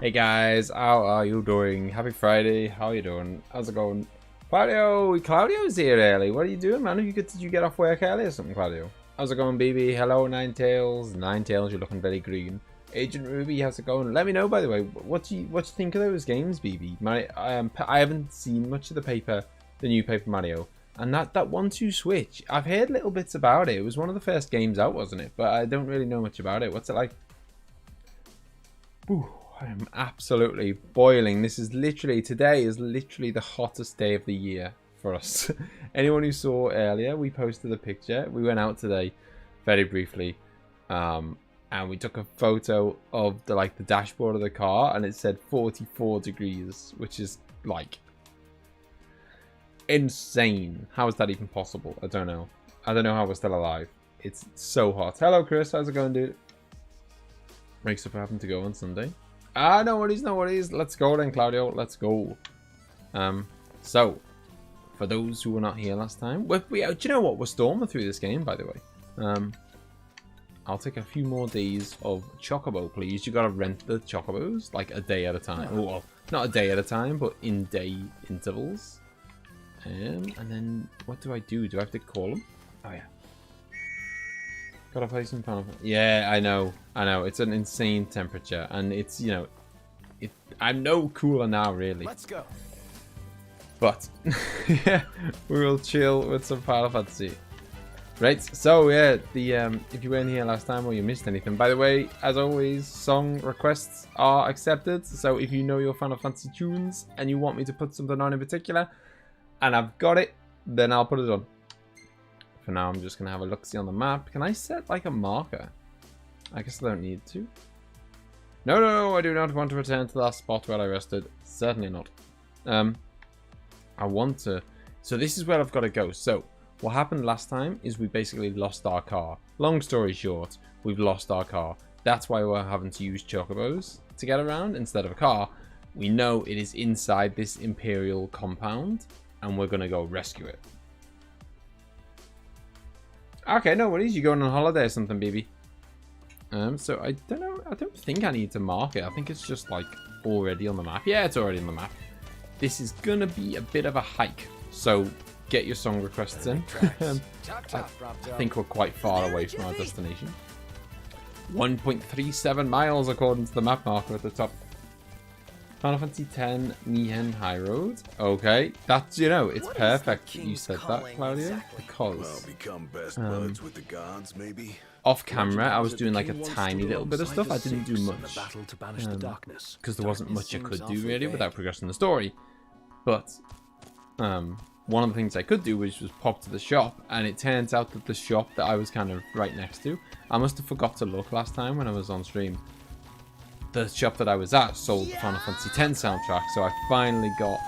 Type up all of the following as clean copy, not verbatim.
Hey guys, how are you doing? Happy Friday. How are you doing? How's it going? Claudio's here early. What are you doing, man? Did you get off work early or something, Claudio? How's it going, BB? Hello, Ninetails. Ninetails, you're looking very green. Agent Ruby, how's it going? Let me know, by the way, what you think of those games, BB? I haven't seen much of the new Paper Mario, and that 1-2 switch. I've heard little bits about it. It was one of the first games out, wasn't it? But I don't really know much about it. What's it like? Ooh. I am absolutely boiling. Today is literally the hottest day of the year for us. Anyone who saw earlier, we posted a picture. We went out today very briefly and we took a photo of the dashboard of the car, and it said 44 degrees, which is like insane. How is that even possible? I don't know. I don't know how we're still alive. It's so hot. Hello, Chris. How's it going, dude? Makes up for having to go on Sunday. No worries, no worries. Let's go then, Claudio. Let's go. So, for those who were not here last time, do you know what? We're storming through this game, by the way. I'll take a few more days of Chocobo, please. You gotta rent the Chocobos, like a day at a time. Oh, well, not a day at a time, but in day intervals. And then, what do? Do I have to call them? Oh, yeah. Gotta play some Final Fantasy. Yeah, I know. It's an insane temperature, and it's, you know, I'm no cooler now, really. Let's go. But yeah, we will chill with some Final Fantasy. Right. So yeah, if you weren't here last time or you missed anything, by the way, as always, song requests are accepted. So if you know your Final Fantasy tunes and you want me to put something on in particular, and I've got it, then I'll put it on. For now, I'm just going to have a look-see on the map. Can I set like a marker? I guess I don't need to. No, I do not want to return to that spot where I rested. Certainly not. I want to... So this is where I've got to go. So what happened last time is we basically lost our car. Long story short, we've lost our car. That's why we're having to use Chocobos to get around instead of a car. We know it is inside this Imperial compound, and we're going to go rescue it. Okay, no worries. You're going on holiday or something, baby. So I don't know. I don't think I need to mark it. I think it's just like already on the map. Yeah, it's already on the map. This is gonna be a bit of a hike, so get your song requests in. I think we're quite far away from our destination. 1.37 miles according to the map marker at the top. Final Fantasy X Mihen High Road. Okay, that's, you know, it's perfect you said that, Claudio, because off camera I was doing like a tiny little bit of stuff. I didn't do much because there wasn't much I could do really without progressing the story. But one of the things I could do was pop to the shop, and it turns out that the shop that I was kind of right next to, I must have forgot to look last time when I was on stream. The shop that I was at sold the Final Fantasy X soundtrack, so I finally got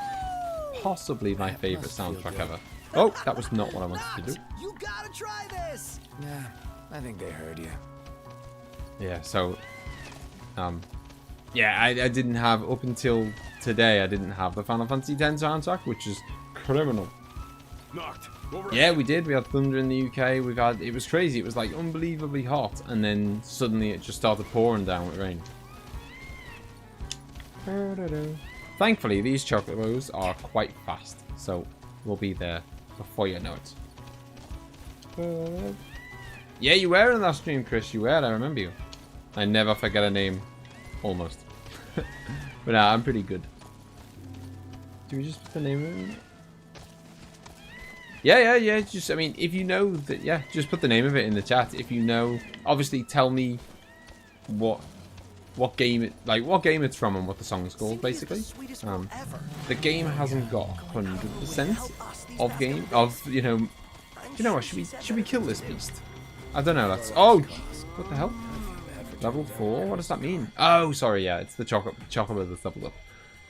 possibly my favorite soundtrack ever. Oh, that was not what I wanted to do. You gotta try this. Nah, I think they heard you. Yeah, so yeah, I didn't have, up until today, I didn't have the Final Fantasy X soundtrack, which is criminal. Yeah, we did. We had thunder in the UK. It was crazy. It was like unbelievably hot, and then suddenly it just started pouring down with rain. Thankfully, these Chocobos are quite fast, so we'll be there before you know it. Yeah, you were in that stream, Chris. You were. I remember you. I never forget a name. Almost. But nah, I'm pretty good. Do we just put the name in? Yeah. Just, I mean, if you know that, yeah, just put the name of it in the chat. If you know, obviously, tell me what game it's from and what the song's called, basically. The game hasn't got 100% you know what, should we kill this beast? I don't know. That's, oh, what the hell? Level 4? What does that mean? Oh, sorry, yeah, it's the Chocobo that's leveled up.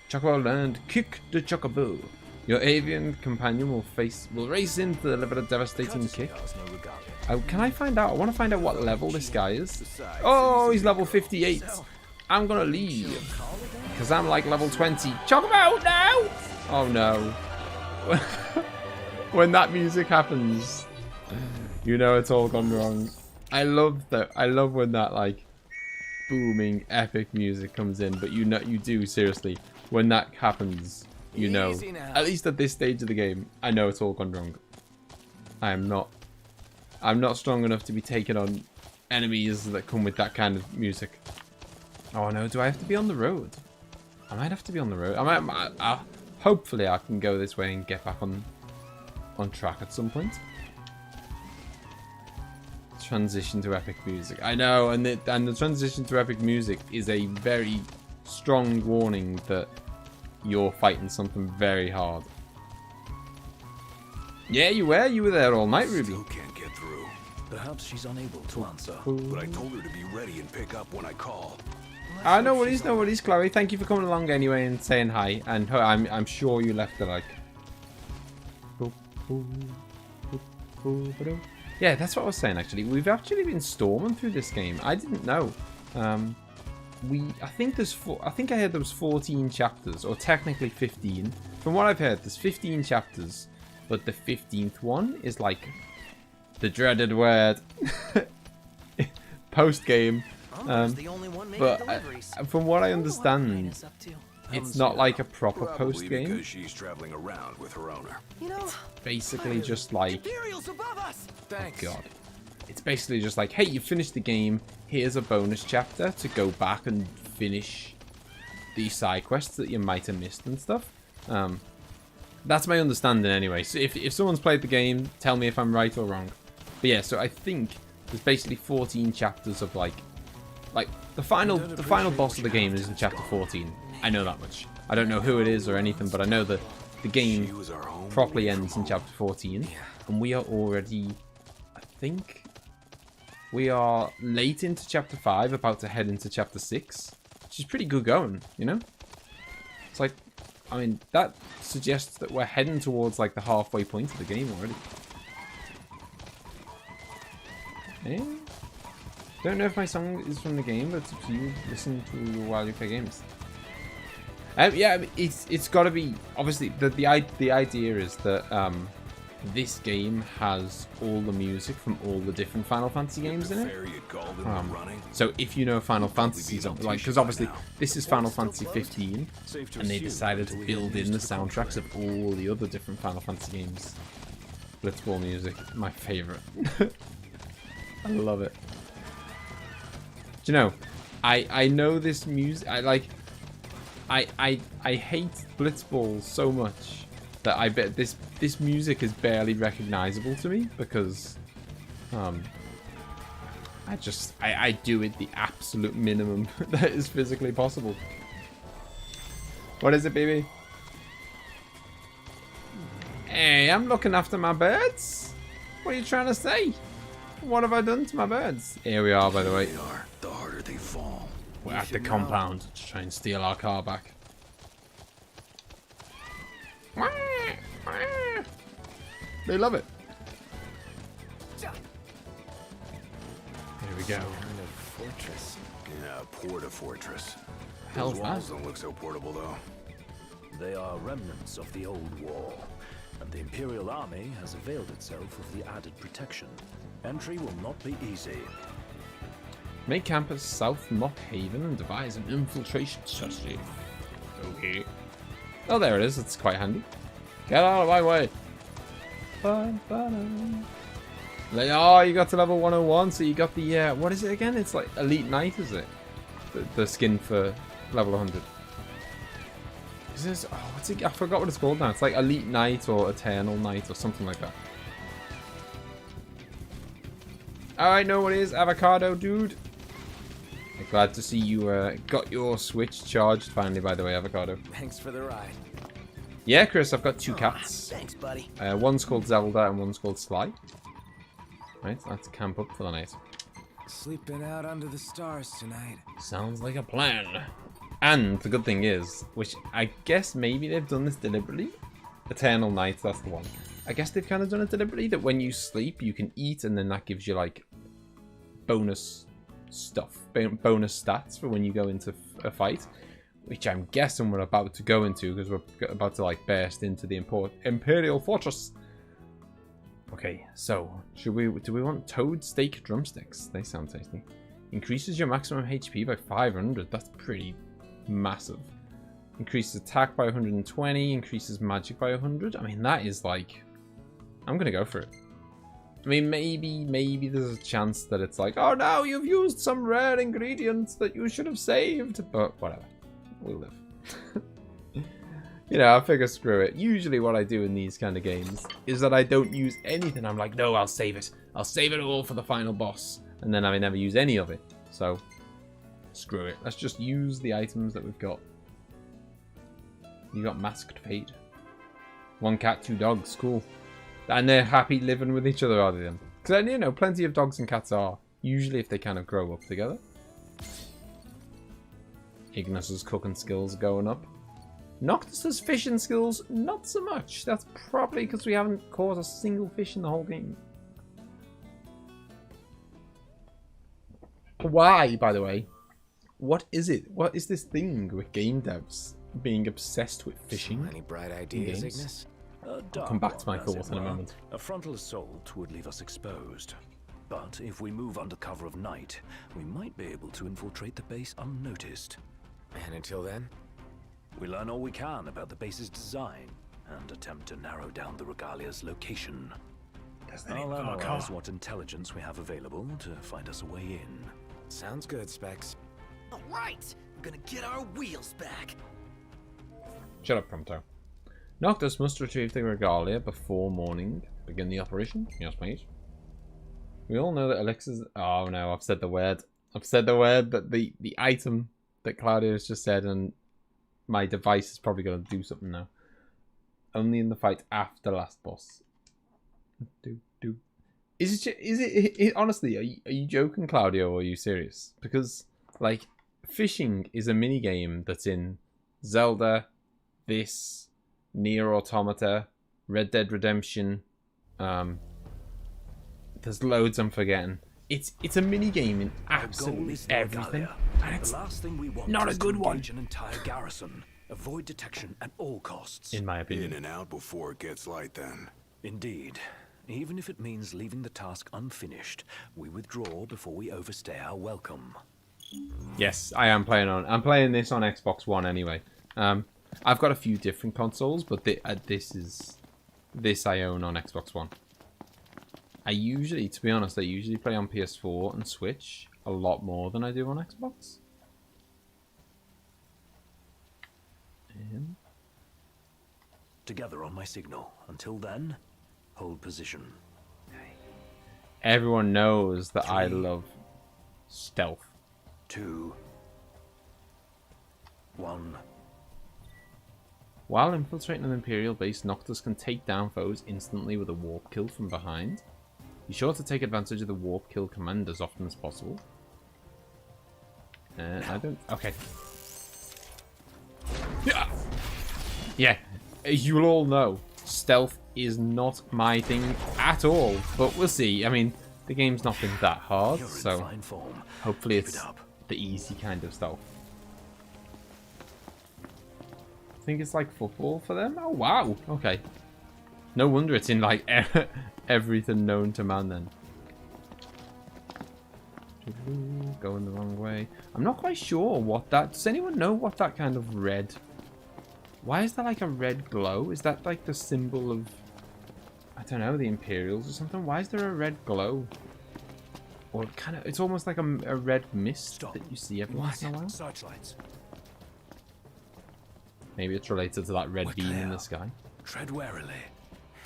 Chocobo learned, kick the Chocobo. Your avian companion will race in to deliver a devastating kick. Oh, can I find out? I want to find out what level this guy is. Oh, he's level 58. I'm gonna leave because I'm like level 20. Chocobo, no! Oh no! When that music happens, you know it's all gone wrong. I love that. I love when that, like, booming epic music comes in. But you do seriously, when that happens, you know, at least at this stage of the game, I know it's all gone wrong. I'm not strong enough to be taking on enemies that come with that kind of music. Oh no, do I have to be on the road? I might have to be on the road. Hopefully I can go this way and get back on track at some point. Transition to epic music. I know, and the transition to epic music is a very strong warning that you're fighting something very hard. Yeah, you were there all night, Ruby. Still can't get through. Perhaps she's unable to answer. But I told her to be ready and pick up when I call. I know what he's, Chloe. Thank you for coming along anyway and saying hi. And I'm sure you left a like. Yeah, that's what I was saying actually. We've actually been storming through this game. I didn't know. I think I heard there was 14 chapters, or technically 15. From what I've heard, there's 15 chapters, but the 15th one is like the dreaded word. Post game. But from what I understand, it's not like a proper post game. Because she's traveling around with her owner. It's basically just like, Thanks. oh god, it's basically just like, hey, you finished the game. Here's a bonus chapter to go back and finish these side quests that you might have missed and stuff. That's my understanding anyway. So if someone's played the game, tell me if I'm right or wrong. But yeah, so I think there's basically 14 chapters of like the final boss of the game is in chapter 14. I know that much. I don't know who it is or anything, but I know that the game properly ends in chapter 14, and we are already, I think, we are late into chapter 5, about to head into chapter 6, which is pretty good going, you know? It's like, I mean, that suggests that we're heading towards like the halfway point of the game already. Eh? Don't know if my song is from the game, but it's up to you. Listen to while you play games. Yeah, it's got to be, obviously the idea is that this game has all the music from all the different Final Fantasy games in it. So if you know Final Fantasy, like, because obviously this is Final Fantasy 15, and they decided to build in the soundtracks of all the other different Final Fantasy games. Blitzball music, my favorite. I love it. Do you know, I know this music. I hate Blitzball so much that I bet this music is barely recognizable to me, because I do it the absolute minimum that is physically possible. What is it, baby? Hey, I'm looking after my birds. What are you trying to say? What have I done to my birds? Here we are, by the way. The harder they fall. We're at the compound to try and steal our car back. They love it. Here we go. Kind of fortress. Yeah, porta-fortress. Hell's Those walls that? don't look so portable, though. They are remnants of the old wall, and the Imperial Army has availed itself of the added protection. Entry will not be easy. Make camp at South Mock Haven and devise an infiltration strategy. Okay. Oh, there it is. It's quite handy. Get out of my way. Oh, you got to level 101, so you got the, what is it again? It's like Elite Knight, is it? The skin for level 100. Is this, oh, what's it? I forgot what it's called now. It's like Elite Knight or Eternal Knight or something like that. I know what it is, Avocado Dude. Glad to see you got your Switch charged finally, by the way, Avocado. Thanks for the ride. Yeah, Chris, I've got 2 cats. Thanks, buddy. One's called Zelda and one's called Sly. Right, let's camp up for the night. Sleeping out under the stars tonight. Sounds like a plan. And the good thing is, which I guess maybe they've done this deliberately. Eternal Night, that's the one. I guess they've kind of done it deliberately, that when you sleep, you can eat, and then that gives you, like, bonus stuff, bonus stats for when you go into a fight, which I'm guessing we're about to go into, because we're about to, like, burst into the Imperial Fortress. Okay, so, do we want toad steak drumsticks? They sound tasty. Increases your maximum HP by 500. That's pretty massive. Increases attack by 120. Increases magic by 100. I mean, that is like... I'm going to go for it. I mean, maybe there's a chance that it's like, oh no, you've used some rare ingredients that you should have saved. But whatever. We'll live. You know, I figure screw it. Usually what I do in these kind of games is that I don't use anything. I'm like, no, I'll save it. I'll save it all for the final boss. And then I never use any of it. So, screw it. Let's just use the items that we've got. You got Masked Fate. 1 cat, 2 dogs. Cool. And they're happy living with each other, are they then? Because, you know, plenty of dogs and cats are. Usually if they kind of grow up together. Ignis's cooking skills going up. Noctis's fishing skills, not so much. That's probably because we haven't caught a single fish in the whole game. Why, by the way? What is it? What is this thing with game devs being obsessed with fishing? Any bright ideas, Ignis? I'll come back to my thoughts in a moment. A frontal assault would leave us exposed. But if we move under cover of night, we might be able to infiltrate the base unnoticed. And until then? We learn all we can about the base's design and attempt to narrow down the regalia's location. I'll analyze what intelligence we have available to find us a way in. Sounds good, Specs. All right, we're gonna get our wheels back. Shut up, Prompto. Noctis must retrieve the regalia before morning. Begin the operation. Yes, mate. We all know that elixirs... Oh no, I've said the word. I've said the word, that the item that Claudio has just said, and my device is probably going to do something now. Only in the fight after last boss. Is it honestly, are you joking, Claudio, or are you serious? Because, like, fishing is a mini game that's in Zelda, this, Nier Automata, Red Dead Redemption. There's loads I'm forgetting. It's a mini game in absolutely everything, and it's the last thing we want not a good one. An entire garrison. Avoid detection at all costs. In my opinion. In and out before it gets light, then. Indeed. Even if it means leaving the task unfinished, we withdraw before we overstay our welcome. Yes, I'm playing this on Xbox One anyway. I've got a few different consoles, but this I own on Xbox One. To be honest, I usually play on PS4 and Switch a lot more than I do on Xbox. Together on my signal. Until then, hold position. Everyone knows that I love stealth. 2, 1. While infiltrating an Imperial base, Noctis can take down foes instantly with a warp kill from behind. Be sure to take advantage of the warp kill command as often as possible. I don't... Okay. Yeah, as you'll all know, stealth is not my thing at all. But we'll see. I mean, the game's not been that hard, so hopefully it's the easy kind of stealth. I think it's like football for them. Oh, wow. Okay. No wonder it's in like everything known to man then. Going the wrong way. I'm not quite sure what that... Does anyone know what that kind of red... Why is there like a red glow? Is that like the symbol of... I don't know, the Imperials or something? Why is there a red glow? Or kind of... It's almost like a red mist that you see every once in a while. Searchlights. Maybe it's related to that red beam in the sky. Tread warily.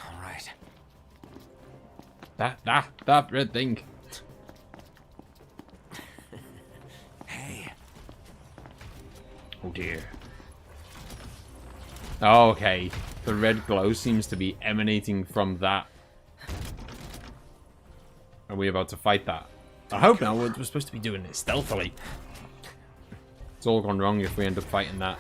All right. That red thing. Hey. Oh dear. Oh, okay. The red glow seems to be emanating from that. Are we about to fight that? I hope not. We're supposed to be doing it stealthily. It's all gone wrong if we end up fighting that.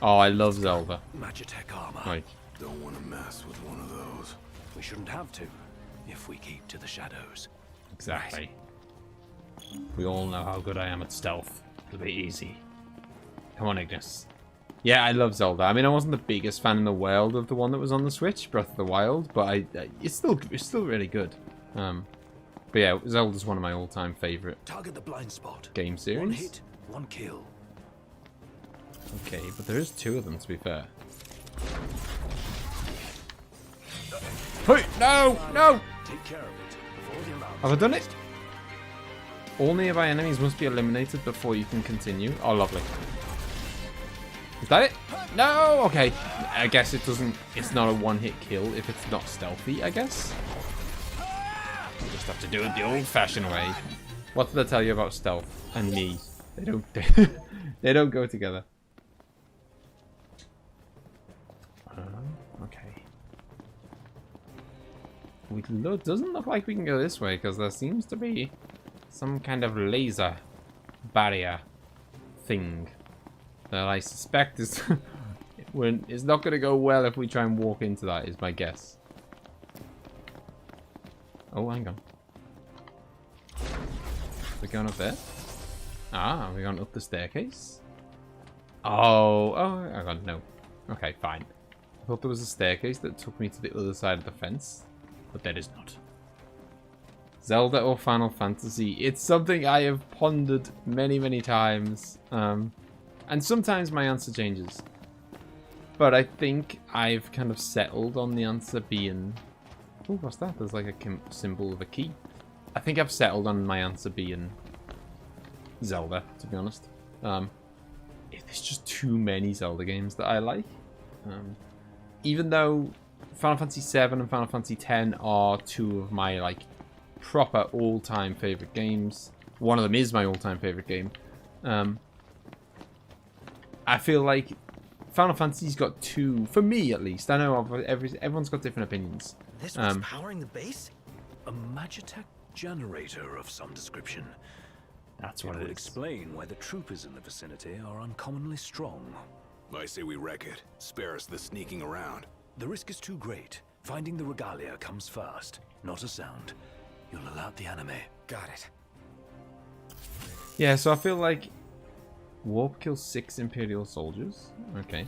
Oh, I love Zelda. Magitech armor. Right. Don't want to mess with one of those. We shouldn't have to, if we keep to the shadows. Exactly. We all know how good I am at stealth. It'll be easy. Come on, Ignis. Yeah, I love Zelda. I mean, I wasn't the biggest fan in the world of the one that was on the Switch, Breath of the Wild, but it's still really good. But yeah, Zelda's one of my all-time favorite Target the blind spot. game series. One hit, one kill. Okay, but there is 2 of them, to be fair. Hey, no, no! Take care of it before the alarm. Have I done it? All nearby enemies must be eliminated before you can continue. Oh, lovely. Is that it? No! Okay. I guess it doesn't... It's not a one-hit kill if it's not stealthy, I guess. You just have to do it the old-fashioned way. What did I tell you about stealth and me? They don't... they don't go together. Okay. It doesn't look like we can go this way because there seems to be some kind of laser barrier thing that I suspect is it's not going to go well if we try and walk into that, is my guess. Oh, hang on. We're going up there? Ah, we're going up the staircase? Oh, hang on, no. Okay, fine. I thought there was a staircase that took me to the other side of the fence, but there is not. Zelda or Final Fantasy? It's something I have pondered many, many times. And sometimes my answer changes. But I think I've kind of settled on the answer being... Oh, what's that? There's like a symbol of a key. I think I've settled on my answer being Zelda, to be honest. There's just too many Zelda games that I like. Even though Final Fantasy 7 and Final Fantasy 10 are 2 of my like proper all-time favorite games. One of them is my all-time favorite game. I feel like Final Fantasy's got 2, for me at least. I know everyone's got different opinions. This was powering the base? A Magitech generator of some description. That's what It it would is. explain why the troopers in the vicinity are uncommonly strong. I say we wreck it. Spare us the sneaking around. The risk is too great. Finding the regalia comes first, not a sound. You'll alert the enemy. Got it. Yeah, so I feel like Warp kills 6 Imperial soldiers. Okay.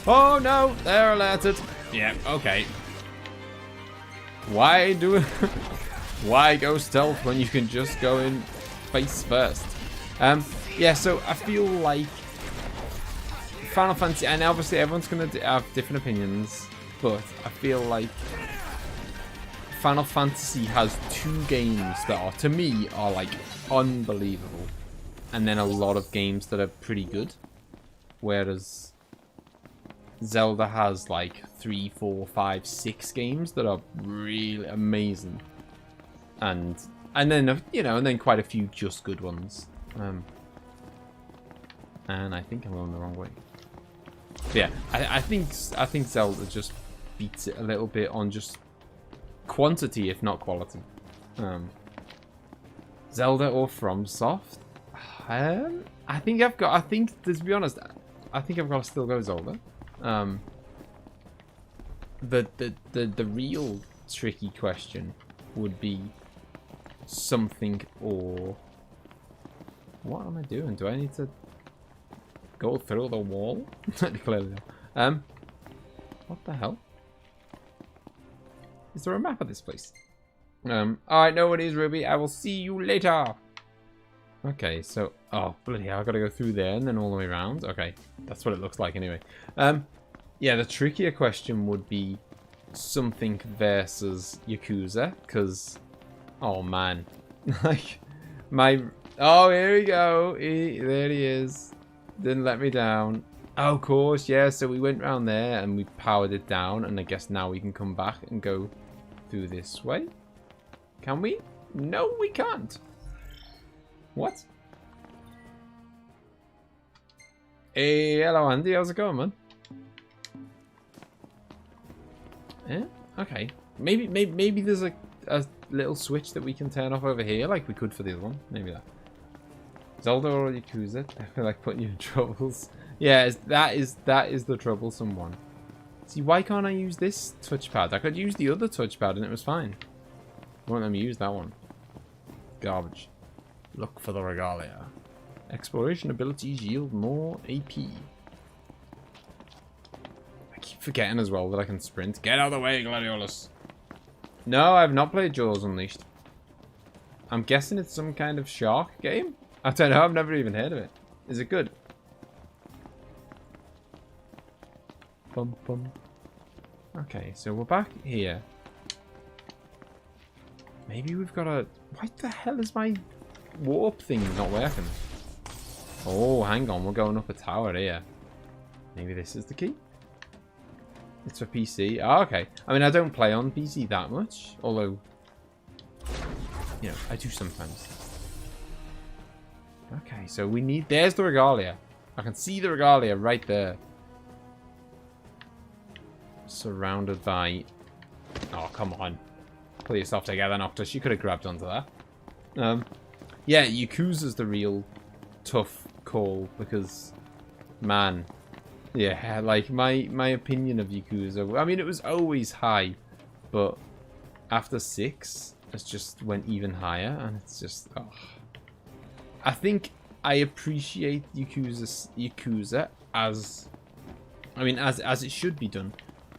Oh no, they're alerted. Yeah, okay. Why go stealth when you can just go in face first? Yeah, so I feel like Final Fantasy, and obviously everyone's gonna have different opinions, but I feel like Final Fantasy has 2 games that are, to me, are like unbelievable, and then a lot of games that are pretty good, whereas Zelda has like 3, 4, 5, 6 games that are really amazing, and then and then quite a few just good ones. And I think I'm going the wrong way. But yeah, I think Zelda just beats it a little bit on just quantity, if not quality. Zelda or FromSoft? I think to be honest, I think I've got to still go Zelda. The real tricky question would be something or... What am I doing? Do I need to go through the wall? Clearly not. What the hell? Is there a map of this place? Alright, no worries, Ruby. I will see you later. Okay, so... Oh, bloody hell. I've got to go through there and then all the way around. Okay, that's what it looks like anyway. Yeah, the trickier question would be something versus Yakuza, because... Oh, man. Like, my... Oh, here we go. There he is. Didn't let me down. Oh, of course, yeah. So we went round there and we powered it down. And I guess now we can come back and go through this way. Can we? No, we can't. What? Hey, hello, Andy. How's it going, man? Yeah? Okay. Maybe there's a little switch that we can turn off over here like we could for the other one. Maybe that. Zelda or Yakuza? I feel like putting you in troubles. Yeah, that is the troublesome one. See, why can't I use this touchpad? I could use the other touchpad and it was fine. Won't let me use that one. Garbage. Look for the regalia. Exploration abilities yield more AP. I keep forgetting as well that I can sprint. Get out of the way, Gladiolus. No, I've not played Jaws Unleashed. I'm guessing it's some kind of shark game. I don't know. I've never even heard of it. Is it good? Bum, bum. Okay, so we're back here. Maybe we've got a... What the hell is my warp thing not working? Oh, hang on. We're going up a tower here. Maybe this is the key? It's for PC. Oh, okay. I mean, I don't play on PC that much. Although, you know, I do sometimes. Okay, so we need... There's the regalia. I can see the regalia right there. Surrounded by... Oh, come on. Pull yourself together, Noctis. You could have grabbed onto that. Yeah, Yakuza's the real tough call because, man, yeah, like my opinion of Yakuza, I mean, it was always high, but after 6, it just went even higher, and it's just, oh. I think I appreciate Yakuza as, I mean, as it should be done,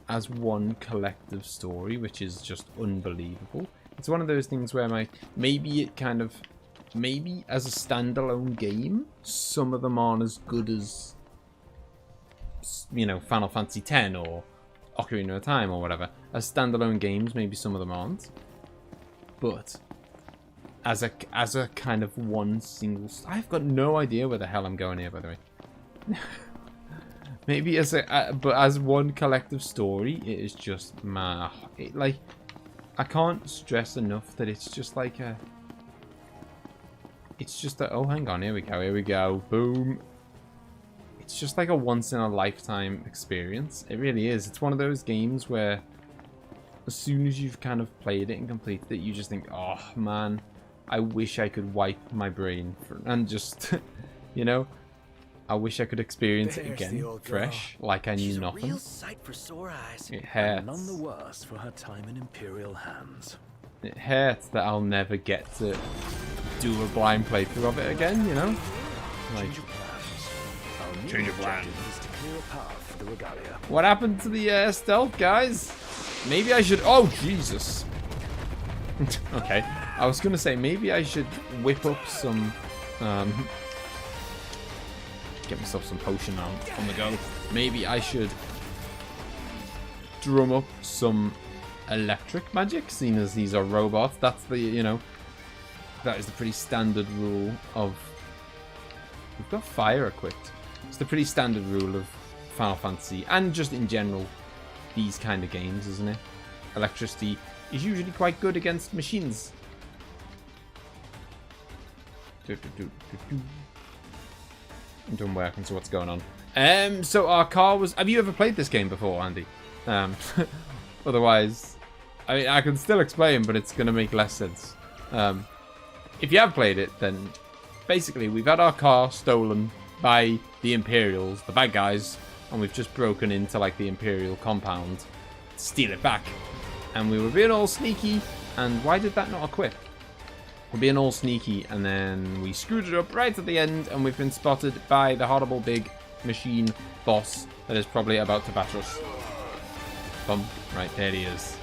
as one collective story, which is just unbelievable. It's one of those things where maybe it kind of, maybe as a standalone game, some of them aren't as good as, you know, Final Fantasy X or Ocarina of Time or whatever. As standalone games, maybe some of them aren't. But as a kind of one single, I've got no idea where the hell I'm going here, by the way. Maybe as but as one collective story, it is just like, I can't stress enough that it's just like a, it's just a, oh, hang on, here we go, boom. It's just like a once in a lifetime experience. It really is. It's one of those games where as soon as you've kind of played it and completed it, you just think, oh man, I wish I could wipe my brain and just, you know, I wish I could experience it again, fresh, like I knew nothing. Real sight for sore eyes. It hurts. None the worse for her time in Imperial hands. It hurts that I'll never get to do a blind playthrough of it again, you know? Like, change of plans. What happened to the stealth, guys? Maybe I should... Oh, Jesus. Okay. I was going to say, maybe I should whip up some... get myself some potion on the go. Maybe I should drum up some electric magic, seeing as these are robots. That's the, you know, that is the pretty standard rule of... We've got fire equipped. It's the pretty standard rule of Final Fantasy, and just in general, these kind of games, isn't it? Electricity is usually quite good against machines. I'm done working, so what's going on? So our car was... Have you ever played this game before, Andy? Otherwise, I mean, I can still explain, but it's going to make less sense. If you have played it, then basically we've had our car stolen by the Imperials, the bad guys, and we've just broken into like the Imperial compound to steal it back. And we were being all sneaky, and why did that not equip? We're being all sneaky, and then we screwed it up right at the end, and we've been spotted by the horrible big machine boss that is probably about to batter us. Bum. Right, there he is.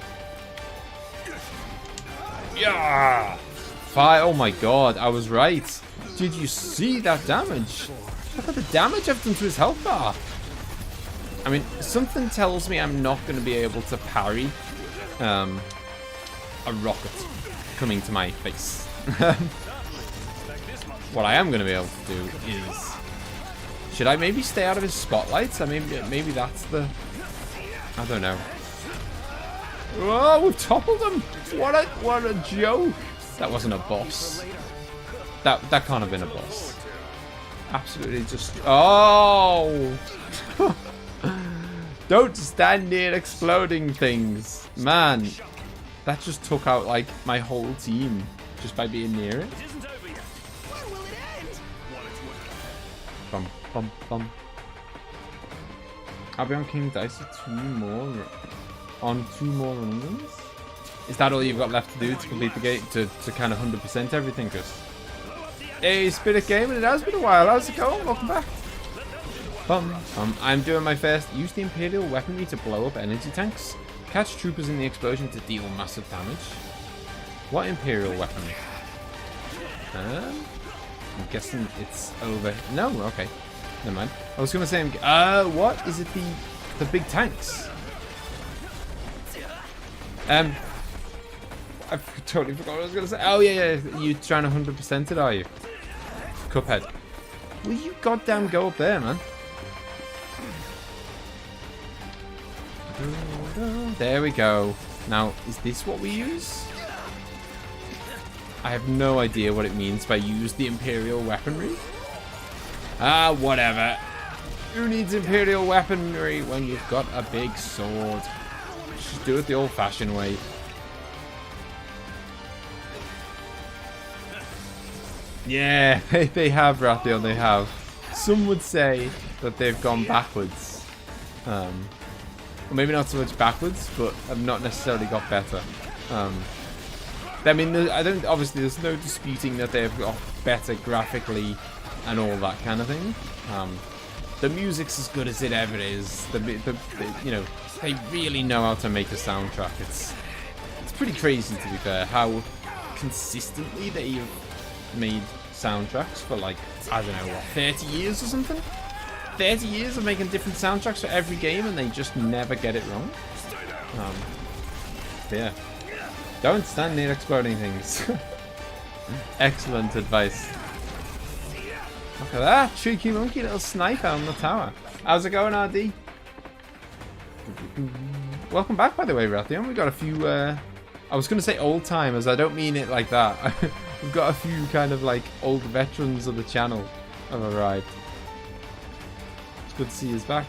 Yeah! Fire! Oh my god, I was right. Did you see that damage? Look at the damage I've done to his health bar. I mean, something tells me I'm not going to be able to parry a rocket coming to my face. What I am going to be able to do is... Should I maybe stay out of his spotlights? I mean, maybe that's the... I don't know. Oh, we've toppled him! What a joke! That wasn't a boss. That can't have been a boss. Absolutely just... Oh! Don't stand near exploding things. Man, that just took out like my whole team just by being near it. Bum, bum, bum. I'll be on King Dice for 2 more... On 2 more runs? Is that all you've got left to do to complete the game? To kind of 100% everything, Chris? Hey, Spirit Game, and it has been a while. How's it going? Welcome back. I'm doing my first. Use the Imperial weaponry to blow up energy tanks. Catch troopers in the explosion to deal massive damage. What Imperial weaponry? I'm guessing it's over. No, okay. Never mind. I was gonna say, what is it? The big tanks? I totally forgot what I was gonna say. Oh yeah. You trying to 100% it, are you? Cuphead. Will you goddamn go up there, man? There we go. Now, is this what we use? I have no idea what it means by use the Imperial weaponry. Ah, whatever. Who needs Imperial weaponry when you've got a big sword? Just do it the old-fashioned way. Yeah, they have, Rathion, they have. Some would say that they've gone backwards. Or maybe not so much backwards, but have not necessarily got better. I mean, obviously there's no disputing that they've got better graphically and all that kind of thing. The music's as good as it ever is. You know, they really know how to make a soundtrack. It's pretty crazy, to be fair, how consistently they've made soundtracks for, like, I don't know, what, 30 years or something? 30 years of making different soundtracks for every game, and they just never get it wrong. Yeah. Don't stand near exploding things. Excellent advice. Look at that, cheeky monkey little sniper on the tower. How's it going, RD? Welcome back, by the way, Rathion. We got a few, I was going to say old timers. I don't mean it like that. We've got a few kind of like old veterans of the channel have arrived. It's good to see us back.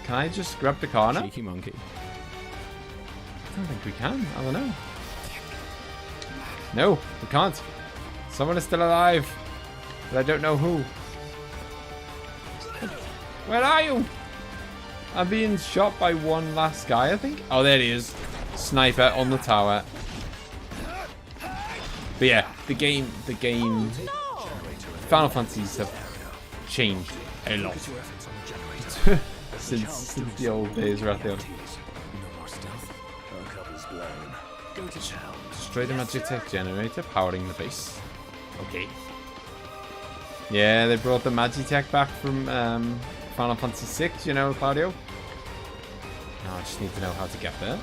Can I just grab the car now? Cheeky monkey. I don't think we can. I don't know. No, we can't. Someone is still alive, but I don't know who. Where are you? I'm being shot by one last guy, I think. Oh, there he is. Sniper on the tower. But yeah, the game Final Fantasies have changed a lot since the old days, Rathion. Destroy the Magitech generator powering the base. Okay. Yeah, they brought the Magitech back from Final Fantasy VI, you know, Claudio. Now I just need to know how to get there.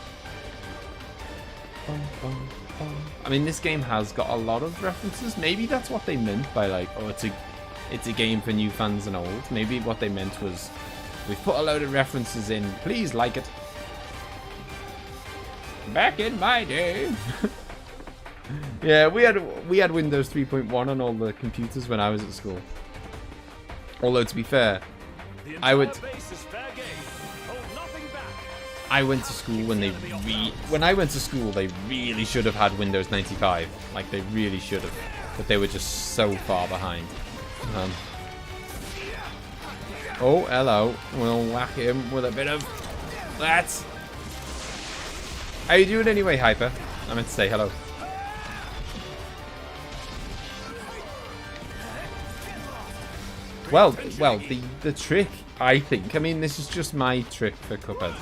I mean, this game has got a lot of references. Maybe that's what they meant by, like, oh, it's a game for new fans and old. Maybe what they meant was, we've put a load of references in. Please like it. Back in my day. Yeah, we had Windows 3.1 on all the computers when I was at school. Although, to be fair, I went to school when I went to school, they really should have had Windows 95. Like, they really should have. But they were just so far behind. Oh, hello. We'll whack him with a bit of that. How you doing anyway, Hyper? I meant to say hello. Well, the trick, I think, I mean, this is just my trick for Cuphead.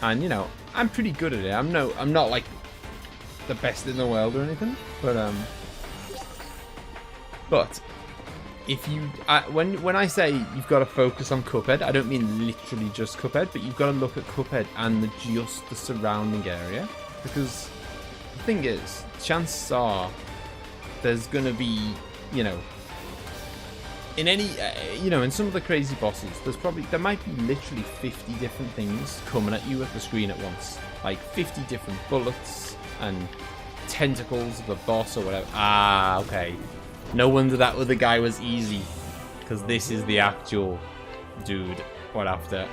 And, you know, I'm pretty good at it. I'm not like the best in the world or anything, but if you, when I say you've got to focus on Cuphead, I don't mean literally just Cuphead, but you've got to look at Cuphead and just the surrounding area, because the thing is, chances are there's going to be, you know, in any, you know, in some of the crazy bosses, there might be literally 50 different things coming at you at the screen at once. Like 50 different bullets and tentacles of the boss or whatever. Ah, okay. No wonder that other guy was easy, because this is the actual dude we're after.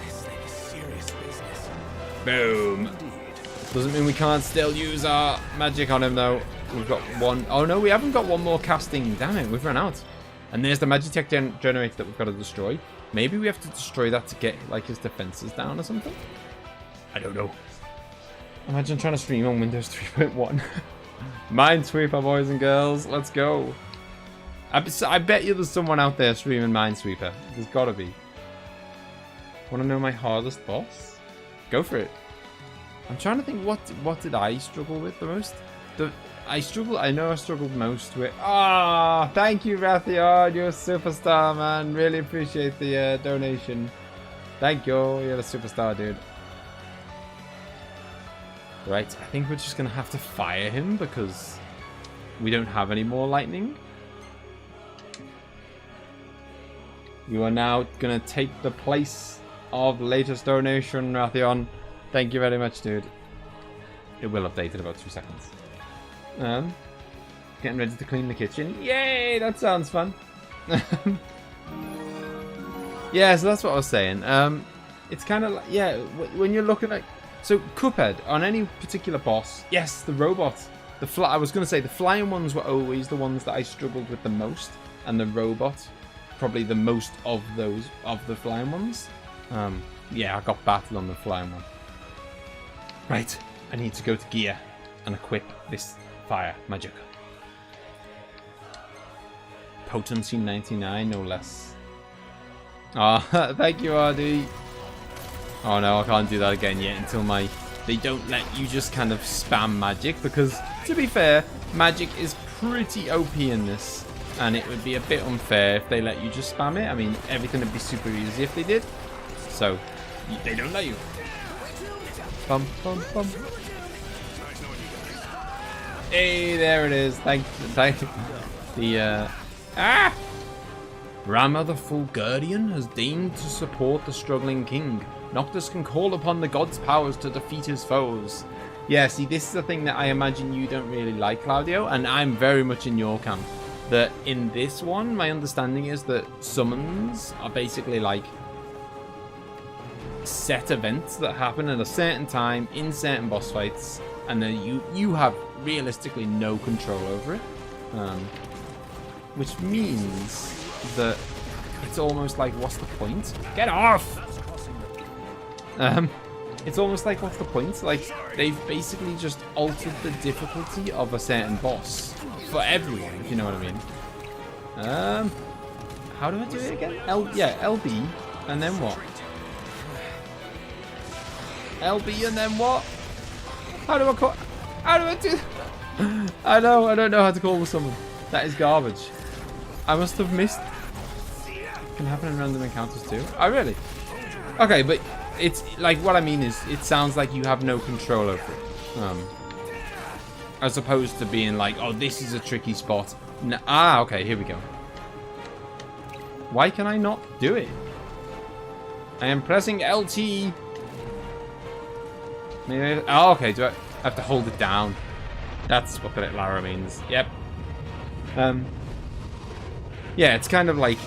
This thing is serious business. Boom. Doesn't mean we can't still use our magic on him, though. We've got one. Oh, no, we haven't got one more casting. Damn it, we've run out. And there's the Magitech generator that we've got to destroy. Maybe we have to destroy that to get, like, his defenses down or something? I don't know. Imagine trying to stream on Windows 3.1. Minesweeper, boys and girls. Let's go. I bet you there's someone out there streaming Minesweeper. There's gotta be. Want to know my hardest boss? Go for it. I'm trying to think what did I struggle with the most? I know I struggled most with. Ah, thank you, Rathion. You're a superstar, man. Really appreciate the donation. Thank you. You're a superstar, dude. Right, I think we're just gonna have to fire him because we don't have any more lightning. You are now gonna take the place of latest donation, Rathion. Thank you very much, dude. It will update in about 2 seconds. Getting ready to clean the kitchen. Yay! That sounds fun. Yeah, so that's what I was saying. It's kind of like, yeah, when you're looking at... So, Cuphead, on any particular boss, yes, the robot. I was going to say, the flying ones were always the ones that I struggled with the most. And the robot, probably the most of those, of the flying ones. Yeah, I got battle on the flying one. Right, I need to go to gear and equip this fire magic. Potency 99, no less. Ah, thank you, RD. Oh no, I can't do that again yet until they don't let you just kind of spam magic, because to be fair, magic is pretty OP in this, and it would be a bit unfair if they let you just spam it. I mean, everything would be super easy if they did. So, they don't let you. Bum, bum, bum. Hey, there it is. Thank you. The, Rama the Full Guardian has deigned to support the struggling king. Noctis can call upon the god's powers to defeat his foes. Yeah, see, this is the thing that I imagine you don't really like, Claudio, and I'm very much in your camp. That in this one, my understanding is that summons are basically like set events that happen at a certain time in certain boss fights, and then you have realistically no control over it. Which means that it's almost like, what's the point? Get off! It's almost like, what's the point? Like, they've basically just altered the difficulty of a certain boss for everyone, if you know what I mean. How do I do it again? LB, and then what? LB and then what? How do I do? I don't know how to call the summon. That is garbage. I must have missed. Can happen in random encounters too. Oh really? Okay, but it's like, what I mean is, it sounds like you have no control over it. As opposed to being like, oh, this is a tricky spot. No, okay, here we go. Why can I not do it? I am pressing LT. Maybe, oh, okay, do I have to hold it down? That's what the Lara means. Yep. Yeah, it's kind of like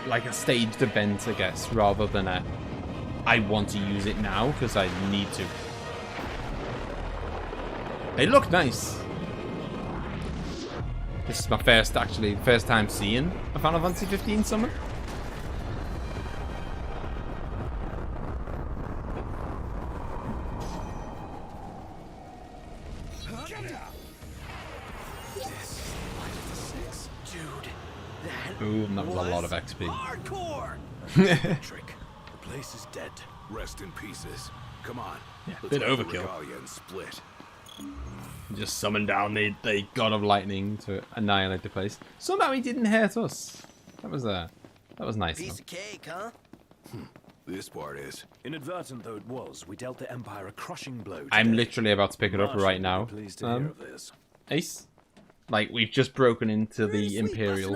like a staged event, I guess, rather than a I want to use it now because I need to. They look nice. This is my first time seeing a Final Fantasy 15 summon. Ooh, that was a lot of XP. Hardcore. Trick. The place is dead. Rest in pieces. Come on. Yeah, bit overkill. Split. Just summon down the god of lightning to annihilate the place. Somehow he didn't hurt us. That was nice. Piece of cake, huh? This part is. Inadvertent though it was, we dealt the Empire a crushing blow today. I'm literally about to pick it up right now. Pleased to hear of this. Ace. Like, we've just broken into the Imperial.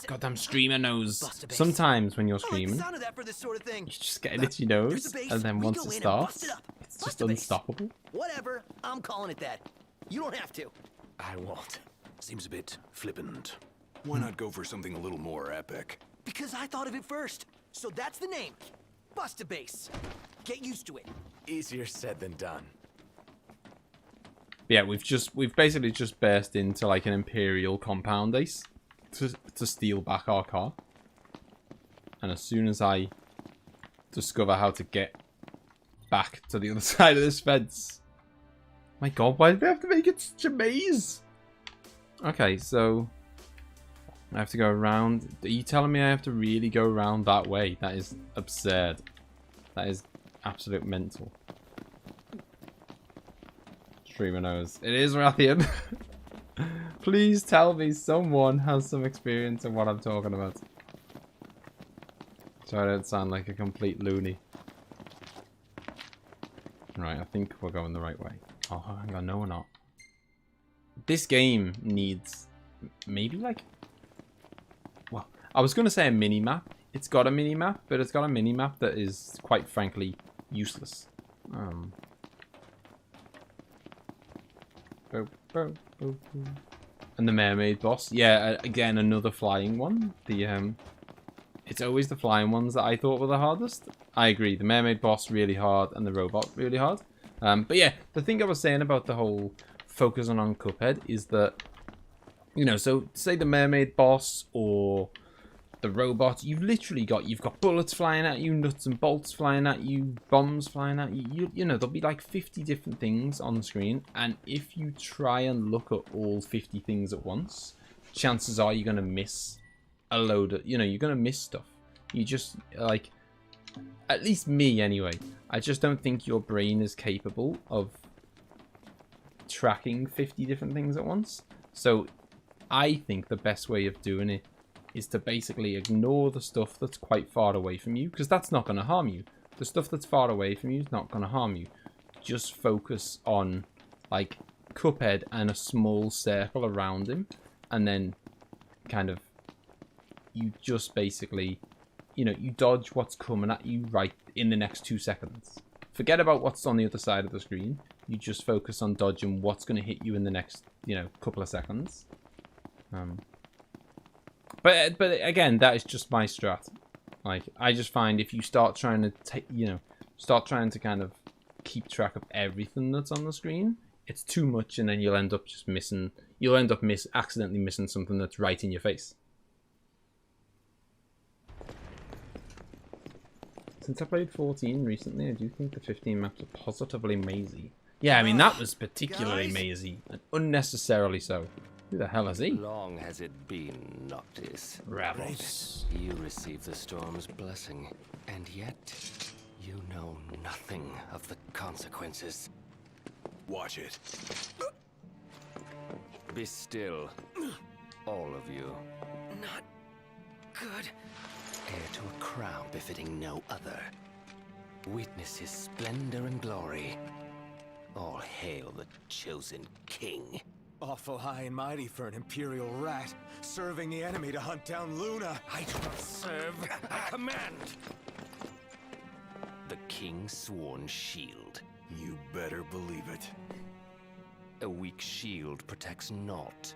Goddamn streamer knows. Sometimes when you're streaming, you just get an itchy nose, and then once it starts, it's just unstoppable. Whatever, I'm calling it that. You don't have to. I won't. Seems a bit flippant. Why not go for something a little more epic? Because I thought of it first. So that's the name. Bust-a-base. Get used to it. Easier said than done. Yeah, we've basically just burst into like an Imperial compound, Ace, to steal back our car. And as soon as I discover how to get back to the other side of this fence, my God, why did we have to make it such a maze? Okay, so I have to go around. Are you telling me I have to really go around that way? That is absurd. That is absolute mental. Streamer knows. It is Rathian. Please tell me someone has some experience in what I'm talking about. So I don't sound like a complete loony. Right, I think we're going the right way. Oh, hang on, no we're not. This game needs maybe like... Well, I was going to say a mini-map. It's got a mini-map, but it's got a mini-map that is, quite frankly, useless. And the mermaid boss. Yeah, again, another flying one. It's always the flying ones that I thought were the hardest. I agree. The mermaid boss really hard and the robot really hard. But yeah, the thing I was saying about the whole focusing on Cuphead is that, you know, so say the mermaid boss or the robot, you've got bullets flying at you, nuts and bolts flying at you, bombs flying at you. You know, there'll be like 50 different things on the screen, and if you try and look at all 50 things at once, chances are you're going to miss a load of, you know, you're going to miss stuff. You just, like, at least me anyway, I just don't think your brain is capable of tracking 50 different things at once. So I think the best way of doing it is to basically ignore the stuff that's quite far away from you, because that's not going to harm you. The stuff that's far away from you is not going to harm you. Just focus on, like, Cuphead and a small circle around him, and then kind of, you just basically, you know, you dodge what's coming at you right in the next 2 seconds. Forget about what's on the other side of the screen. You just focus on dodging what's going to hit you in the next, you know, couple of seconds. But again, that is just my strat. Like, I just find if you start trying to take, you know, start trying to kind of keep track of everything that's on the screen, it's too much, and then you'll end up just missing. You'll end up accidentally missing something that's right in your face. Since I played 14 recently, I do think the 15 maps are positively mazy. Yeah, I mean, that was particularly mazy, and unnecessarily so. Who the hell is he? Long has it been, Noctis. Ravos. You received the storm's blessing, and yet you know nothing of the consequences. Watch it. Be still, all of you. Not good. Heir to a crown befitting no other. Witness his splendor and glory. All hail the chosen king. Awful high and mighty for an imperial rat, serving the enemy to hunt down Luna. I do not serve, I command. The king's sworn shield. You better believe it. A weak shield protects naught.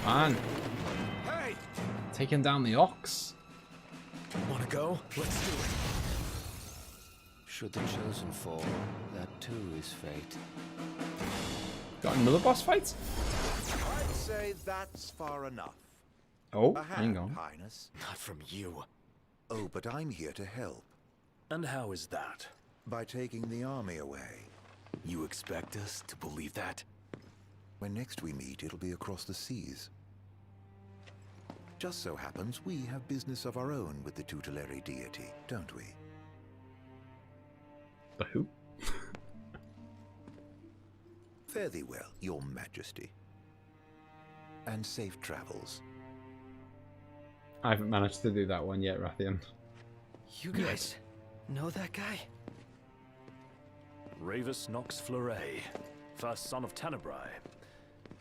Man, Hey! taking down the ox. Wanna go? Let's do it. Should the chosen fall, that too is fate. Got another boss fight? I'd say that's far enough. Oh, A hang hand, on. Highness. Not from you. Oh, but I'm here to help. And how is that? By taking the army away. You expect us to believe that? When next we meet, it'll be across the seas. Just so happens we have business of our own with the tutelary deity, don't we? The who? Fare thee well, your majesty. And safe travels. I haven't managed to do that one yet, Rathian. You guys know that guy? Ravus Nox Fleuret, first son of Tenebrae,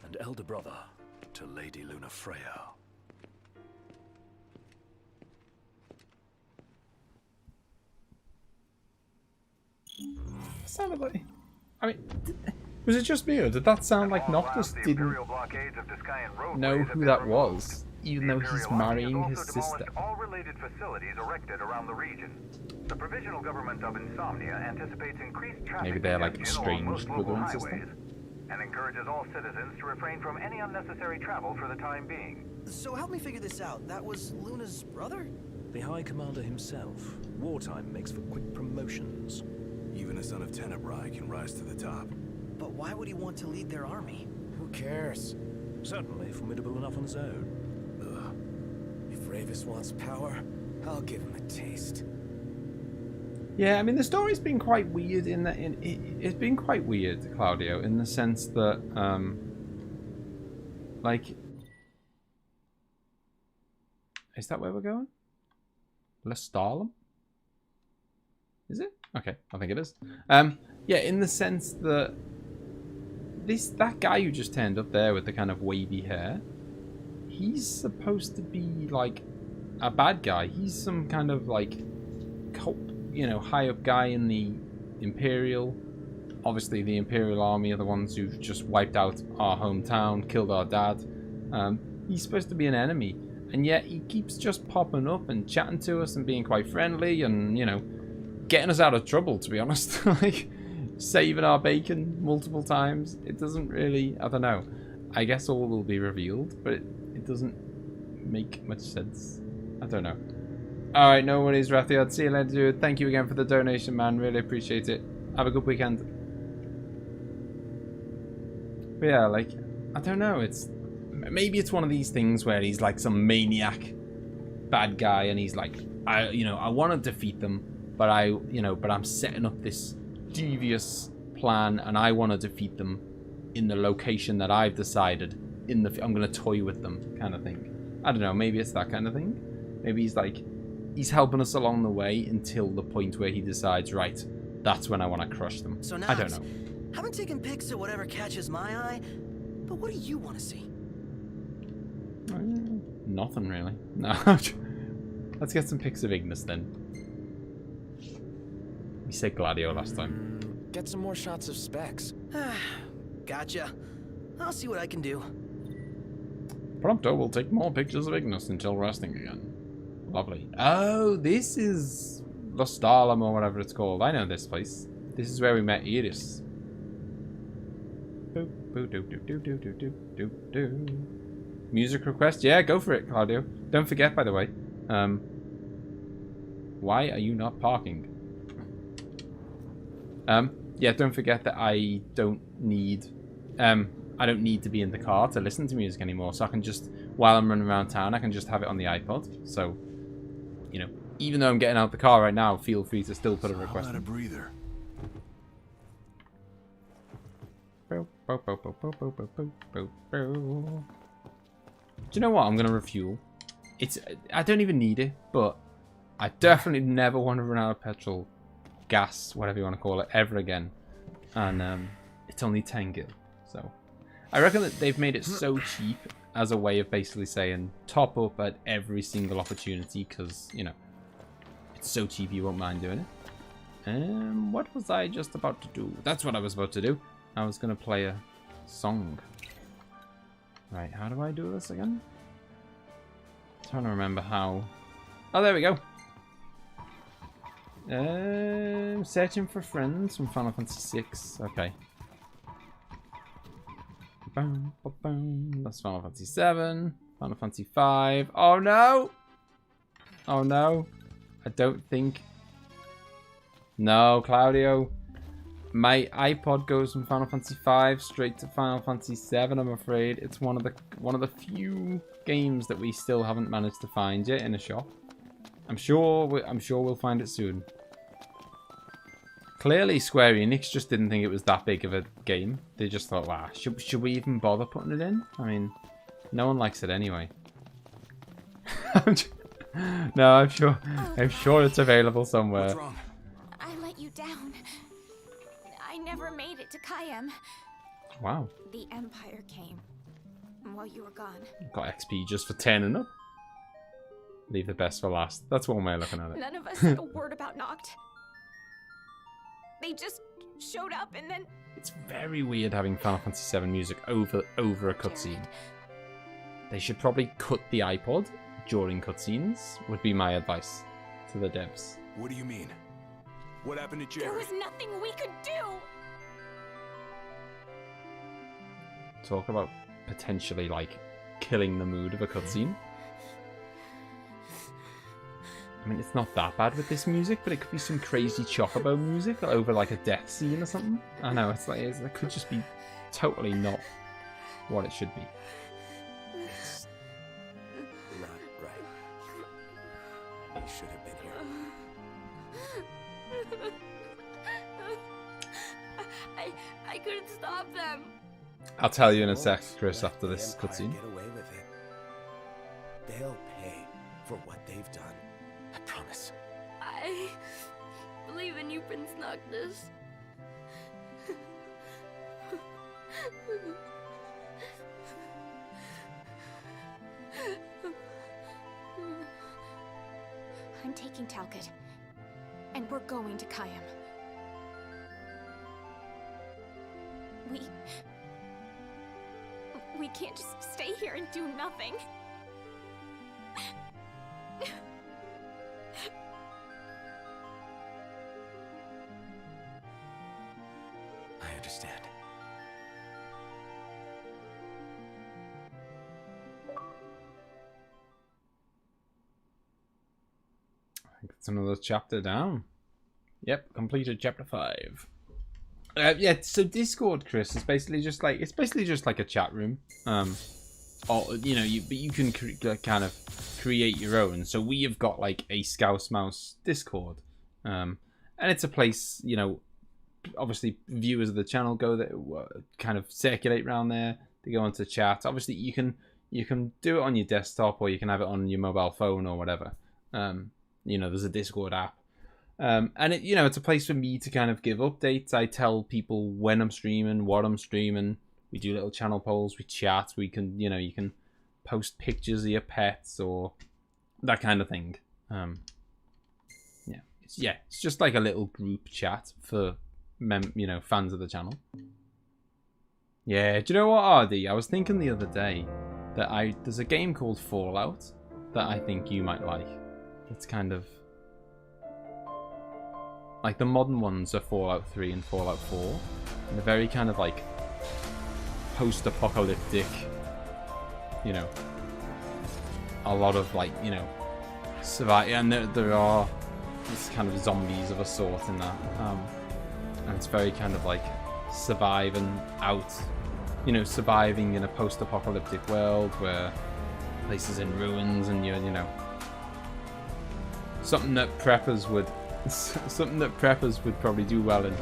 and elder brother to Lady Luna Freya. Sounded like... I mean, was it just me, or did that sound like Noctis didn't know who that was, even though he's marrying his sister? All related facilities erected around the region. The provisional government of Insomnia anticipates increased traffic Maybe they're like congestion along estranged most local brother and sister? highways, and encourages all citizens to refrain from any unnecessary travel for the time being. So help me figure this out. That was Luna's brother? The High Commander himself. Wartime makes for quick promotions. Even a son of Tenebrae can rise to the top. But why would he want to lead their army? Who cares? Certainly formidable enough on his own. If Ravis wants power, I'll give him a taste. Yeah, I mean, the story's been quite weird in that it's been quite weird, Claudio, in the sense that, like, is that where we're going? Lestalem? Is it? Okay, I think it is. Yeah, in the sense that that guy who just turned up there with the kind of wavy hair, he's supposed to be like a bad guy. He's some kind of like cult, you know, high up guy in the Imperial. Obviously, the Imperial Army are the ones who've just wiped out our hometown, killed our dad. He's supposed to be an enemy, and yet he keeps just popping up and chatting to us and being quite friendly and, you know, getting us out of trouble, to be honest. Like, saving our bacon multiple times. It doesn't really, I don't know. I guess all will be revealed, but it doesn't make much sense. I don't know. Alright, no worries, Rathiad. See you later, dude. Thank you again for the donation, man. Really appreciate it. Have a good weekend. But yeah, like, I don't know. Maybe it's one of these things where he's like some maniac bad guy and he's like, I want to defeat them, but I'm setting up this devious plan and I want to defeat them in the location that I've decided. I'm going to toy with them, kind of thing. I don't know. Maybe it's that kind of thing. Maybe he's helping us along the way until the point where he decides, right, that's when I want to crush them. So now I don't know. Haven't taken pics of whatever catches my eye, but what do you want to see? Nothing really. No. Let's get some pics of Ignis then. We said Gladio last time. Get some more shots of specs. Gotcha. I'll see what I can do. Prompto will take more pictures of Ignis until resting again. Lovely. Oh, this is Lestalem or whatever it's called. I know this place. This is where we met Iris. Music request? Yeah, go for it, Claudio. Don't forget, by the way. Why are you not parking? Yeah, don't forget that I don't need to be in the car to listen to music anymore. So I can just, while I'm running around town, I can just have it on the iPod. So, you know, even though I'm getting out the car right now, feel free to still put a request. How about a breather? Do you know what? I'm going to refuel. I don't even need it, but I definitely never want to run out of petrol, gas, whatever you want to call it, ever again. And it's only 10 gil. So I reckon that they've made it so cheap as a way of basically saying top up at every single opportunity because, you know, it's so cheap you won't mind doing it. What was I just about to do? That's what I was about to do. I was going to play a song. Right, how do I do this again? I'm trying to remember how. Oh, there we go. Searching for friends from Final Fantasy VI. Okay. That's Final Fantasy VII. Final Fantasy V. Oh no! Oh no! I don't think. No, Claudio. My iPod goes from Final Fantasy V straight to Final Fantasy VII. I'm afraid it's one of the few games that we still haven't managed to find yet in a shop. I'm sure we'll find it soon. Clearly, Square Enix just didn't think it was that big of a game. They just thought, wow, should we even bother putting it in? I mean, no one likes it anyway. No, I'm sure it's available somewhere. What's wrong? I let you down. I never made it to Kayem. Wow. The Empire came while you were gone. Got XP just for turning up. Leave the best for last. That's one way of looking at it. None of us said a word about Noct. They just showed up and then... It's very weird having Final Fantasy VII music over a cutscene. They should probably cut the iPod during cutscenes, would be my advice to the devs. What do you mean? What happened to Jerry? There was nothing we could do! Talk about potentially, like, killing the mood of a cutscene. I mean, it's not that bad with this music, but it could be some crazy chocobo music over like a death scene or something. I know, it could just be totally not what it should be. Not right. He should have been here. I couldn't stop them. I'll tell you in a sec, Chris, after this cutscene. Get away with it. They'll pay for what they've done. I promise. I believe in you, Prince Noctis. I'm taking Talcott, and we're going to Kayam. We can't just stay here and do nothing. I understand. I think it's another chapter down. Yep, completed chapter 5. Yeah, so Discord, Chris, is basically just like a chat room. Or you can kind of create your own. So we have got like a ScouseMouse Discord, and it's a place, obviously viewers of the channel go there, kind of circulate around there. They go into chat. Obviously, you can do it on your desktop, or you can have it on your mobile phone or whatever. There's a Discord app. And it's a place for me to kind of give updates. I tell people when I'm streaming, what I'm streaming. We do little channel polls, we chat, we can, you can post pictures of your pets or that kind of thing. It's just like a little group chat for fans of the channel. Yeah, do you know what, RD? I was thinking the other day that there's a game called Fallout that I think you might like. It's kind of like the modern ones are Fallout 3 and Fallout 4. And they're very kind of like post-apocalyptic, a lot of like, survive, and there are these kind of zombies of a sort in that. And it's very kind of like surviving in a post-apocalyptic world where places in ruins, and something that preppers would probably do well in.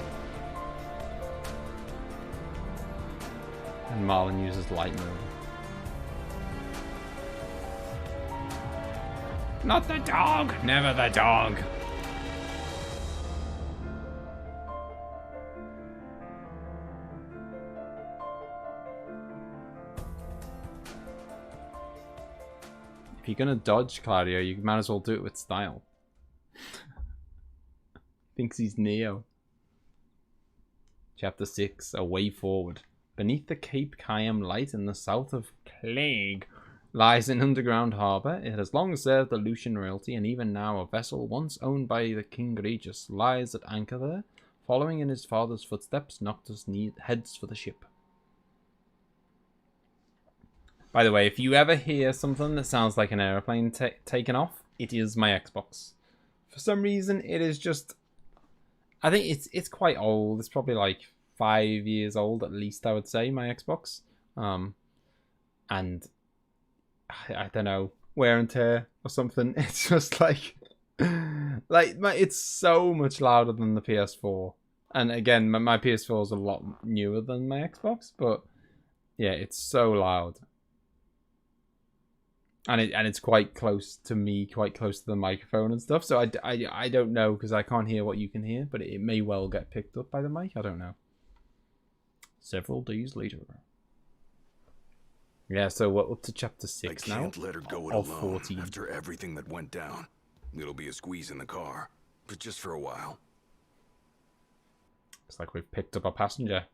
And Malin uses light mode. Not the dog! Never the dog! If you're gonna dodge Claudio, you might as well do it with style. Thinks he's Neo. Chapter 6, A Way Forward. Beneath the Cape Kayam light in the south of Plague lies an underground harbour. It has long served the Lucian royalty, and even now a vessel once owned by the King Regis lies at anchor there. Following in his father's footsteps, Noctis heads for the ship. By the way, if you ever hear something that sounds like an aeroplane taking off, it is my Xbox. For some reason, it is just... I think it's quite old. It's probably like 5 years old at least, I would say, my Xbox. And I don't know, wear and tear or something. It's just like it's so much louder than the PS4. And again, my PS4 is a lot newer than my Xbox, but yeah, it's so loud. And it's quite close to me, quite close to the microphone and stuff. So I don't know, because I can't hear what you can hear, but it may well get picked up by the mic. I don't know. Several days later. Yeah, so we're up to chapter 6 now. I can't let her go it of alone 14. after everything that went down. It'll be a squeeze in the car, but just for a while. It's like we've picked up a passenger.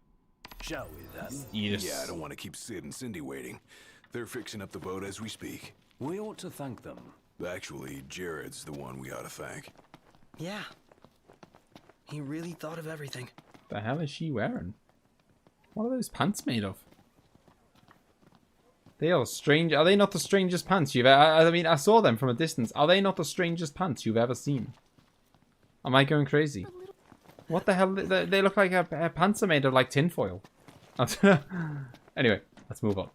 Shall we then? Yes. Yeah, I don't want to keep Sid and Cindy waiting. They're fixing up the boat as we speak. We ought to thank them. Actually, Jared's the one we ought to thank. Yeah. He really thought of everything. The hell is she wearing? What are those pants made of? They are strange. Are they not the strangest pants you've ever... I mean, I saw them from a distance. Are they not the strangest pants you've ever seen? Am I going crazy? What the hell? They look like a pants are made of like tinfoil. Anyway, let's move on.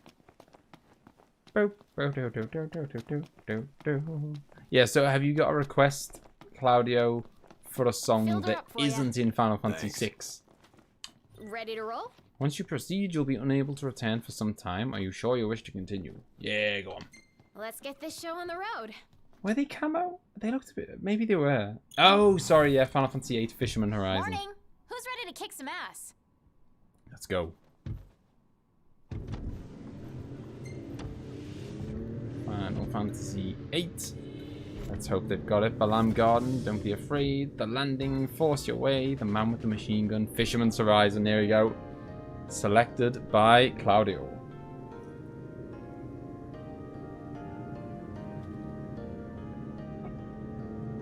Yeah, so have you got a request, Claudio, for a song that isn't in Final Fantasy VI? Ready to roll? Once you proceed, you'll be unable to return for some time. Are you sure you wish to continue? Yeah, go on. Let's get this show on the road. Were they camo? They looked a bit... Maybe they were. Oh, sorry, yeah. Final Fantasy VIII Fisherman Horizon. Morning. Who's ready to kick some ass? Let's go. Final Fantasy VIII. Let's hope they've got it. Balam Garden, don't be afraid. The Landing, Force Your Way. The Man with the Machine Gun. Fisherman's Horizon, there we go. Selected by Claudio.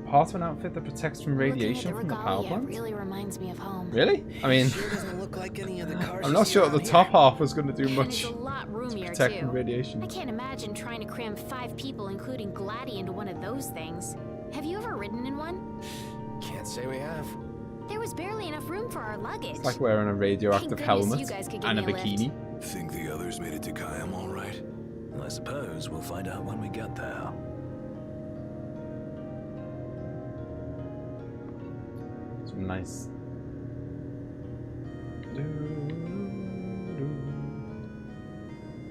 Part of an outfit that protects from radiation from the power plant? Really reminds me of home. Really? I mean, Sure doesn't look like any other cars I'm not sure the top half was going to do much It's a lot to roomier protect too. from radiation. I can't imagine trying to cram 5 people, including Gladdy, into one of those things. Have you ever ridden in one? Can't say we have. There was barely enough room for our luggage. It's like wearing a radioactive Thank goodness helmet you guys could give and a me a lift. bikini. Think the others made it to Kayam all right? I suppose we'll find out when we get there. Some nice.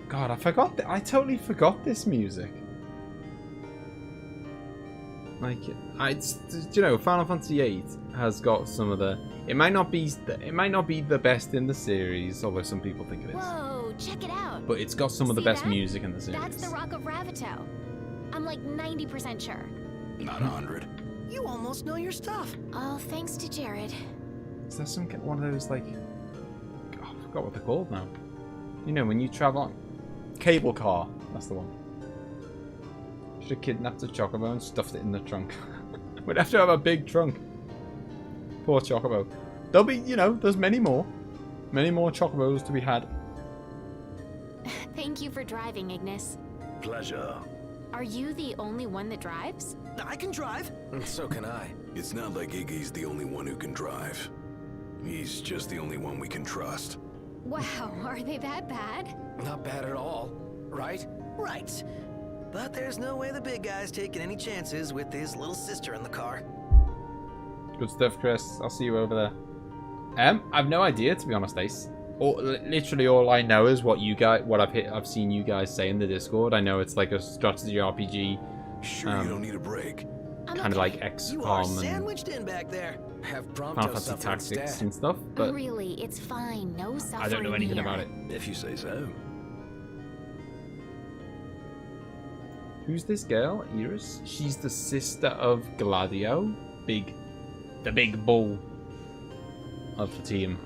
God, I forgot. I totally forgot this music. Like, you know, Final Fantasy VIII has got some of the. It might not be the best in the series, although some people think it is. Whoa, check it out. But it's got some of the See best that? music in the series. That's the Rock of Ravito. I'm like 90% sure. Not 100. You almost know your stuff. All thanks to Jared. Is there some one of those like? Oh, I forgot what they're called now. You know, when you travel, cable car. That's the one. Should have kidnapped a chocobo and stuffed it in the trunk. We'd have to have a big trunk. Poor chocobo. There'll be, you know, there's many more chocobos to be had. Thank you for driving, Ignis. Pleasure. Are you the only one that drives? I can drive. So can I. It's not like Iggy's the only one who can drive. He's just the only one we can trust. Wow, are they that bad? Not bad at all, right? Right. But there's no way the big guy's taking any chances with his little sister in the car. Good stuff, Chris. I'll see you over there. I've no idea, to be honest, Ace. Literally all I know is what I've seen you guys say in the Discord. I know it's like a strategy RPG. Sure, you don't need a break. Kind of like XCOM You are and sandwiched in back there. Have Final Prompto Fantasy suffer Tactics instead. and stuff, but Really, it's fine. No suffering I don't know anything here. about it. If you say so. Who's this girl? Iris? She's the sister of Gladio. The big bull of the team.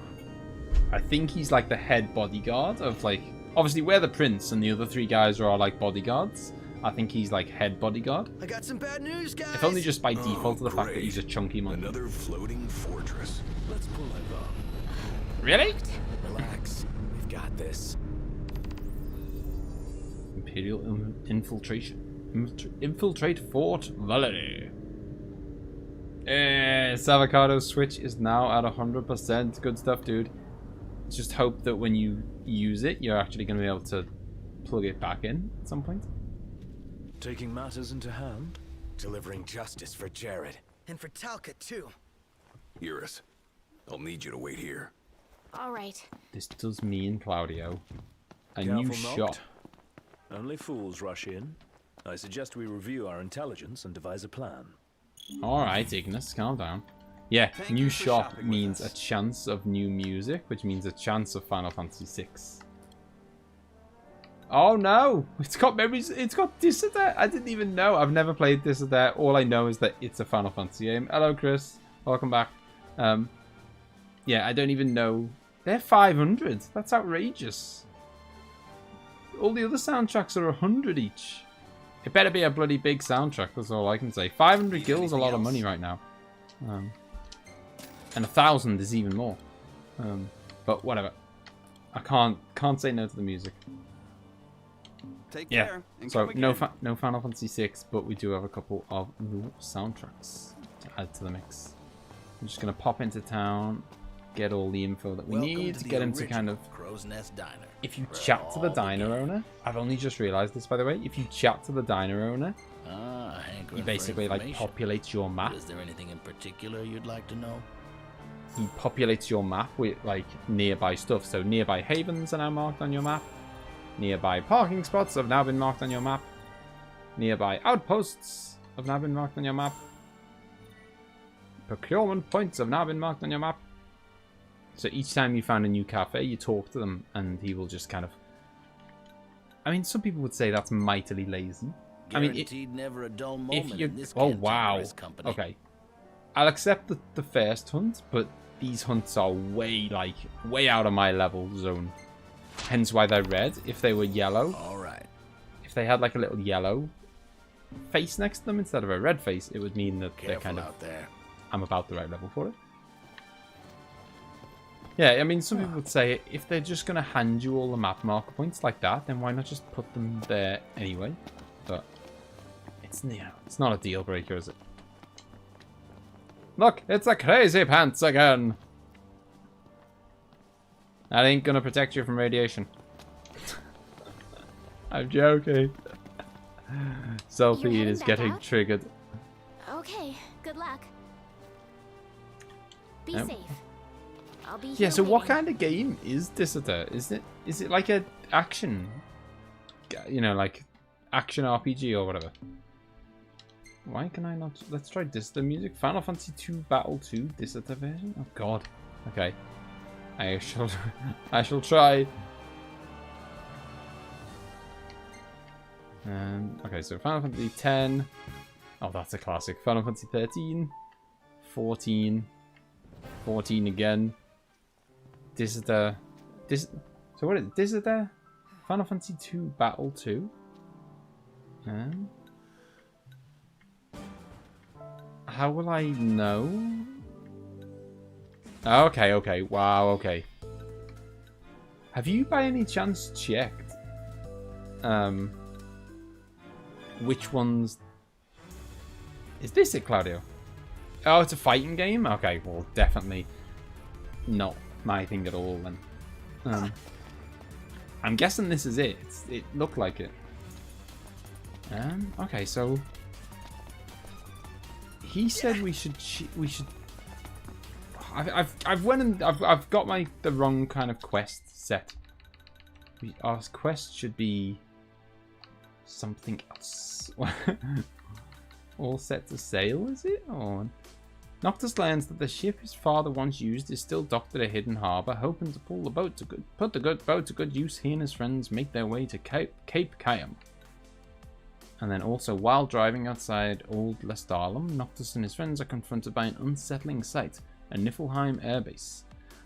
I think he's like the head bodyguard of like... Obviously, we're the prince and the other 3 guys are all like bodyguards. I think he's like head bodyguard. I got some bad news, guys. If only just by default to the fact that great. he's a chunky monkey. Another floating fortress. Let's pull over. Really? Relax. We've got this. Imperial infiltration. Infiltrate Fort Valerie. Savocado Switch is now at 100%. Good stuff, dude. Just hope that when you use it, you're actually going to be able to plug it back in at some point. Taking matters into hand. Delivering justice for Jared. And for Talca, too. Iris, I'll need you to wait here. All right. This does mean, Claudio, a Careful, new Noct. shot. Only fools rush in. I suggest we review our intelligence and devise a plan. Alright, Ignis, calm down. Yeah, Thank new you for shop shopping with means a us. chance of new music, which means a chance of Final Fantasy VI. Oh no! It's got memories. It's got Dissident. I didn't even know. I've never played Dissident. All I know is that it's a Final Fantasy game. Hello, Chris. Welcome back. Yeah, I don't even know. They're 500. That's outrageous. All the other soundtracks are 100 each. It better be a bloody big soundtrack. That's all I can say. 500 gil's a lot of money right now. And 1,000 is even more. But whatever. I can't say no to the music. Take Yeah. care. And So come no again. no Final Fantasy VI, but we do have a couple of new soundtracks to add to the mix. I'm just gonna pop into town, get all the info that we need to get him to kind of. Crow's Nest Diner. If you chat to the diner owner, I've only just realised this, by the way. If you chat to the diner owner, he basically like populates your map. Is there anything in particular you'd like to know? He populates your map with like nearby stuff. So nearby havens are now marked on your map. Nearby parking spots have now been marked on your map. Nearby outposts have now been marked on your map. Procurement points have now been marked on your map. So each time you find a new cafe, you talk to them, and he will just kind of. I mean, some people would say that's mightily lazy. Guaranteed never a dull moment if you, in this oh wow, company. okay, I'll accept the first hunt, but these hunts are way out of my level zone. Hence why they're red. If they were yellow, all right. If they had like a little yellow face next to them instead of a red face, it would mean that they're kind of. Out there. I'm about the right level for it. Yeah, I mean, some people would say if they're just going to hand you all the map marker points like that, then why not just put them there anyway? But it's not a deal breaker, is it? Look, it's the crazy pants again. That ain't gonna protect you from radiation. I'm joking. Selfie is getting triggered. Okay, good luck. Be Yep. safe. I'll be here. Yeah, so what waiting. kind of game is Dissiter? Is it like a action, you know, like action RPG or whatever? Why can I not? Let's try Dissiter music. Final Fantasy 2 Battle 2 Dissiter version. Oh God. Okay, I shall try. Okay, so Final Fantasy 10. Oh, that's a classic. Final Fantasy 13, 14, 14 again. Dissiter. So what is it? Dissiter? Final Fantasy 2 Battle 2? How will I know? Okay. Wow, okay. Have you by any chance checked which ones... Is this it, Claudio? Oh, it's a fighting game? Okay, well, definitely not my thing at all then. I'm guessing this is it. It looked like it. Okay, so he said we should. I've went and I've got the wrong kind of quest set. Our quest should be something else. All set to sail, is it? Or Noctis learns that the ship his father once used is still docked at a hidden harbour, hoping to put the boat to good use. He and his friends make their way to Cape Kayam. And then also, while driving outside Old Lestalem, Noctis and his friends are confronted by an unsettling sight, a Niflheim airbase.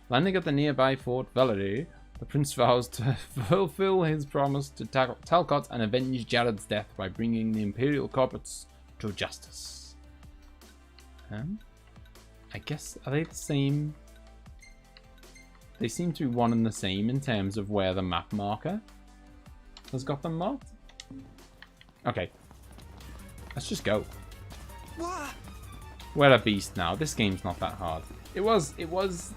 Landing at the nearby Fort Valerie, the prince vows to fulfill his promise to Talcott and avenge Jared's death by bringing the Imperial corporates to justice. I guess, are they the same? They seem to be one and the same in terms of where the map marker has got them marked. Okay, let's just go. We're a beast now. This game's not that hard. It was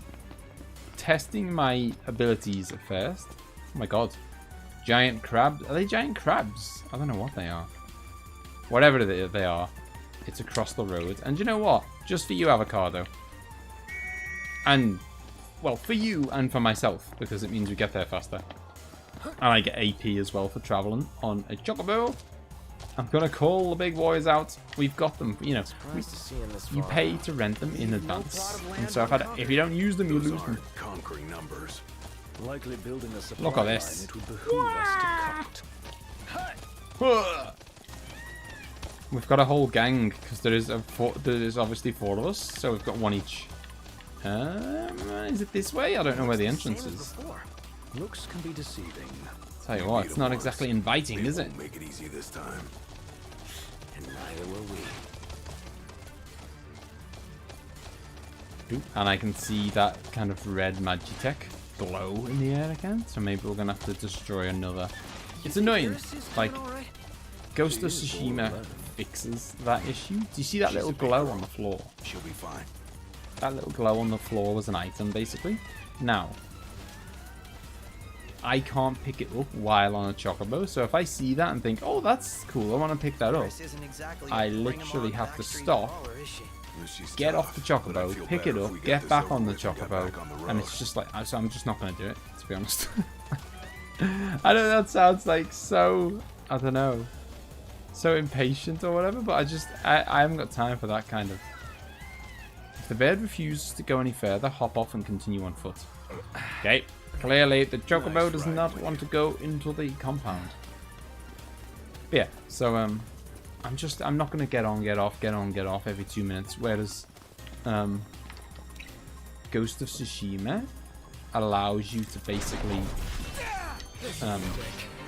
testing my abilities at first. Oh my God, giant crabs. Are they giant crabs? I don't know what they are. Whatever they are, it's across the road. And you know what? Just for you, Avocado. And, well, for you and for myself, because it means we get there faster. And I get AP as well for traveling on a chocobo. I'm gonna call the big boys out. We've got them, you know. You pay to rent them in advance, and so if you don't use them, you lose them. Conquering numbers. Likely building a supply Look at this. line, it would behoove us to cut. We've got a whole gang because there is obviously 4 of us, so we've got 1 each. Is it this way? I don't know where the entrance is. Looks can be deceiving. Tell you what, it's not exactly inviting, is it? Make it easy this time. And neither will we. And I can see that kind of red Magitech glow in the air again, so maybe we're gonna have to destroy another It's annoying. Like, Ghost of Tsushima fixes that issue. Do you see that little glow on the floor? She'll be fine. That little glow on the floor was an item, basically. Now, I can't pick it up while on a chocobo, so if I see that and think, oh, that's cool, I want to pick that up, I literally have to stop, get off the chocobo, pick it up, get back on the chocobo, and it's just like, so I'm just not going to do it, to be honest. I know that sounds like so, I don't know, so impatient or whatever, but I haven't got time for that kind of. If the bird refuses to go any further, hop off and continue on foot. Okay, clearly the chocobo does not want to go into the compound. But yeah, so I'm not gonna get on, get off every 2 minutes. Whereas Ghost of Tsushima allows you to basically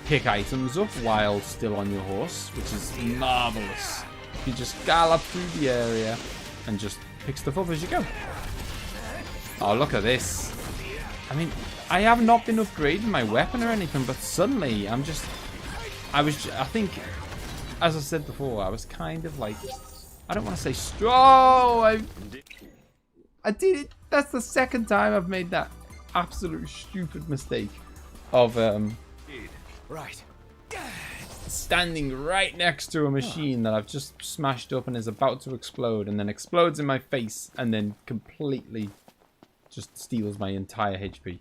pick items up while still on your horse, which is marvelous. You just gallop through the area and just pick stuff up as you go. Oh, look at this. I mean, I have not been upgrading my weapon or anything, but suddenly I think, as I said before, I was kind of like, I don't want to say strong. I did it. That's the second time I've made that absolute stupid mistake of Right. standing right next to a machine that I've just smashed up and is about to explode, and then explodes in my face and then completely just steals my entire HP.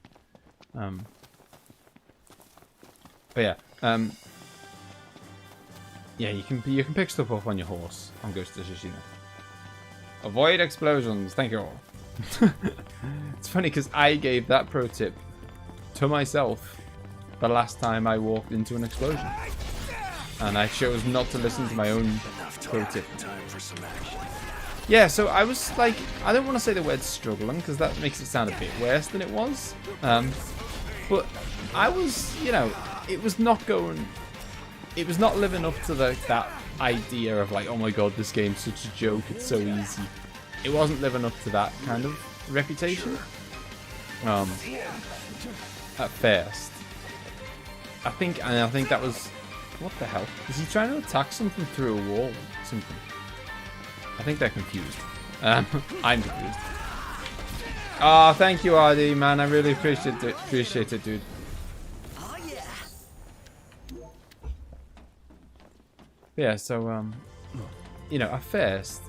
But yeah, yeah, you can pick stuff up on your horse on Ghost of Tsushima. Avoid explosions. Thank you all. It's funny because I gave that pro tip to myself the last time I walked into an explosion. And I chose not to listen to my own pro tip. Yeah, so I was like, I don't want to say the word struggling because that makes it sound a bit worse than it was. But I was, you know, it was not living up to that idea of like, oh my god, this game's such a joke, it's so easy. It wasn't living up to that kind of reputation. At first. I think that was, what the hell? Is he trying to attack something through a wall? Something. I think they're confused. I'm confused. Oh, thank you, RD, man. I really appreciate it, dude. Oh yeah. Yeah, so you know, at first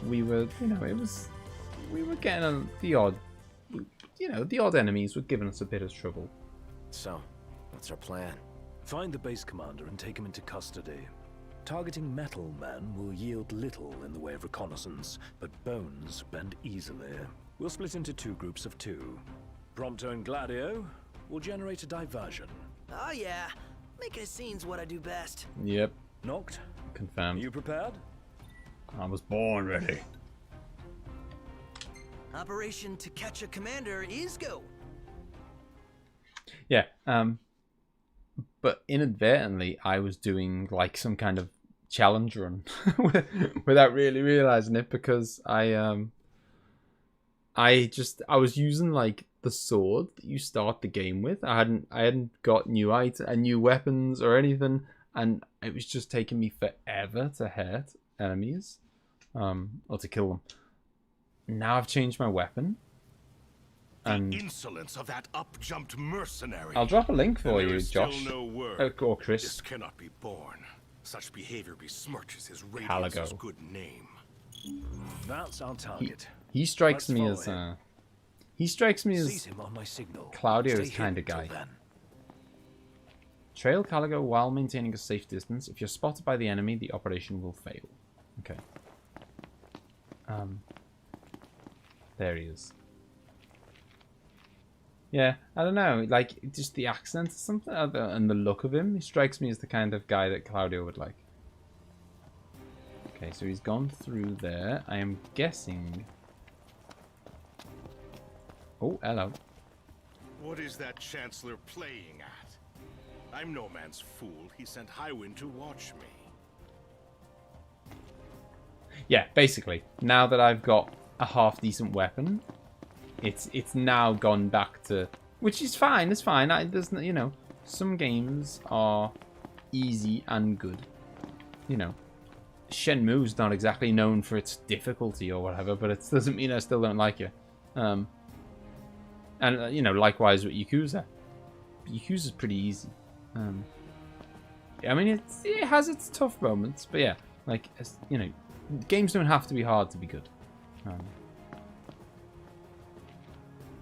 we were, you know, we were getting the odd enemies were giving us a bit of trouble. So, what's our plan? Find the base commander and take him into custody. Targeting metal men will yield little in the way of reconnaissance, but bones bend easily. We'll split into 2 groups of 2. Prompto and Gladio will generate a diversion. Oh yeah. Make a scene's what I do best. Yep. Noct? Confirmed. You prepared? I was born ready. Operation to catch a commander is go. Yeah, but inadvertently I was doing like some kind of challenge run without really realizing it, because I was using like the sword that you start the game with. I hadn't got new weapons or anything, and it was just taking me forever to hurt enemies, or to kill them. Now I've changed my weapon. And the insolence of that up-jumped mercenary. I'll drop a link for you, Josh. No word. Or Chris. This cannot be borne. Such behavior besmirches his Caligo. radiance's good name. That's our target. He strikes me as Seize him on my signal. Claudio's Stay kind of hidden guy. till then. Trail Caligo while maintaining a safe distance. If you're spotted by the enemy, the operation will fail. Okay. There he is. Yeah, I don't know, like, just the accent or something, and the look of him, he strikes me as the kind of guy that Claudio would like. Okay, so he's gone through there. I am guessing... Oh, hello. What is that Chancellor playing at? I'm no man's fool. He sent Highwind to watch me. Yeah, basically, now that I've got a half-decent weapon... It's now gone back to, which is fine. It's fine. There's, you know, some games are easy and good. You know, Shenmue's not exactly known for its difficulty or whatever, but it doesn't mean I still don't like it. And, you know, likewise with Yakuza. Yakuza's pretty easy. I mean, it has its tough moments, but yeah, like, you know, games don't have to be hard to be good. But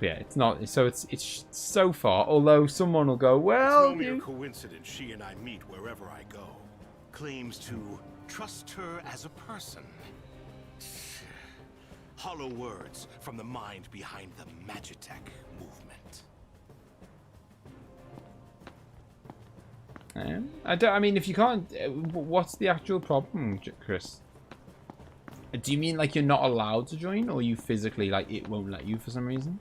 yeah, it's not. So it's so far. Although someone will go, well, it's no mere coincidence she and I meet wherever I go. Claims to trust her as a person. Hollow words from the mind behind the Magitech movement. I mean, if you can't, what's the actual problem, Chris? Do you mean like you're not allowed to join, or you physically, like, it won't let you for some reason?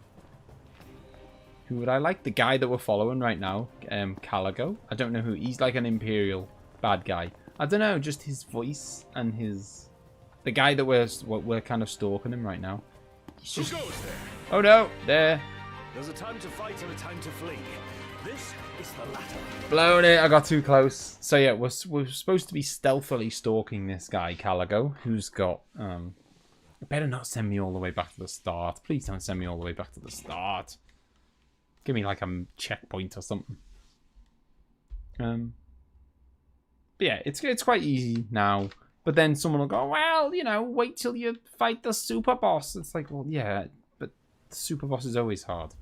Who would I like? The guy that we're following right now, Caligo. I don't know who. He's like an Imperial bad guy. I don't know, just his voice and his... The guy that we're kind of stalking him right now. He's just... Who goes there? Oh no, there. There's a time to fight and a time to flee. This is the latter. Blown it, I got too close. So yeah, we're supposed to be stealthily stalking this guy, Caligo, who's got... better not send me all the way back to the start. Please don't send me all the way back to the start. Give me like a checkpoint or something. But yeah, it's quite easy now. But then someone will go, well, you know, wait till you fight the super boss. It's like, well, yeah, but the super boss is always hard.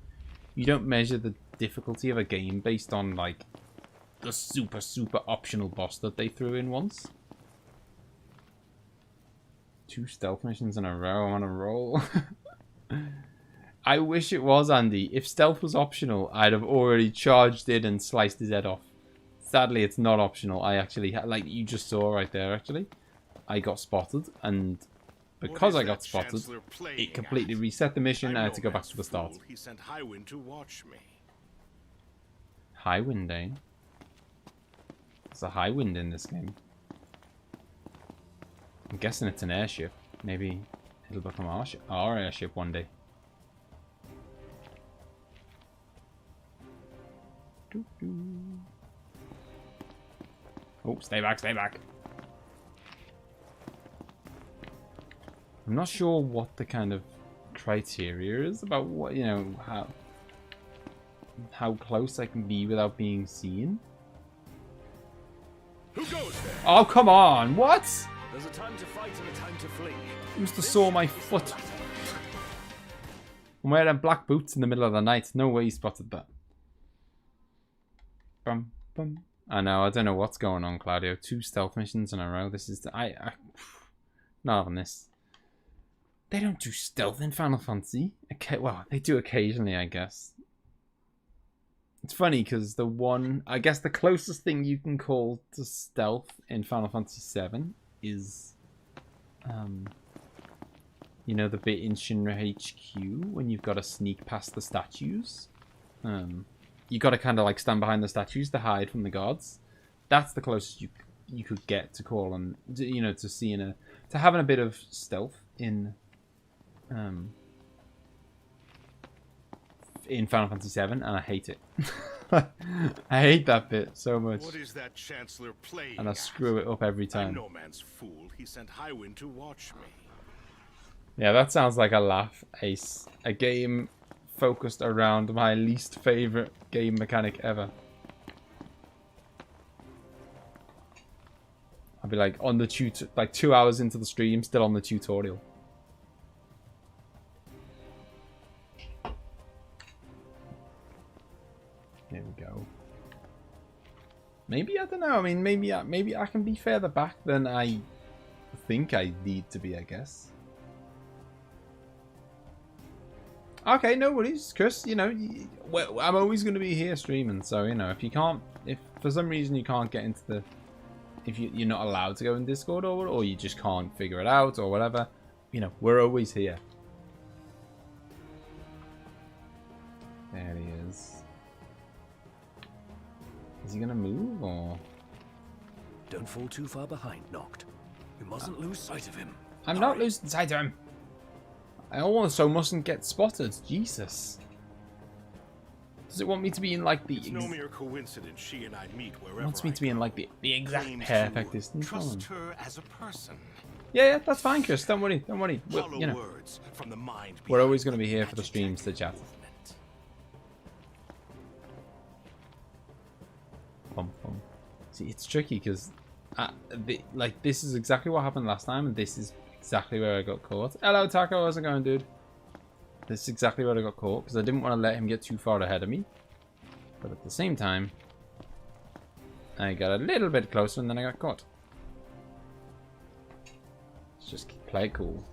You don't measure the difficulty of a game based on, like, the super optional boss that they threw in once. 2 stealth missions in a row. I'm on a roll. I wish it was, Andy. If stealth was optional, I'd have already charged in and sliced his head off. Sadly, it's not optional. I actually, like you just saw right there, actually, I got spotted, and because I got spotted, it completely reset the mission, and I had to go back to the start. He sent Highwind to watch me. Highwind, eh? There's a high wind in this game. I'm guessing it's an airship. Maybe it'll become our airship one day. Oh, stay back, stay back. I'm not sure what the kind of criteria is about what, you know, how close I can be without being seen. Who goes there? Oh, come on. What? There's a time to fight and a time to flee. You must have saw my foot. I'm wearing black boots in the middle of the night. No way you spotted that. Bum, bum. I know, I don't know what's going on, Claudio. 2 stealth missions in a row. This is... not having this. They don't do stealth in Final Fantasy. Okay, well, they do occasionally, I guess. It's funny, because the one... I guess the closest thing you can call to stealth in Final Fantasy VII is... you know, the bit in Shinra HQ when you've got to sneak past the statues? You got to kind of like stand behind the statues to hide from the guards. That's the closest you could get to calling, you know, to seeing to having a bit of stealth in Final Fantasy VII, and I hate it. I hate that bit so much. What is that Chancellor playing? And I screw it up every time. I'm no man's fool. He sent Highwind to watch me. Yeah, that sounds like a laugh, Ace. A game focused around my least favorite game mechanic ever. I'll be like on the like 2 hours into the stream, still on the tutorial. There we go. Maybe, I don't know. I mean, maybe I can be further back than I think I need to be, I guess. Okay, no worries, Chris. You know, well, I'm always going to be here streaming, so, you know, if for some reason you can't get into the... If you're not allowed to go in Discord or you just can't figure it out or whatever, you know, we're always here. There he is. Is he going to move or... Don't fall too far behind, Noct. We mustn't lose sight of him. I'm not losing sight of him. I also mustn't get spotted. Jesus. Does it want me to be in like the? It's no mere coincidence she and I meet wherever. It wants me to be in like the exact Claims perfect to distance. Trust her as a person. Yeah, that's fine, Chris. Don't worry, don't worry. Hollow You know, words from the mind we're always behind going to be here for the magic streams to chat. movement. See, it's tricky because, like, this is exactly what happened last time, and this is exactly where I got caught. Hello, Taco. How's it going, dude? This is exactly where I got caught because I didn't want to let him get too far ahead of me. But at the same time, I got a little bit closer and then I got caught. Let's just play it cool.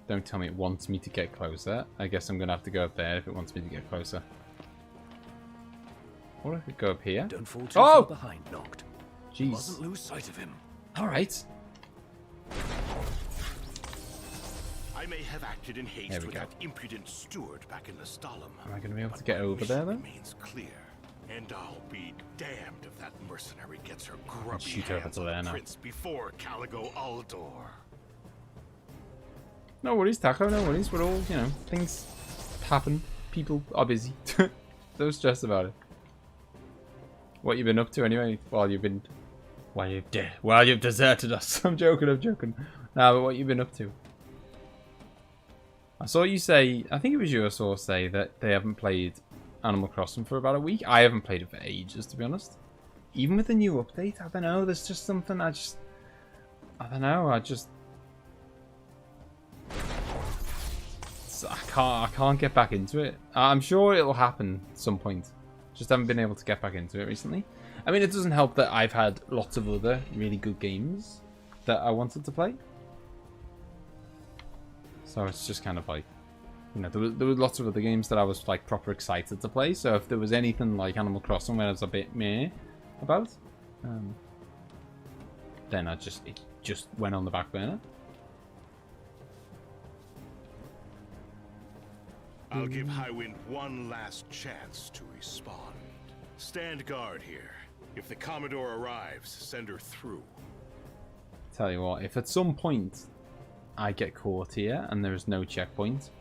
Don't tell me it wants me to get closer. I guess I'm going to have to go up there if it wants me to get closer. Or I could go up here. Don't fall too far behind, Noct. Jeez. Mustn't lose sight of him. Alright. I may have acted in haste There we with go. that impudent steward back in the Stalum. Am I going to be able to but get my over there, mission then? Remains clear, and I'll be damned if that mercenary gets her grubby shoot over hands to on there the now. prince before Caligo Aldor. No worries, Taco. No worries. We're all, you know, things happen. People are busy. Don't stress about it. What you been up to anyway? While you've deserted us. I'm joking. I'm joking. Nah, but what you been up to? I saw you say. I think it was you. I saw say that they haven't played Animal Crossing for about a week. I haven't played it for ages, to be honest. Even with the new update, I don't know. There's just something. I don't know. I can't get back into it. I'm sure it'll happen at some point. Just haven't been able to get back into it recently. I mean, it doesn't help that I've had lots of other really good games that I wanted to play. So it's just kind of like, you know, there were lots of other games that I was like proper excited to play. So if there was anything like Animal Crossing where I was a bit meh about, then it just went on the back burner. I'll give Highwind one last chance to respond. Stand guard here. If the Commodore arrives, send her through. Tell you what, if at some point I get caught here and there is no checkpoint,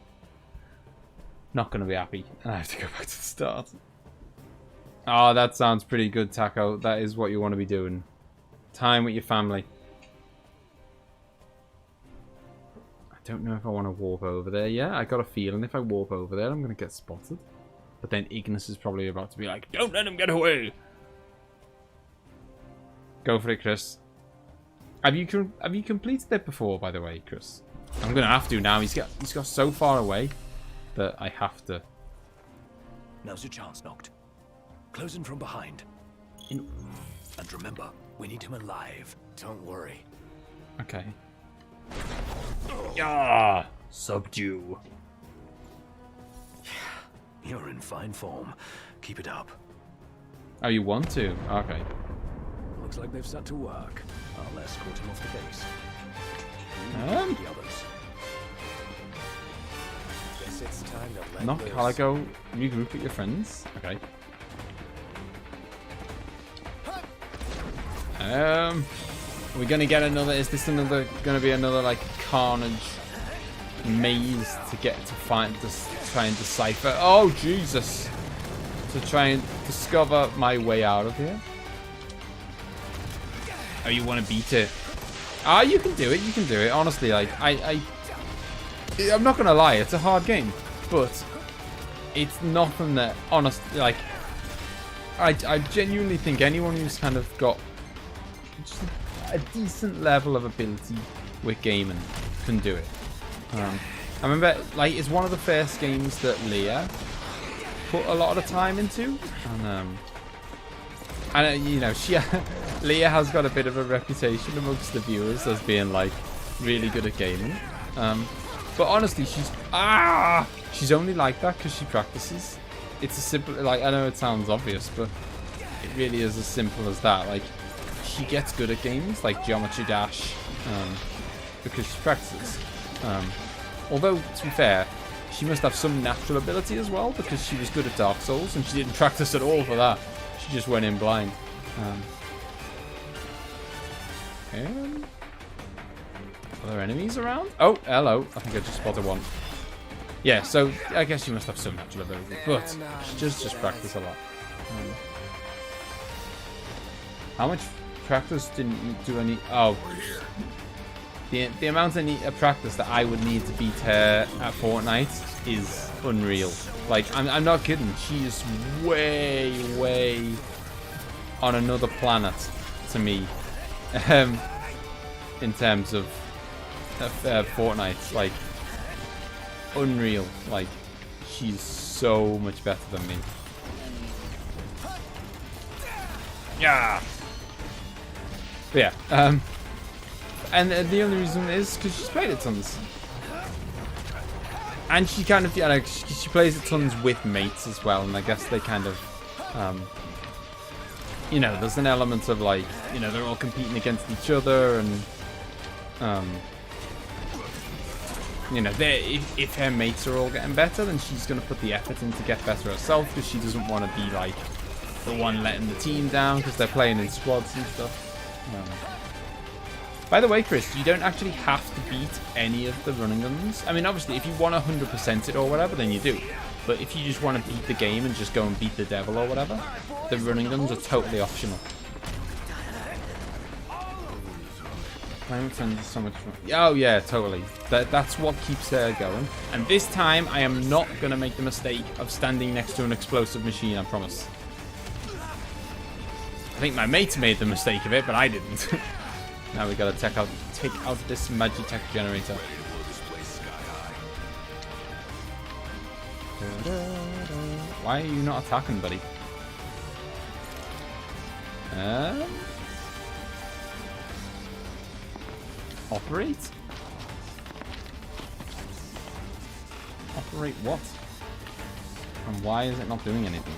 not going to be happy and I have to go back to the start. Oh, that sounds pretty good, Taco. That is what you want to be doing. Time with your family. I don't know if I want to warp over there. Yeah, I got a feeling if I warp over there, I'm going to get spotted. But then Ignis is probably about to be like, don't let him get away. Go for it, Chris. Have you completed it before, by the way, Chris? I'm going to have to now. He's got so far away that I have to. Now's your chance, Noct. Close in from behind. And remember, we need him alive. Don't worry. Okay. Ah, subdue. You're in fine form. Keep it up. Oh, you want to? Okay. Looks like they've set to work. I'll escort him off the base. The others. Guess it's time to let Knock loose. Caligo, regroup with your friends. Okay. Are we gonna get another? Is this gonna be another like carnage maze to get to find to try and decipher? Oh Jesus! To try and discover my way out of here. Oh, you want to beat it? Ah, you can do it. You can do it. Honestly, like I'm not gonna lie. It's a hard game, but it's nothing that honestly like. I genuinely think anyone who's kind of got just a decent level of ability with gaming can do it. I remember, like, it's one of the first games that Leah put a lot of the time into, and you know, Leah has got a bit of a reputation amongst the viewers as being like really good at gaming. But honestly, she's only like that because she practices. It's as simple, like, I know it sounds obvious, but it really is as simple as that. Like, she gets good at games like Geometry Dash because she practices. Although, to be fair, she must have some natural ability as well because she was good at Dark Souls and she didn't practice at all for that. She just went in blind. Are there enemies around? Oh, hello. I think I just spotted one. Yeah, so I guess you must have some natural ability, but just practice a lot. How much practice do I need? Oh, the amount of practice that I would need to beat her at Fortnite is unreal. Like, I'm not kidding. She is way on another planet to me. In terms of Fortnite, like, unreal. Like, she's so much better than me. Yeah. But yeah. And the only reason is because she's played it tons, and she kind of, yeah, she plays it tons with mates as well. And I guess they kind of, you know, there's an element of, like, you know, they're all competing against each other, and you know, if her mates are all getting better, then she's going to put the effort in to get better herself, because she doesn't want to be like the one letting the team down because they're playing in squads and stuff. By the way, Chris, you don't actually have to beat any of the running guns. I mean, obviously, if you want 100% it or whatever, then you do. But if you just want to beat the game and just go and beat the devil or whatever, the running guns are totally optional. So much fun. Oh yeah, totally. That's what keeps her going. And this time, I am not going to make the mistake of standing next to an explosive machine, I promise. I think my mates made the mistake of it, but I didn't. Now we gotta take out this Magitech generator. Why are you not attacking, buddy? Operate? Operate what? And why is it not doing anything?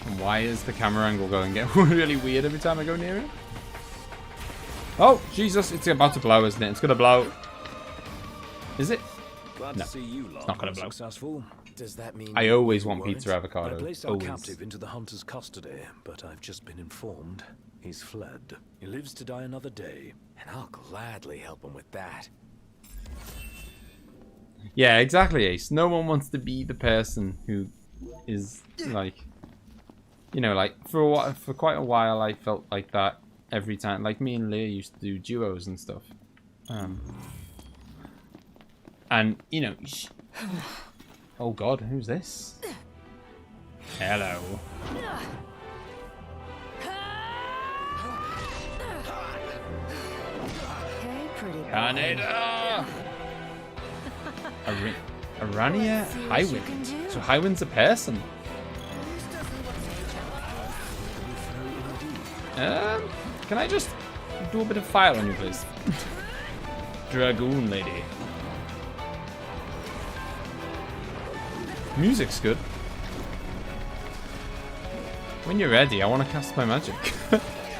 And why is the camera angle going really weird every time I go near it? Oh, Jesus, it's about to blow, isn't it? It's gonna blow. Is it? Glad No, to see you it's not gonna blow. Successful. Does that mean I always want weren't? pizza avocado. I placed our Always. captive into the hunter's custody, but I've just been informed he's fled. He lives to die another day. And I'll gladly help him with that. Yeah, exactly, Ace. No one wants to be the person who is, like, you know, like, for quite a while I felt like that every time. Like, me and Leah used to do duos and stuff. And, you know, oh God, who's this? Hello. Hey, pretty boy. Canada! Arania Highwind. So Highwind's a person. Can I just do a bit of fire on you, please? Dragoon lady. Music's good. When you're ready, I want to cast my magic.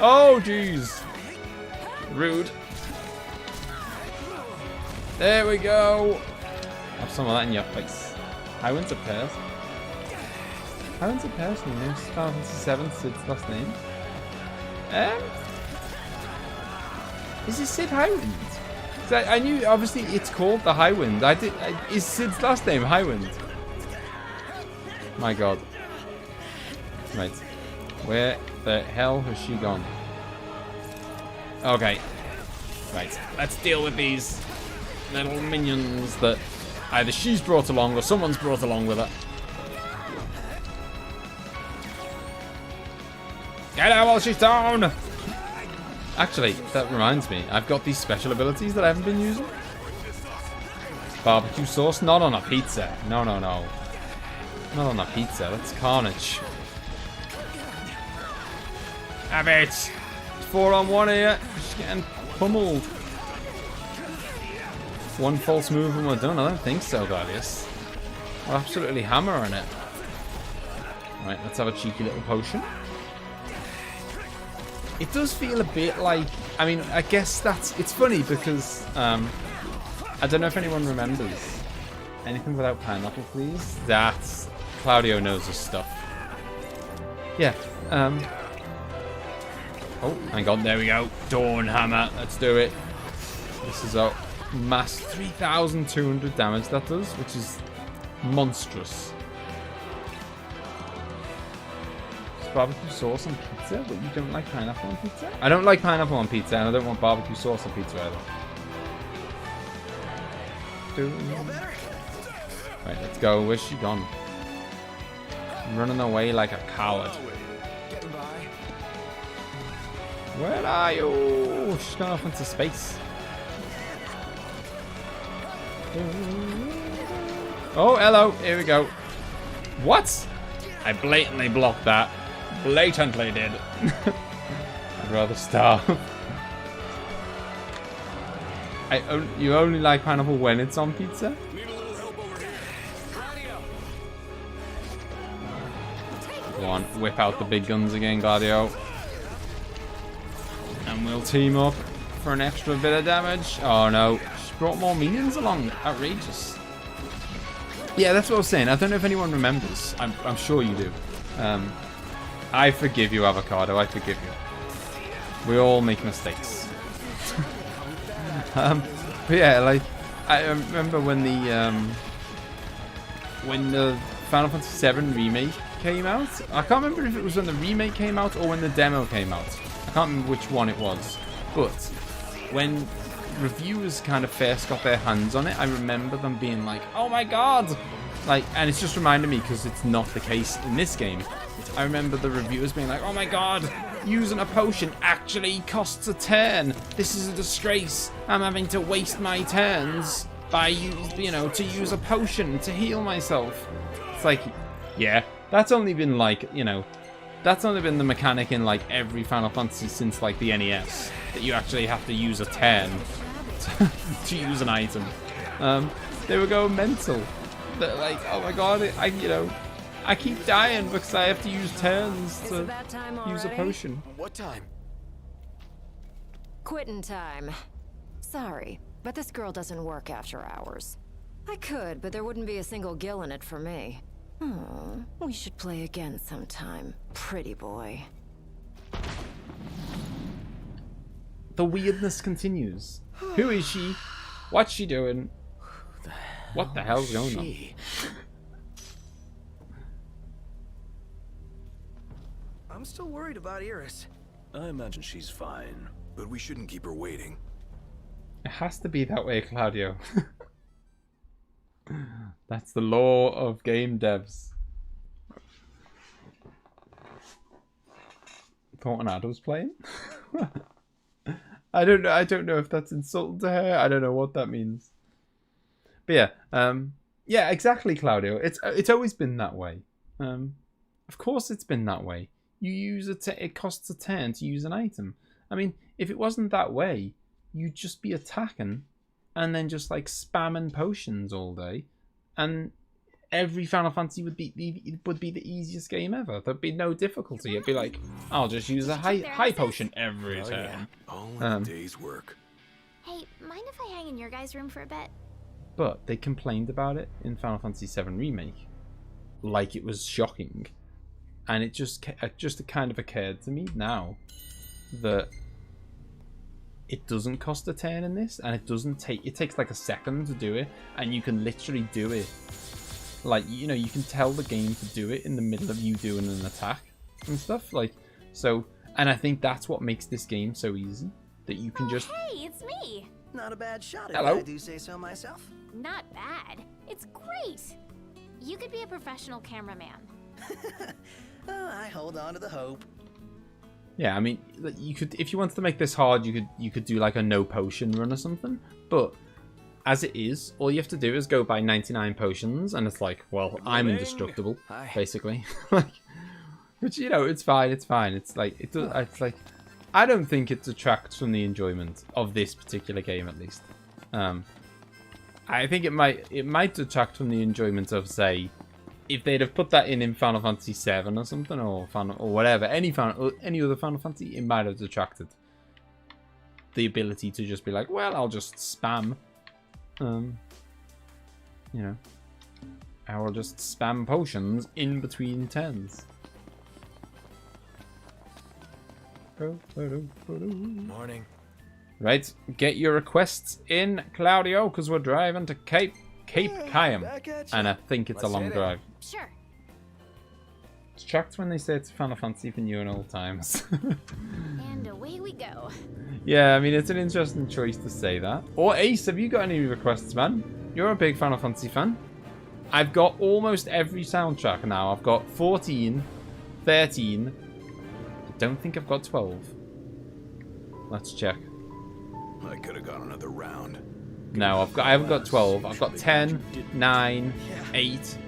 Oh, jeez. Rude. There we go. Have some of that in your face. Highwind's a person. Highwind's a person. You know, Final Fantasy 7, Sid's last name. Is it Sid Highwind? I knew, obviously, it's called the Highwind. Is Sid's last name Highwind? My God. Right. Where the hell has she gone? Okay. Right. Let's deal with these little minions that either she's brought along or someone's brought along with her. Get her while she's down! Actually, that reminds me. I've got these special abilities that I haven't been using. Barbecue sauce, not on a pizza. No, no, no. Not on a pizza. That's carnage. Have it! It's 4-on-1 here. She's getting pummeled. One false move and we're done. I don't think so, Gladius. We'll absolutely hammer on it. Right, let's have a cheeky little potion. It does feel a bit like, I mean, I guess it's funny because, I don't know if anyone remembers. Anything without pineapple, please? That's, Claudio knows his stuff. Yeah, Oh, hang on, there we go. Dawn Hammer, let's do it. This is a mass 3,200 damage that does, which is monstrous. Barbecue sauce on pizza? But you don't like pineapple on pizza? I don't like pineapple on pizza, and I don't want barbecue sauce on pizza either. Right, let's go. Where's she gone? Running away like a coward. Where are you? She's gone off into space. Oh, hello. Here we go. What? I blatantly blocked that. Blatantly did. I'd rather starve. You only like pineapple when it's on pizza? Go on, whip out the big guns again, Claudio. And we'll team up for an extra bit of damage. Oh no, she brought more minions along. Outrageous. Yeah, that's what I was saying. I don't know if anyone remembers. I'm sure you do. I forgive you, Avocado. I forgive you. We all make mistakes. But yeah, like I remember when the Final Fantasy VII remake came out. I can't remember if it was when the remake came out or when the demo came out. I can't remember which one it was. But when reviewers kind of first got their hands on it, I remember them being like, "Oh my god!" Like, and it's just reminded me because it's not the case in this game. I remember the reviewers being like, "Oh my god, using a potion actually costs a turn. This is a disgrace. I'm having to waste my turns by to use a potion to heal myself." It's like, yeah, that's only been like, that's only been the mechanic in like every Final Fantasy since like the NES, that you actually have to use a turn to use an item. They were going mental. They're like, "Oh my god, I keep dying because I have to use turns to use a potion." What time? Quitting time. Sorry, but this girl doesn't work after hours. I could, but there wouldn't be a single gill in it for me. Oh, we should play again sometime, pretty boy. The weirdness continues. Who is she? What's she doing? What the hell's going on? I'm still worried about Iris. I imagine she's fine. But we shouldn't keep her waiting. It has to be that way, Claudio. That's the law of game devs. Thought an ad was playing? I don't know if that's insulting to her. I don't know what that means. But yeah, yeah, exactly, Claudio. It's always been that way. Of course, it's been that way. You use it costs a turn to use an item. I mean, if it wasn't that way, you'd just be attacking and then just like spamming potions all day, and every Final Fantasy would be the easiest game ever. There'd be no difficulty. It'd be like, I'll just use a high potion every turn. Yeah. All in a day's work. Hey, mind if I hang in your guys' room for a bit? But they complained about it in Final Fantasy VII Remake, like it was shocking, and it just kind of occurred to me now that it doesn't cost a turn in this, and it takes like a second to do it, and you can literally do it. Like, you can tell the game to do it in the middle of you doing an attack and stuff. Like, so, and I think that's what makes this game so easy, that you can just... Hey, it's me! Not a bad shot if Hello. I do say so myself. Not bad. It's great! You could be a professional cameraman. Oh, I hold on to the hope. Yeah, I mean, you could, if you wanted to make this hard, you could do like a no potion run or something. But as it is, all you have to do is go buy 99 potions, and it's like, well, I'm indestructible, basically. Like, which it's fine. It's fine. It's like It's like, I don't think it detracts from the enjoyment of this particular game, at least. I think it might detract from the enjoyment of, say, if they'd have put that in Final Fantasy VII or something, or whatever, any other Final Fantasy, it might have detracted the ability to just be like, well, I'll just spam, I will just spam potions in between turns. Morning. Right, get your requests in, Claudio, because we're driving to Cape Cayam, and I think it's a long drive. Sure. It's shocked when they say it's Final Fantasy for new and old times. And away we go. Yeah, I mean, it's an interesting choice to say that. Or Ace, have you got any requests, man? You're a big Final Fantasy fan. I've got almost every soundtrack now. I've got 14, 13. I don't think I've got 12. Let's check. I could have gone another round. No, I haven't got 12. I've got 10, 9, 8,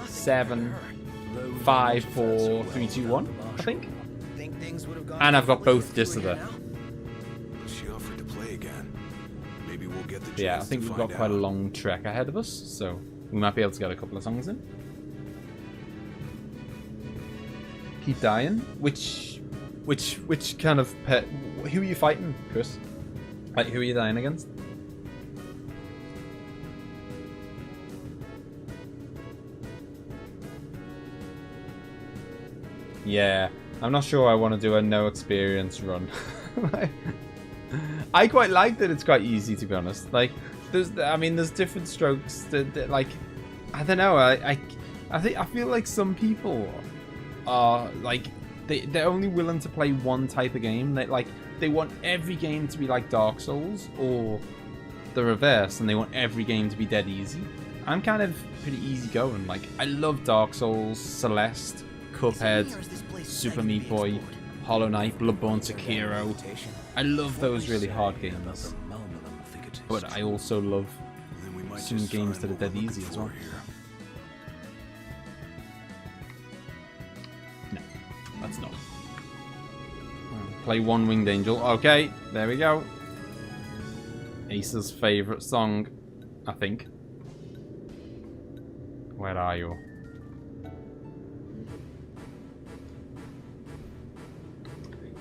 7, 5, 4, 3, 2, 1, I think. And I've got both discs of it. She offered to play again. Maybe we'll get the chance. Yeah, I think we've got quite a long trek ahead of us, so we might be able to get a couple of songs in. Keep dying. Which kind of pet? Who are you fighting, Chris? Like, who are you dying against? Yeah, I'm not sure I want to do a no experience run. I quite like that it's quite easy, to be honest. Like, there's different strokes. Like, I don't know. I feel like some people are like they're only willing to play one type of game. They want every game to be like Dark Souls or the reverse, and they want every game to be dead easy. I'm kind of pretty easy going. Like, I love Dark Souls, Celeste, Cuphead, Super Meat Boy, Hollow Knight, Bloodborne, Sekiro. I love those really hard games, but I also love some games that are dead easy as well. No, that's not. Play One Winged Angel. Okay, there we go. Ace's favourite song, I think. Where are you?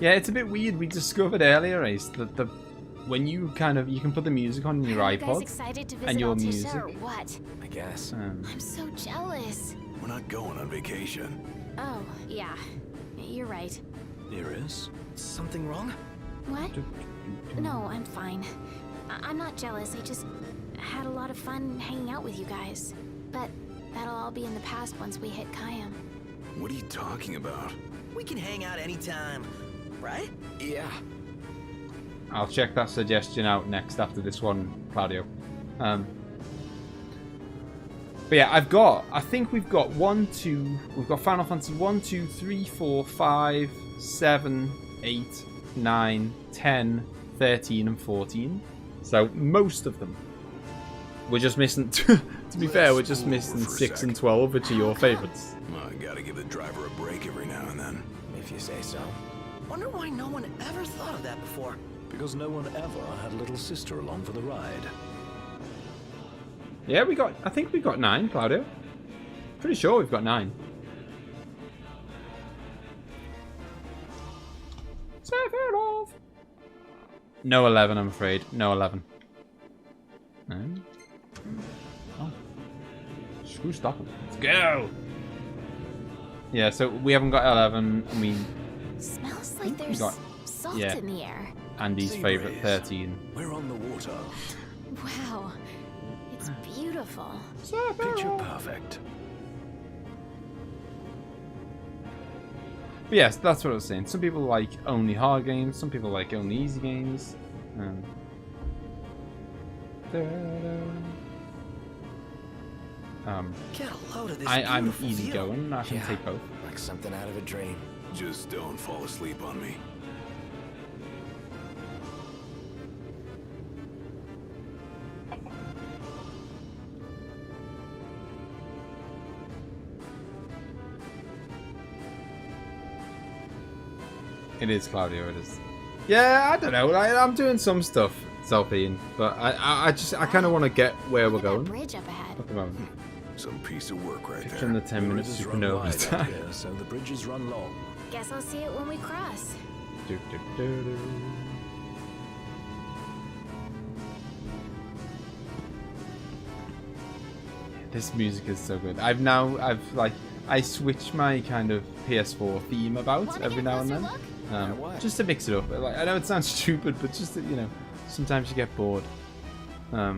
Yeah, it's a bit weird. We discovered earlier, Ace, that when you can put the music on your iPod and your music. Or what? I guess. I'm so jealous. We're not going on vacation. Oh, yeah. You're right. Iris? Something wrong? What? No, I'm fine. I'm not jealous. I just had a lot of fun hanging out with you guys. But that'll all be in the past once we hit Kayam. What are you talking about? We can hang out anytime, right? Yeah. I'll check that suggestion out next after this one, Claudio. But yeah, I think we've got we've got Final Fantasy 1, 2, 3, 4, 5, 7, 8, 9, 10, 13, and 14. So most of them. We're just missing, to be fair, we're just missing 6 and 12, which are your favourites. I gotta give the driver a break every now and then. If you say so. Wonder why no one ever thought of that before. Because no one ever had a little sister along for the ride. Yeah, I think we got 9, Claudio. Pretty sure we've got 9. 7 off. No 11, I'm afraid. No 11. No. Oh. Screw stop. Let's go. Yeah, so we haven't got 11. I mean, smells like there's salt in the air. Andy's favourite 13. We're on the water. Wow. It's beautiful. Picture perfect. But yes, that's what I was saying. Some people like only hard games. Some people like only easy games. Get a load of this I'm beautiful easy view. going. I can take both. Like something out of a dream. Just don't fall asleep on me. It is, Claudio, it is. Yeah, I don't know. I'm doing some stuff, Zelpine, but I kind of want to get where we're going. Bridge up ahead. At the moment. Some piece of work right Picturing there. the 10-minute supernova time. So the bridges run long. Guess I'll see it when we cross. This music is so good. I've I switch my kind of PS4 theme about every now and then, just to mix it up. Like, I know it sounds stupid, but just to, you know, sometimes you get bored. I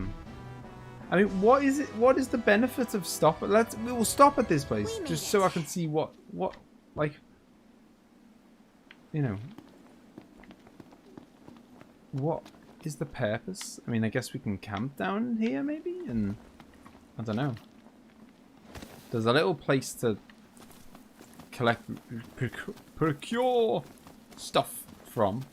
mean, what is it? What is the benefit of stop? We will stop at this place just so I can see what like, you know, what is the purpose? I mean, I guess we can camp down here maybe, and I don't know. There's a little place to collect, procure stuff from.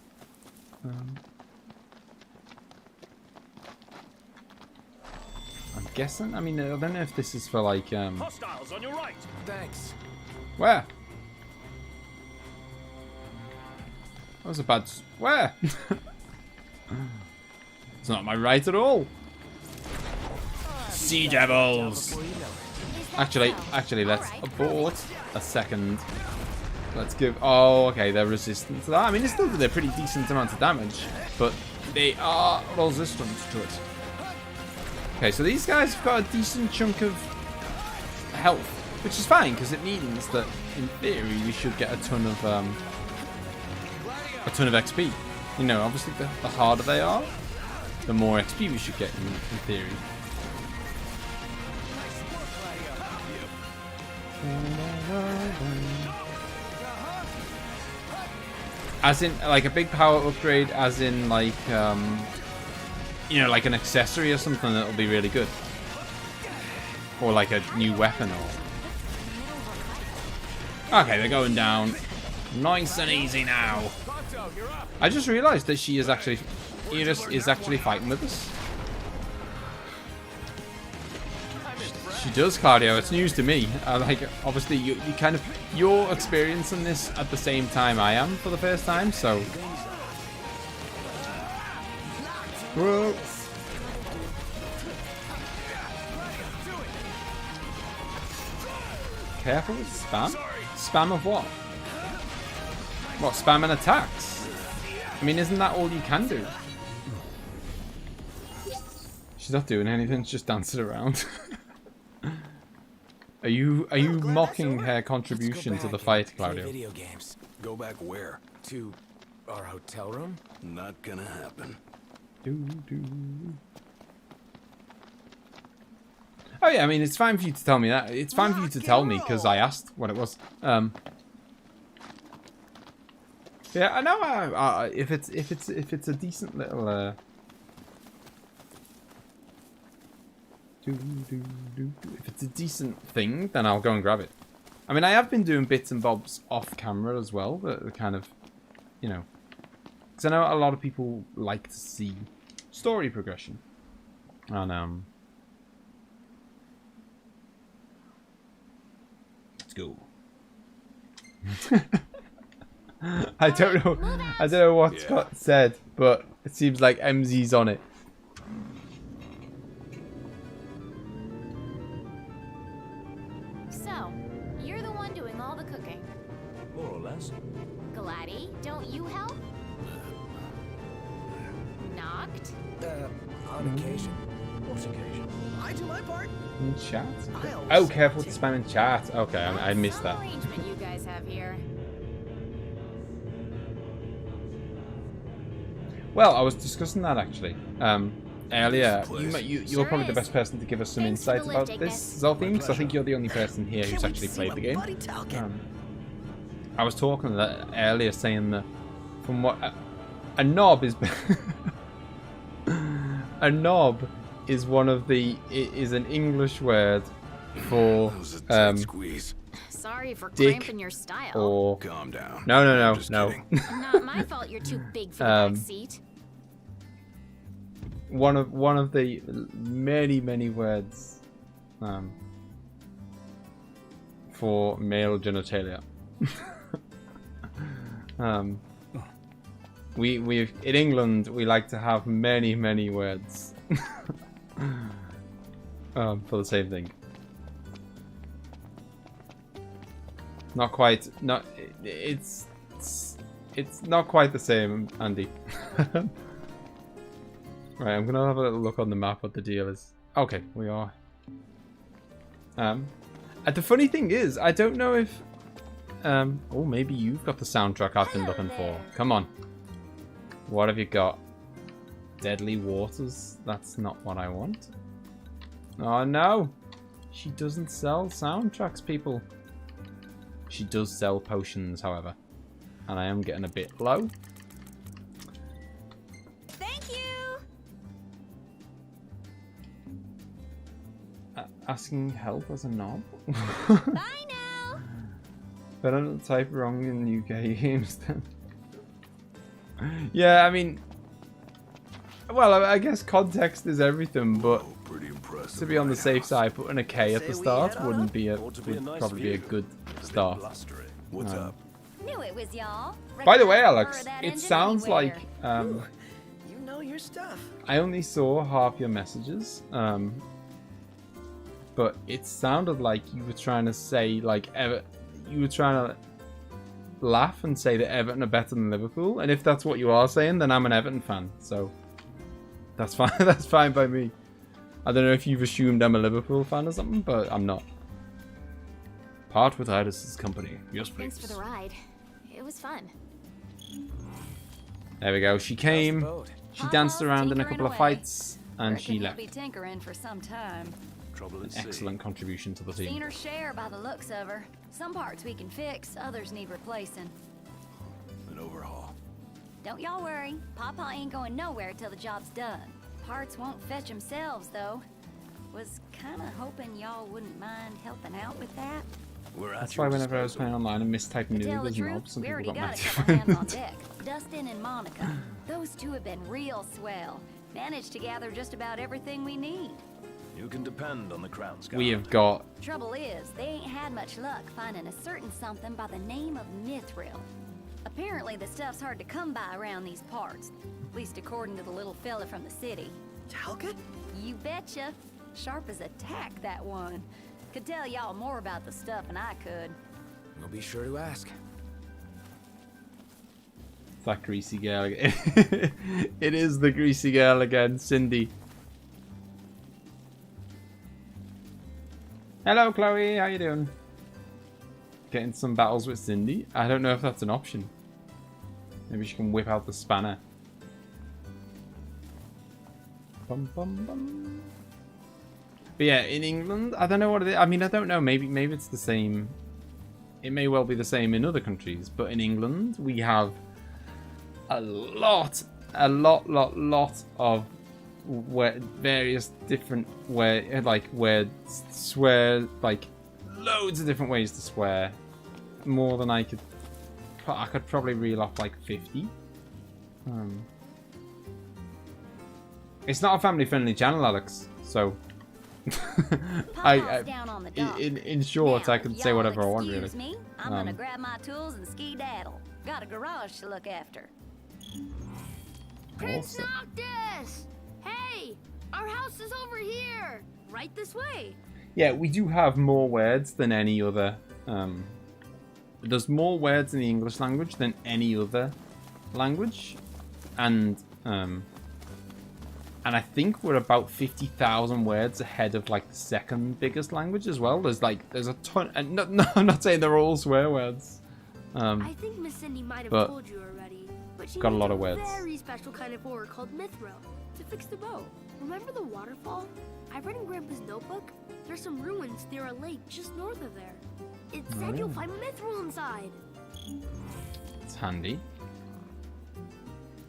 I'm guessing. I mean, I don't know if this is for like. Hostiles on your right. Thanks. Where? That was a bad. Where? It's not my right at all. Sea devils. Actually, let's abort a second. Let's give. Oh, okay, they're resistant to that. I mean, it's still a pretty decent amount of damage, but they are resistant to it. Okay, so these guys have got a decent chunk of health, which is fine because it means that, in theory, we should get a ton of XP. You know, obviously, the harder they are, the more XP we should get in theory. As in, like, a big power upgrade, as in, like, you know, like an accessory or something that'll be really good. Or like a new weapon or... Okay, they're going down. Nice and easy now. I just realised that she is actually... Iris is actually fighting with us. She does, Claudio. It's news to me. Like, obviously, you kind of... You're experiencing this at the same time I am for the first time, so... Whoa. Careful with spam? Spam of what? What, spam and attacks? I mean, isn't that all you can do? She's not doing anything, she's just dancing around. Are you mocking her contribution to the fight, Claudio? Video games. Go back where? To our hotel room? Not gonna happen. Oh yeah, I mean, it's fine for you to tell me that. It's fine for you to tell me because I asked what it was. Yeah, I know. If it's a decent little if it's a decent thing, then I'll go and grab it. I mean, I have been doing bits and bobs off camera as well, that kind of, you know, because I know a lot of people like to see story progression. And let's go. I don't know what Scott said, but it seems like MZ's on it. So, you're the one doing all the cooking. More or less. Gladdy, don't you help? Knocked? On occasion. What occasion? I do my part. In chat? Oh, careful with spam in chat. Okay, I missed that. Arrangement you guys have here. Well, I was discussing that actually earlier. You're probably the best person to give us some insight about this, Zolfine, because I think you're the only person here who's actually played the game. I was talking earlier, saying that from what a knob is, a knob is one of the is an English word for Sorry for dick cramping your style. or Calm down. no. Not my fault you're too big for the back seat. One of the many words for male genitalia. We've in England we like to have many words for the same thing. Not quite. Not. It's not quite the same, Andy. Right, I'm gonna have a little look on the map what the deal is. Okay, we are. The funny thing is, I don't know if... oh, maybe you've got the soundtrack I've been looking for. Come on. What have you got? Deadly Waters? That's not what I want. Oh, no. She doesn't sell soundtracks, people. She does sell potions, however. And I am getting a bit low. Thank you! Asking help as a knob? Bye now! Better not type wrong in UK games then. Yeah, I mean... Well, I guess context is everything, but to be on the safe side, putting a K at the start wouldn't be would probably be a good start. What's up? Knew it was y'all. By the way, Alex, it sounds like You know your stuff. I only saw half your messages, but it sounded like you were trying to say like you were trying to laugh and say that Everton are better than Liverpool, and if that's what you are saying, then I'm an Everton fan, so that's fine. That's fine by me. I don't know if you've assumed I'm a Liverpool fan or something, but I'm not. Part with Iris' company. Yes, please. Thanks for the ride. It was fun. There we go. She came. She danced around in a couple of fights, and she left. Be tinkering for some time. An excellent contribution to the Seen team. her share by the looks of her. Some parts we can fix, others need replacing. An overhaul. Don't y'all worry. Papa ain't going nowhere till the job's done. Parts won't fetch themselves, though. Was kinda hoping y'all wouldn't mind helping out with that. That's why whenever I was playing online and mistyping To tell the noobs and truth, knobs, some we people already got got mad. a couple hands on deck. Dustin and Monica. Those two have been real swell. Managed to gather just about everything we need. You can depend on the Crown Scout. We have got... Trouble is, they ain't had much luck finding a certain something by the name of mithril. Apparently the stuff's hard to come by around these parts. At least according to the little fella from the city. Talcott? You betcha. Sharp as a tack, that one. Could tell y'all more about the stuff than I could. We'll be sure to ask. That greasy girl again. It is the greasy girl again, Cindy. Hello, Chloe. How you doing? Getting some battles with Cindy. I don't know if that's an option. Maybe she can whip out the spanner. Bum, bum, bum. But yeah, in England, I don't know what it is. I mean, I don't know. Maybe it's the same. It may well be the same in other countries, but in England we have a lot of various different swear, like loads of different ways to swear. More than I could probably reel off like 50. It's not a family-friendly channel, Alex. So, in short, Now, I can say whatever I want, really. excuse me, I'm gonna grab my tools and ski-daddle. Got a garage to look after. Awesome. Noctis! Hey! Our house is over here! Right this way! Yeah, we do have more words than any other. There's more words in the English language than any other language, and I think we're about 50,000 words ahead of like the second biggest language as well. There's a ton, and no, I'm not saying they're all swear words. I think Miss Cindy might have but told you already, but she got a needs lot of words. Very special kind of ore called mithril to fix the boat. Remember the waterfall? I read in Grandpa's notebook. There's some ruins near a lake just north of there. It said you'll find mithril inside. It's handy.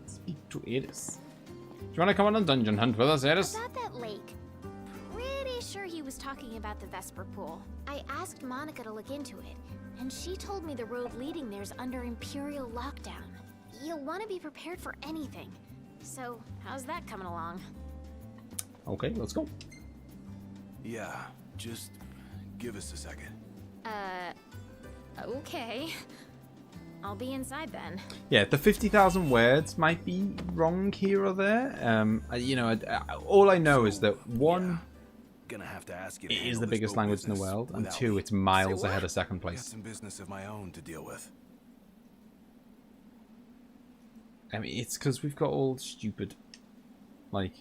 Speak to Eris. Do you want to come on a dungeon hunt with us, Eris? About that lake. Pretty sure he was talking about the Vesper Pool. I asked Monica to look into it, and she told me the road leading there's under Imperial lockdown. You'll want to be prepared for anything. So, how's that coming along? Okay, let's go. Yeah, just give us a second. Okay. I'll be inside then. Yeah, the 50,000 words might be wrong here or there. All I know is that one, Gonna have to ask you it is the biggest language in the world, and two, it's miles ahead of second Got place. some business of my own to deal with. I mean, it's because we've got all stupid, like...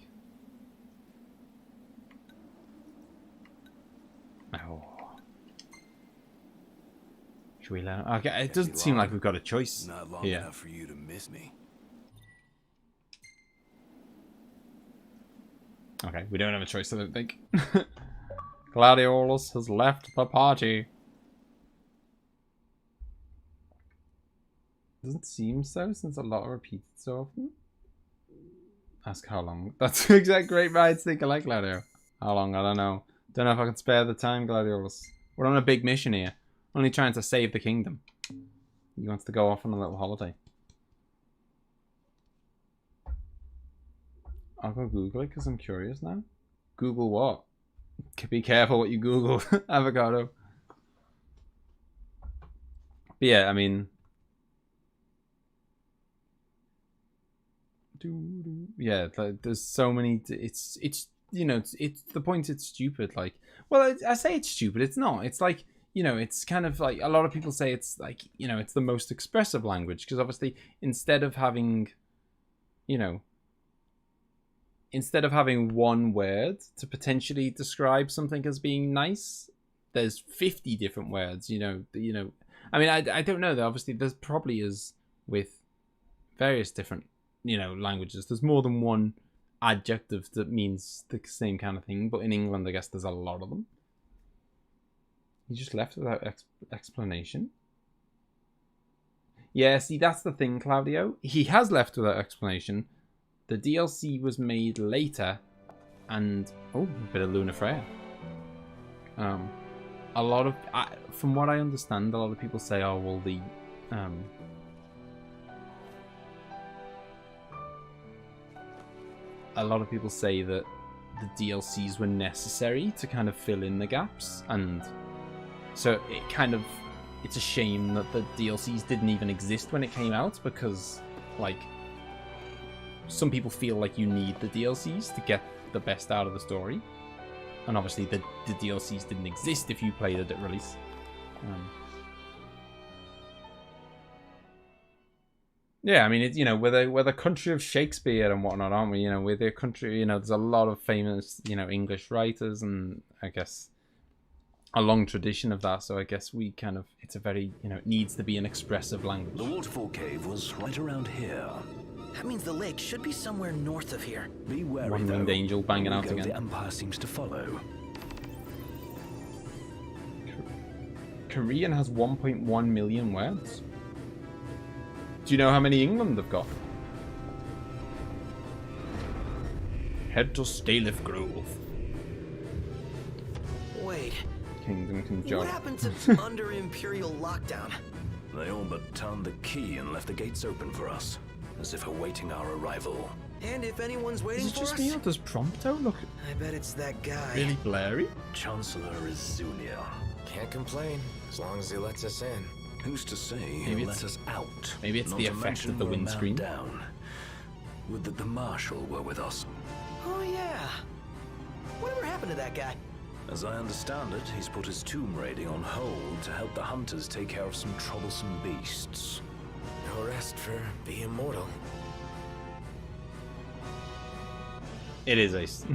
Oh. Should we learn? Okay, it doesn't seem like we've got a choice Not long here. enough for you to miss me. Okay, we don't have a choice, I don't think. Gladiolus has left the party. Doesn't seem so, since a lot are repeated so often. Ask how long. That's the exact great ride think I like Gladio. How long? I don't know. Don't know if I can spare the time, Gladiolus. We're on a big mission here. Only trying to save the kingdom. He wants to go off on a little holiday. I'll go Google it because I'm curious now. Google what? Be careful what you Google, avocado. But yeah, I mean... Yeah, there's so many... It's you know, it's the point it's stupid. Like, well, I say it's stupid. It's not. It's like, you know, it's kind of like... A lot of people say it's like, you know, it's the most expressive language. Because obviously, instead of having, you know... Instead of having one word to potentially describe something as being nice, there's 50 different words, you know. I mean, I don't know, though. Obviously, there's probably is with various different, you know, languages. There's more than one adjective that means the same kind of thing, but in England, I guess there's a lot of them. He just left without explanation. Yeah, see, that's the thing, Claudio. He has left without explanation. The DLC was made later, and oh, a bit of Luna Freya. A lot of, from what I understand, a lot of people say, oh well, the a lot of people say that the DLCs were necessary to kind of fill in the gaps, and so it kind of, it's a shame that the DLCs didn't even exist when it came out, because like, some people feel like you need the DLCs to get the best out of the story. And obviously the DLCs didn't exist if you played it at release. Yeah, I mean, it's, you know, we're the country of Shakespeare and whatnot, aren't we? You know, we're the country, you know, there's a lot of famous, you know, English writers, and I guess a long tradition of that. So I guess we kind of, it's a very, you know, it needs to be an expressive language. The waterfall cave was right around here. That means the lake should be somewhere north of here. Be wary, One-winged angel banging out again. The Empire seems to follow. Korean has 1.1 million words. Do you know how many England have got? Head to Staleth Grove. Wait. Kingdom Conjure. What happened to under Imperial lockdown? They all but turned the key and left the gates open for us, as if awaiting our arrival. And if anyone's waiting Is it for just us? me or does Prompto look I bet it's that guy. really blurry? Chancellor is Zunia. Can't complain, as long as he lets us in. Who's to say Maybe he'll it's- let us out? maybe it's Not the to effect mention of the we're man windscreen. Down. Would that the Marshal were with us. Oh yeah. Whatever happened to that guy? As I understand it, he's put his tomb raiding on hold to help the hunters take care of some troublesome beasts. No rest for the immortal. It is Ace.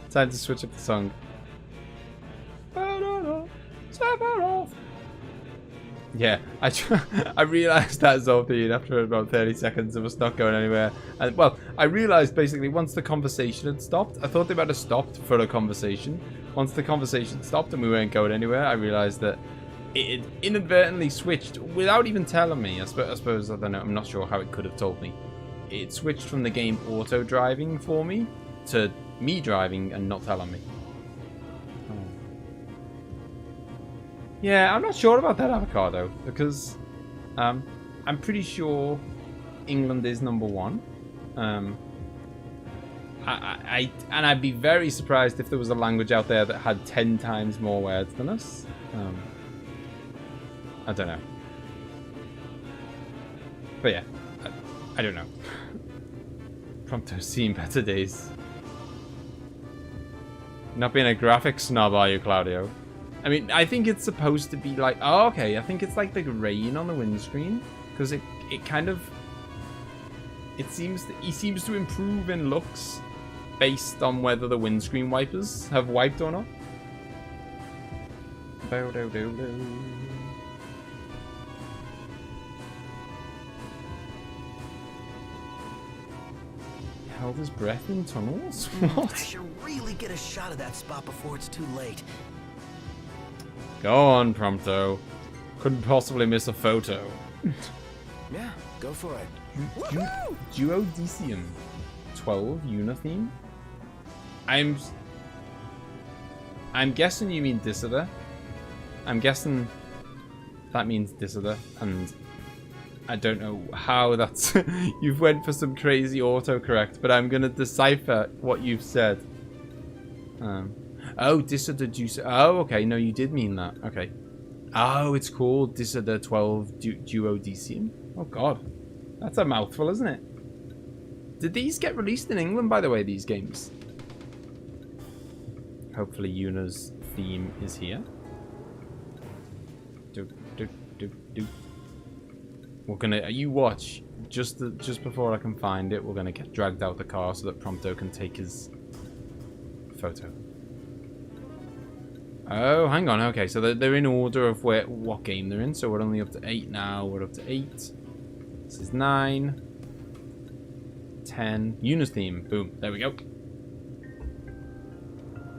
Time to switch up the song. Yeah, I realised that Zolpine after about 30 seconds of us not going anywhere. And well, I realised basically once the conversation had stopped, I thought they might have stopped for a conversation. Once the conversation stopped and we weren't going anywhere, I realised that it inadvertently switched without even telling me. I suppose, I don't know, I'm not sure how it could have told me. It switched from the game auto-driving for me to me driving and not telling me. Yeah, I'm not sure about that, avocado, because I'm pretty sure England is #1. I'd be very surprised if there was a language out there that had 10 times more words than us. I don't know. But yeah, I don't know. Prompto's seen better days. Not being a graphics snob, are you, Claudio? I mean, I think it's supposed to be like... Oh, okay. I think it's like the rain on the windscreen. Because it kind of... It seems... He seems to improve in looks based on whether the windscreen wipers have wiped or not. held his breath in tunnels? I What? should really get a shot of that spot before it's too late. Go on, Prompto. Couldn't possibly miss a photo. Yeah, go for it. Duodecium. 12 Unitheme. I'm guessing you mean Dissider. I'm guessing that means Dissider, and I don't know how that's... You've went for some crazy autocorrect, but I'm going to decipher what you've said. Oh, Dissider Juice. Oh, okay. No, you did mean that. Okay. Oh, it's called Dissider 12 Duodecium. Oh, God. That's a mouthful, isn't it? Did these get released in England, by the way, these games? Hopefully Yuna's theme is here. We're gonna... You watch. Just before I can find it, we're gonna get dragged out the car so that Prompto can take his photo. Oh, hang on. Okay, so they're in order of what game they're in. So we're only up to 8 now. We're up to 8. This is 9. 10. Yuna's theme. Boom. There we go.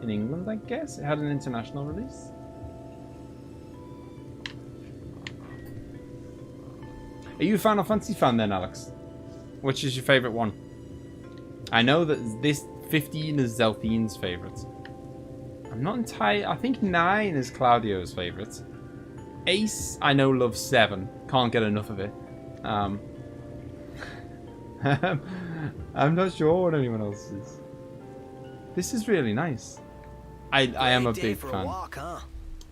In England, I guess. It had an international release. Are you a Final Fantasy fan then, Alex? Which is your favourite one? I know that this 15 is Zelthine's favourite. I'm not entirely... I think 9 is Claudio's favourite. Ace, I know, loves 7. Can't get enough of it. I'm not sure what anyone else is. This is really nice. I am a big fan. Walk, huh?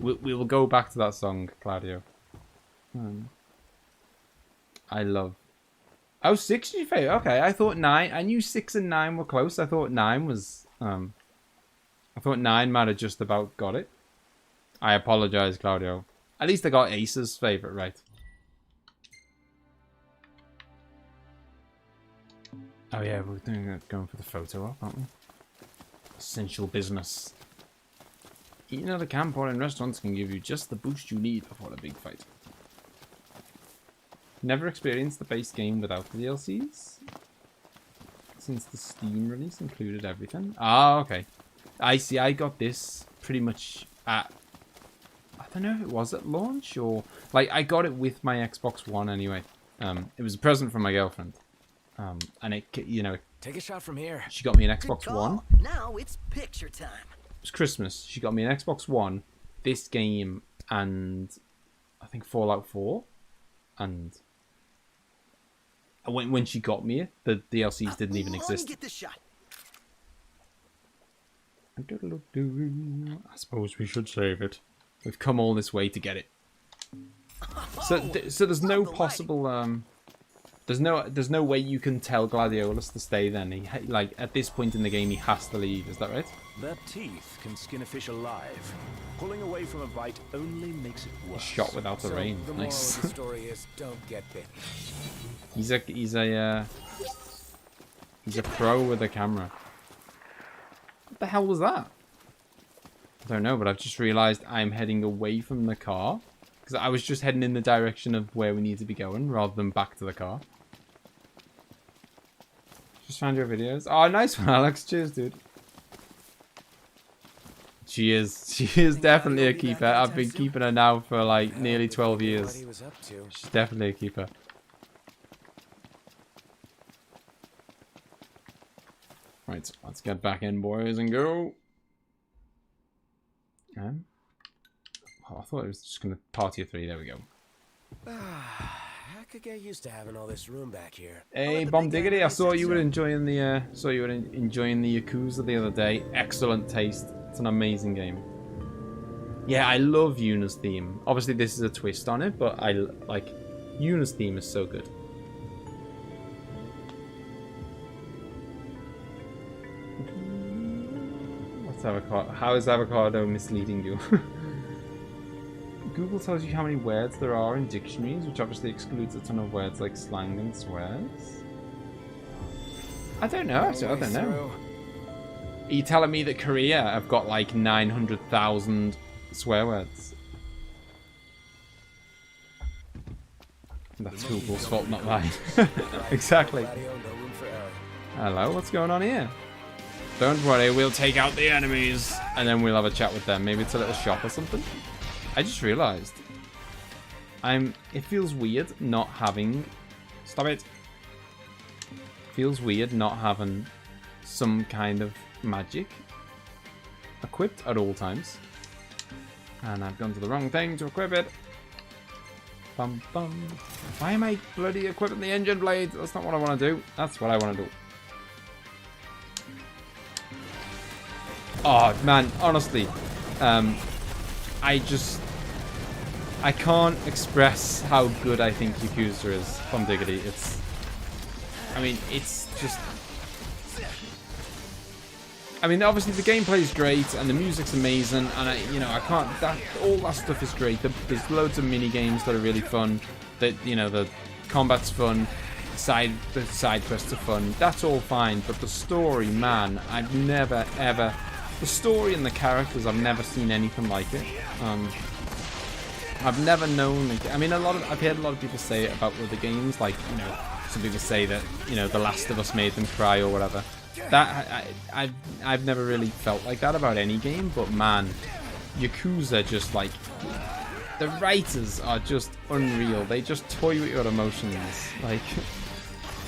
We will go back to that song, Claudio. I love... Oh, 6 is your favourite? Okay, I thought 9... I knew 6 and 9 were close. I thought 9 was... I thought 9 might have just about got it. I apologise, Claudio. At least I got Ace's favourite right. Oh yeah, we're going for the photo op, aren't we? Essential business. Eating at a camp or in restaurants can give you just the boost you need before a big fight. Never experienced the base game without the DLCs? Since the Steam release included everything? Ah, okay. I see, I got this pretty much at... I don't know if it was at launch or... Like, I got it with my Xbox One anyway. It was a present from my girlfriend. And it, you know... Take a shot from here. She got me an Xbox One. Now it's picture time. It was Christmas. She got me an Xbox One, this game, and I think Fallout 4. And when she got me it, the DLCs didn't even exist. Get the shot. I suppose we should save it. We've come all this way to get it. So there's no possible there's no way you can tell Gladiolus to stay then. He like at this point in the game he has to leave, is that right? Their teeth can skin a fish alive. Pulling away from a bite only makes it worse. Shot without the rain. The Nice. moral of the story is don't get bit. He's a pro with a camera. What the hell was that? I don't know, but I've just realised I'm heading away from the car. Because I was just heading in the direction of where we need to be going, rather than back to the car. Just found your videos. Oh, nice one, Alex. Cheers, dude. She is definitely a keeper. I've been keeping her now for like nearly 12 years. She's definitely a keeper. Right, let's get back in, boys, and go. Oh, I thought it was just going to party of 3. There we go. I could get used to having all this room back here. Hey, Bomb Diggity! I saw you were enjoying the enjoying the Yakuza the other day. Excellent taste. It's an amazing game. Yeah, I love Yuna's theme. Obviously, this is a twist on it, but I like Yuna's theme is so good. What's avocado? How is avocado misleading you? Google tells you how many words there are in dictionaries, which obviously excludes a ton of words like slang and swears. I don't know, actually, I don't know. Are you telling me that Korea have got like 900,000 swear words? That's Google's fault, not mine. Exactly. Hello, what's going on here? Don't worry, we'll take out the enemies and then we'll have a chat with them. Maybe it's a little shop or something. I just realized it feels weird not having, stop it. Feels weird not having some kind of magic equipped at all times. And I've gone to the wrong thing to equip it. Bum bum. Why am I bloody equipping the engine blades? That's not what I want to do. That's what I want to do. Oh man, honestly, I can't express how good I think Yakuza is from Diggity. It's just, obviously the gameplay is great and the music's amazing, and all that stuff is great. There's loads of mini games that are really fun. The combat's fun. The side quests are fun. That's all fine, but the story, man, I've never ever. The story and the characters, I've never seen anything like it. I've never known. I've heard a lot of people say it about other games, like some people say that The Last of Us made them cry or whatever. That I've never really felt like that about any game, but man, Yakuza just like the writers are just unreal. They just toy with your emotions, like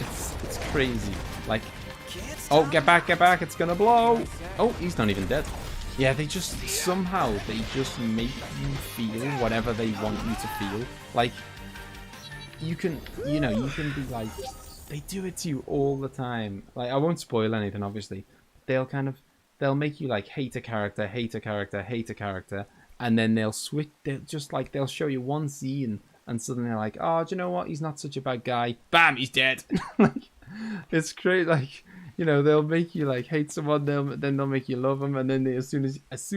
it's crazy. Like, oh, get back, it's gonna blow. Oh, he's not even dead. Yeah, they just somehow make you feel whatever they want you to feel. Like, you can be like, they do it to you all the time. Like, I won't spoil anything, obviously. They'll make you like hate a character, and then they'll switch. They'll show you one scene, and suddenly they're like, oh, do you know what? He's not such a bad guy. Bam, he's dead. Like, it's great. Like, they'll make you like hate someone, then they'll make you love them, and then as soon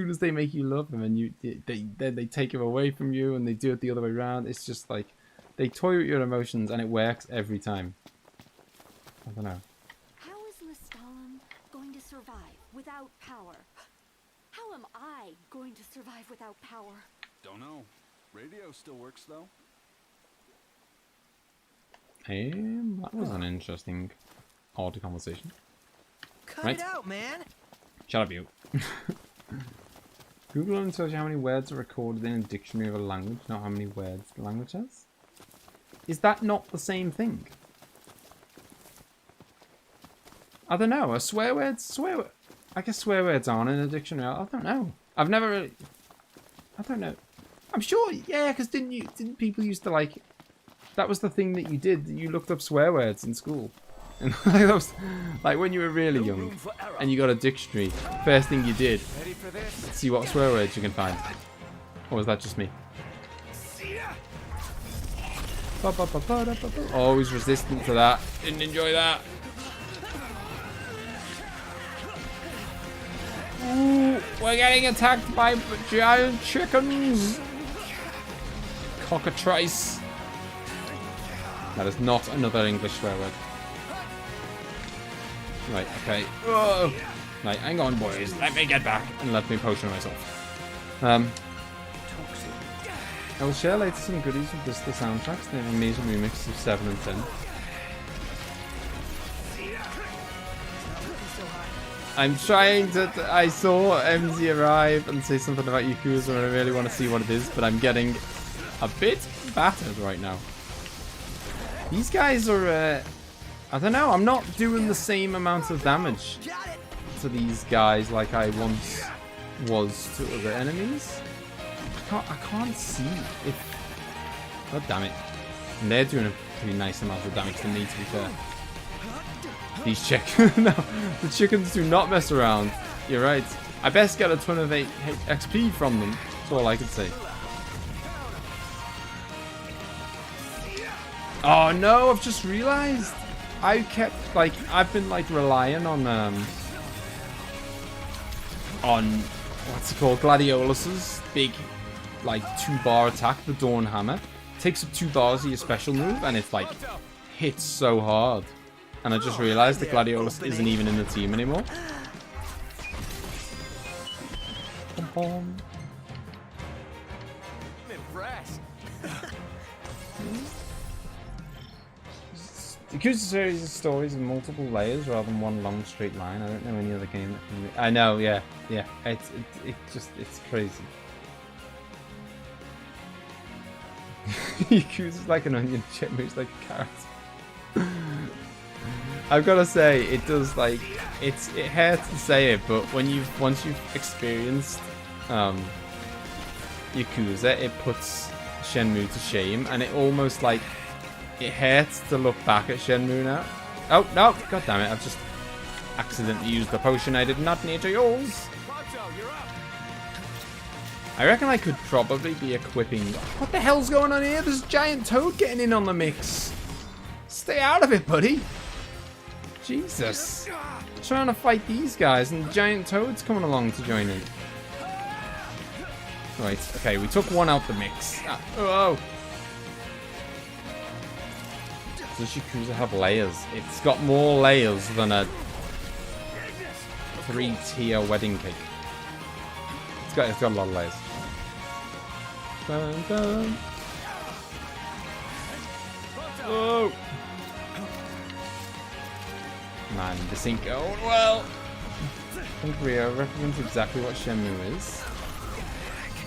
as they make you love them, and they take him away from you, and they do it the other way around. It's just like they toy with your emotions, and it works every time. I don't know. How is Lestalem going to survive without power? How am I going to survive without power? Don't know. Radio still works though. That was an interesting, odd conversation. Cut it out, man. Shut up, you. Google only tells you how many words are recorded in a dictionary of a language, not how many words the language has. Is that not the same thing? I don't know. Are swear words? I guess swear words aren't in a dictionary. I don't know. I've never really. I don't know. I'm sure. Yeah, because didn't people used to like? That was the thing that you did. You looked up swear words in school. And that was like when you were really young and you got a dictionary. First thing you did, see what swear words you can find. Or was that just me? Always resistant to that. Didn't enjoy that. Ooh, we're getting attacked by giant chickens. Cockatrice. That is not another English swear word. Right, okay. Whoa. Right, hang on, boys. Let me get back and let me potion myself. I will share later some goodies with the soundtracks. They have amazing remixes of 7 and 10. I'm trying to... I saw MZ arrive and say something about Yakuza and I really want to see what it is, but I'm getting a bit battered right now. These guys are... I don't know, I'm not doing the same amount of damage to these guys like I once was to other enemies. I can't see if... God damn it. And they're doing a pretty nice amount of damage to me, to be fair. These chickens... No, the chickens do not mess around. You're right. I best get a ton of XP from them. That's all I can say. Oh no, I've just realized. I've been like relying on what's it called, Gladiolus's big like 2-bar attack, the Dawn Hammer. Takes up 2 bars of your special move and it's like hits so hard. And I just realized that Gladiolus isn't even in the team anymore. Pom-pom. Yakuza series of stories with multiple layers rather than one long straight line. I don't know any other game that can. I know, yeah. It's crazy. Yakuza's like an onion, Shenmue's like a carrot. I've got to say, it does like it hurts to say it, but once you've experienced Yakuza, it puts Shenmue to shame, and it almost like it hurts to look back at Shenmue now. Oh no! God damn it! I've just accidentally used the potion I did not need to use. I reckon I could probably be equipping. What the hell's going on here? There's a giant toad getting in on the mix. Stay out of it, buddy. Jesus. I'm trying to fight these guys and the giant toad's coming along to join in. Right, okay, we took one out the mix. Oh. Does Yakuza have layers? It's got more layers than a 3-tier wedding cake. It's got a lot of layers. Dun, dun. Oh. Man, this ain't going well. I think Rio represents exactly what Shenmue is.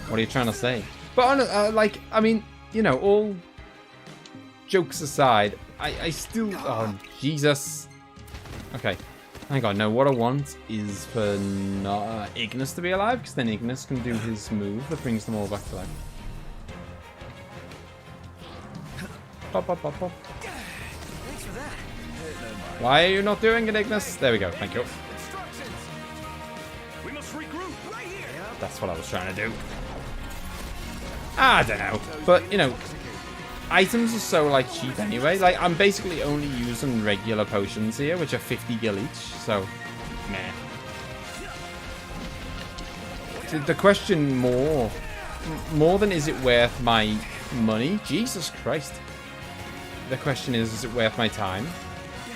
What are you trying to say? But like, I mean, you know, all jokes aside, I still. Oh Jesus. Okay, hang on. No, what I want is for Ignis to be alive, because then Ignis can do his move that brings them all back to life. Pop, pop, pop, pop. Why are you not doing it, Ignis? There we go. Thank you. We must regroup right here. That's what I was trying to do. I don't know, but you know, items are so like cheap anyway. Like I'm basically only using regular potions here, which are 50 gil each. So, meh. The question more than is it worth my money? Jesus Christ. The question is it worth my time?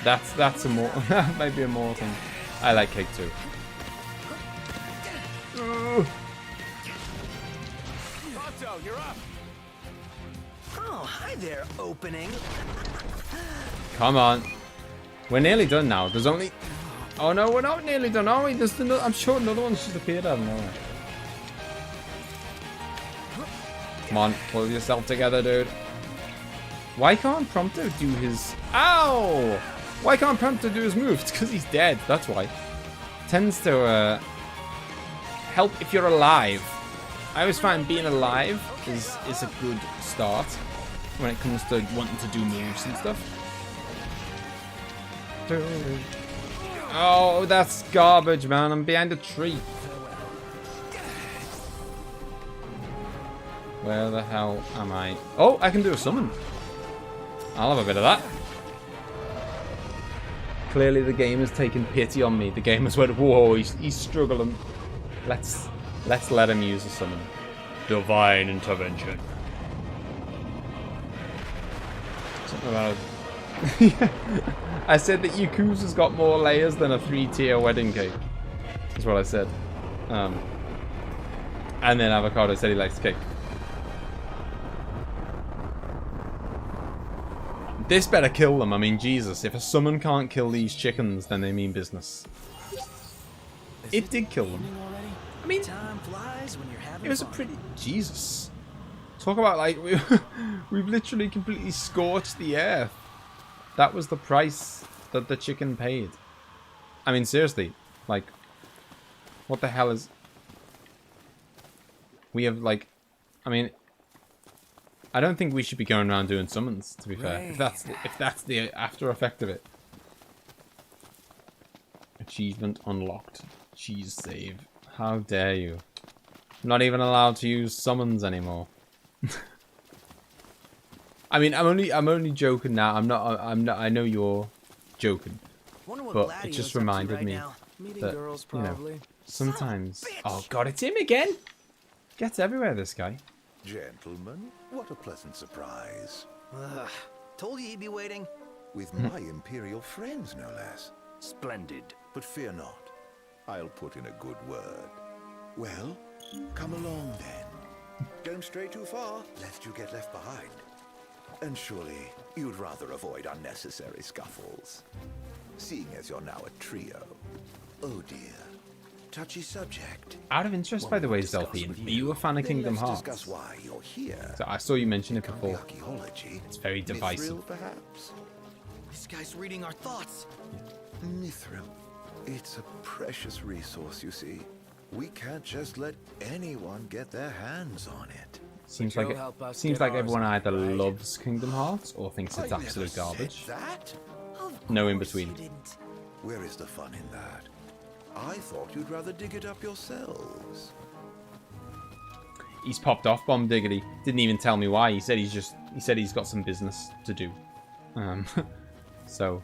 That's a more that might be a more thing. I like cake too. You're up. Oh, hi there, opening. Come on. We're nearly done now. There's only. Oh no, we're not nearly done, are we? There's another. I'm sure another one's just appeared out of nowhere. Come on, pull yourself together, dude. Why can't Prompto do his... Ow! Why can't Prompto do his moves? It's because he's dead, that's why. Tends to help if you're alive. I always find being alive is a good start when it comes to wanting to do moves and stuff. Oh, that's garbage, man. I'm behind a tree. Where the hell am I? Oh, I can do a summon. I'll have a bit of that. Clearly the game has taken pity on me. The game has went, whoa, he's struggling. Let's let him use a summon. Divine intervention. Something about it. I said that Yakuza's got more layers than a 3-tier wedding cake. That's what I said. And then Avocado said he likes cake. This better kill them. I mean, Jesus. If a summon can't kill these chickens, then they mean business. It did kill them. I mean, it was a pretty... Jesus. Talk about, like, we've literally completely scorched the earth. That was the price that the chicken paid. I mean, seriously. Like, what the hell is... We have, like... I mean... I don't think we should be going around doing summons, to be fair. If that's the after effect of it. Achievement unlocked. Cheese save. How dare you? I'm not even allowed to use summons anymore. I mean, I'm only joking now. I'm not. I know you're joking, but it just reminded me that you know sometimes. Oh God, it's him again. Gets everywhere, this guy. Gentlemen, what a pleasant surprise. Told you he'd be waiting. With my imperial friends, no less. Splendid. But fear not. I'll put in a good word. Well, come along then. Don't stray too far, lest you get left behind. And surely you'd rather avoid unnecessary scuffles. Seeing as you're now a trio. Oh dear. Touchy subject. Out of interest, by the way, Zelthian, are you a fan of Kingdom Hearts? Discuss why you're here. So I saw you mention it before. Archaeology. It's very divisive. Mithril, perhaps? This guy's reading our thoughts. Mithril. It's a precious resource, you see. We can't just let anyone get their hands on it. Seems like everyone either loves Kingdom Hearts or thinks it's absolute garbage. That? No in between. Where is the fun in that? I thought you'd rather dig it up yourselves. He's popped off, Bomb Diggity. Didn't even tell me why. He said he's got some business to do. So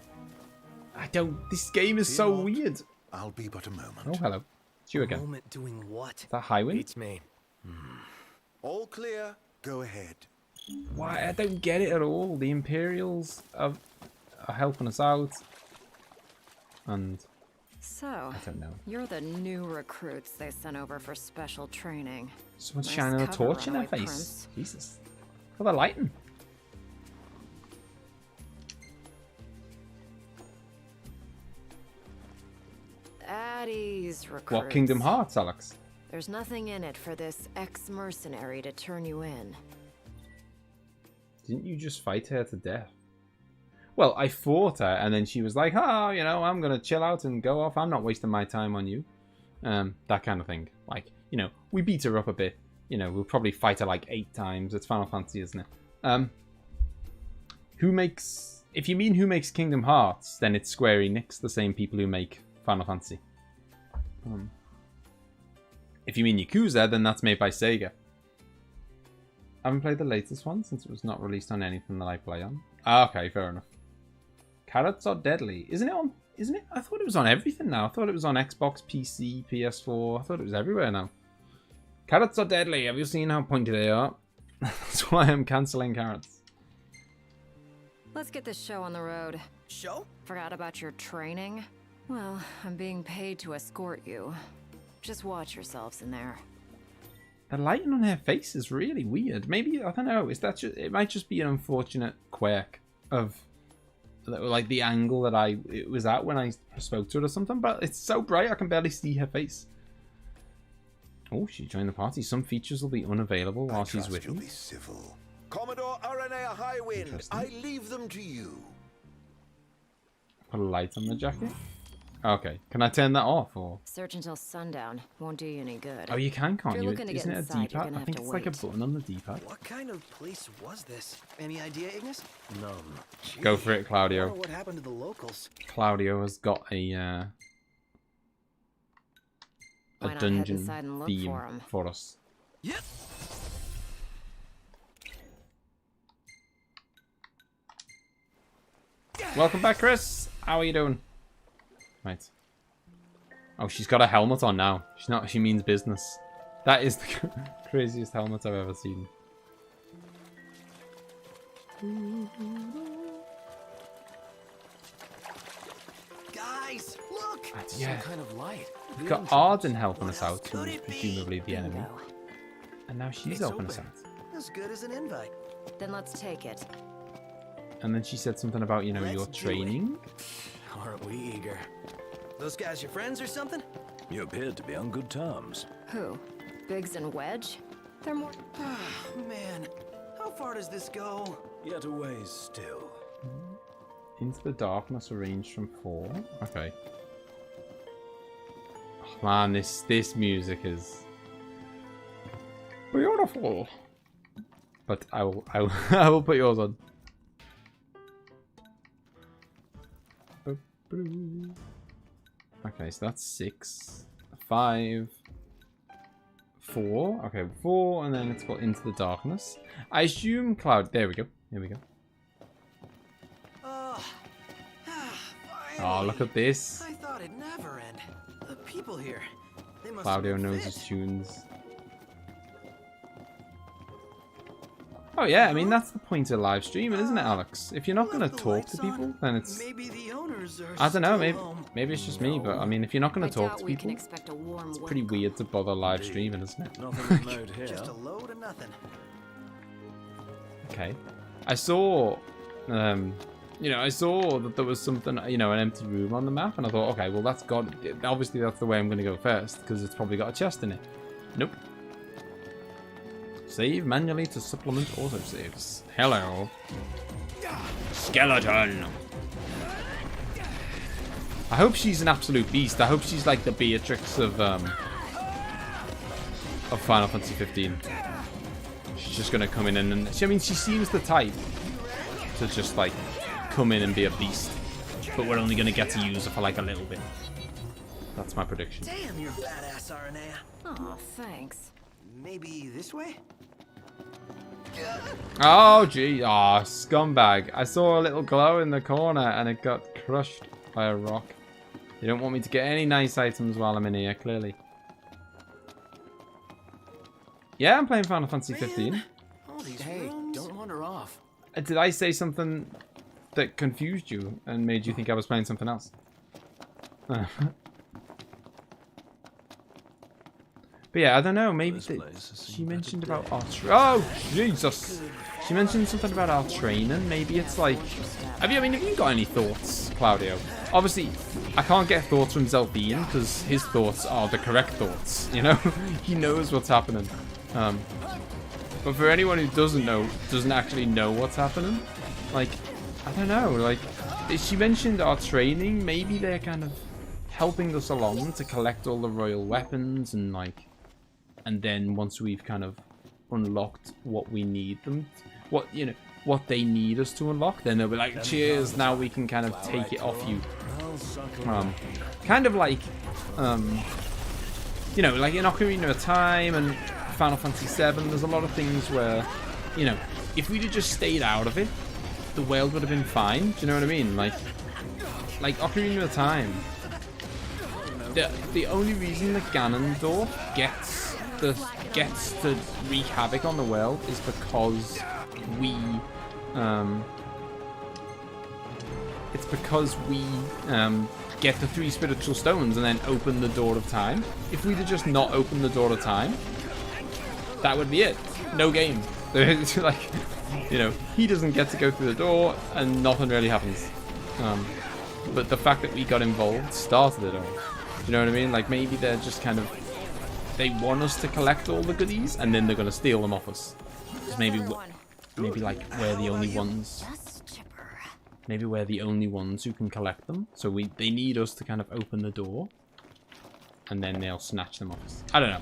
I don't. This game is so weird. I'll be but a moment. Oh, hello. It's you again. Moment doing what? Is that Highwind? It's me. All clear. Go ahead. Why? I don't get it at all. The Imperials are helping us out, and so I don't know. You're the new recruits they sent over for special training. Someone's Nice shining a cover, torch in her runaway face. prince. Jesus. Look at the lighting. At ease, recruits. What Kingdom Hearts, Alex? There's nothing in it for this ex-mercenary to turn you in. Didn't you just fight her to death? Well, I fought her, and then she was like, "Oh, you know, I'm gonna chill out and go off. I'm not wasting my time on you." That kind of thing. Like, you know, we beat her up a bit. You know, we'll probably fight her like 8 times. It's Final Fantasy, isn't it? Who makes... If you mean who makes Kingdom Hearts, then it's Square Enix, the same people who make Final Fantasy. If you mean Yakuza, then that's made by Sega. I haven't played the latest one since it was not released on anything that I play on. Ah, okay, fair enough. Carrots are deadly. Isn't it on... Isn't it? I thought it was on everything now. I thought it was on Xbox, PC, PS4. I thought it was everywhere now. Carrots are deadly. Have you seen how pointy they are? That's why I'm cancelling carrots. Let's get this show on the road. Show? Forgot about your training? Well, I'm being paid to escort you. Just watch yourselves in there. The lighting on her face is really weird. Maybe, I don't know, is that just, it might just be an unfortunate quirk of like the angle that it was at when I spoke to her or something, but it's so bright I can barely see her face. Oh, she joined the party. Some features will be unavailable while she's with you'll me. be civil. Commodore RNA Highwind, I leave them to you. Put a light on the jacket. Okay, can I turn that off or? Search until sundown. Won't do you any good. Oh, you can't If you're you? looking to Isn't get it a inside, you're D-pad? gonna I have think to it's like a wait. button on the D-pad. What kind of place was this? Any idea, Ignis? None. Gee, Go for it, I Claudio. wonder what happened to the locals? Claudio has got a Why not head dungeon inside and look theme for 'em? for us. Yep. Welcome back, Chris. How are you doing? Right. Oh, she's got a helmet on now. She's not. She means business. That is the craziest helmet I've ever seen. Guys, look! Yeah. Some kind of light. We've got Arden helping us out, who is presumably the enemy. And now she's It's helping us open. out. As good as an invite. Then let's take it. And then she said something about, you know, Let's your do it. training. Aren't we eager? Those guys your friends or something? You appeared to be on good terms. Who? Biggs and Wedge? They're more... Man, how far does this go? Yet a ways still. Into the darkness, arranged from 4. Okay. Oh, man, this music is beautiful. But I will I will put yours on. Okay, so that's 6, 5, 4. Okay, 4, and then it's got Into the Darkness. I assume Cloud. There we go. Here we go. Oh, look at this. I thought it'd never end. The people here, they must Claudio have knows fit. his tunes. Oh yeah, I mean that's the point of live streaming, isn't it, Alex? If you're not going to talk to people, then it's... Maybe the owners are I don't know, still maybe it's just me, but I mean, if you're not going I to talk doubt to we can people, expect a warm it's pretty weird to bother live streaming, isn't it? Nothing of note here. Just a load of nothing. Okay. I saw, you know, I saw that there was something, you know, an empty room on the map, and I thought, okay, well that's got, obviously that's the way I'm going to go first, because it's probably got a chest in it. Nope. Save manually to supplement autosaves. Hello. Skeleton. I hope she's an absolute beast. I hope she's like the Beatrix of Final Fantasy 15. She's just gonna come in and I mean, she seems the type to just like come in and be a beast, but we're only gonna get to use her for like a little bit. That's my prediction. Damn, you're badass, Aranea. Oh, thanks. Maybe this way? Oh gee, oh scumbag. I saw a little glow in the corner and it got crushed by a rock. You don't want me to get any nice items while I'm in here, clearly. Yeah, I'm playing Final Fantasy 15. Hey, don't wander off. Did I say something that confused you and made you think I was playing something else? But yeah, I don't know, maybe she mentioned about our oh Jesus! She mentioned something about our training. Maybe it's like, have you got any thoughts, Claudio? Obviously, I can't get thoughts from Zelfine because his thoughts are the correct thoughts. You know, he knows what's happening. But for anyone who doesn't actually know what's happening, like, I don't know, like, she mentioned our training. Maybe they're kind of helping us along to collect all the royal weapons and like. And then once we've kind of unlocked what we need them, what they need us to unlock, then they'll be like, cheers, now we can kind of take it off you. Kind of like, you know, like in Ocarina of Time and Final Fantasy 7, there's a lot of things where, you know, if we'd have just stayed out of it, the world would have been fine. Do you know what I mean? Like Ocarina of Time. The only reason that Ganondorf gets to wreak havoc on the world is because we get the 3 spiritual stones and then open the door of time. If we'd have just not opened the door of time, that would be it. No game. Like, you know, he doesn't get to go through the door and nothing really happens. But the fact that we got involved started it all. Do you know what I mean? Like, maybe they're just kind of, they want us to collect all the goodies and then they're going to steal them off us. Maybe like we're the only ones. Maybe we're the only ones who can collect them. So they need us to kind of open the door and then they'll snatch them off us. I don't know.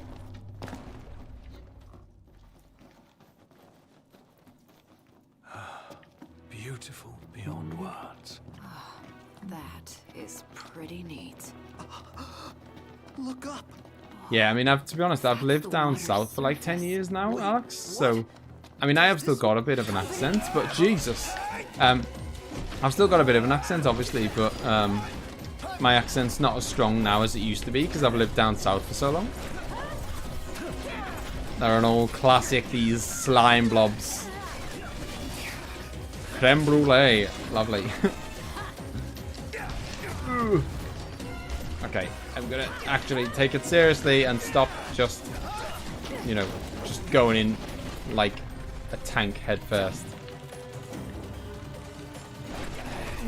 Beautiful beyond words. Oh, that is pretty neat. Look up. Yeah, I mean, to be honest, I've lived down south for like 10 years now, Alex. So, I mean, I have still got a bit of an accent, but Jesus. I've still got a bit of an accent, obviously, but my accent's not as strong now as it used to be because I've lived down south for so long. They're an old classic, these slime blobs. Creme brulee. Lovely. Okay, I'm gonna actually take it seriously and stop just, you know, just going in like a tank head first.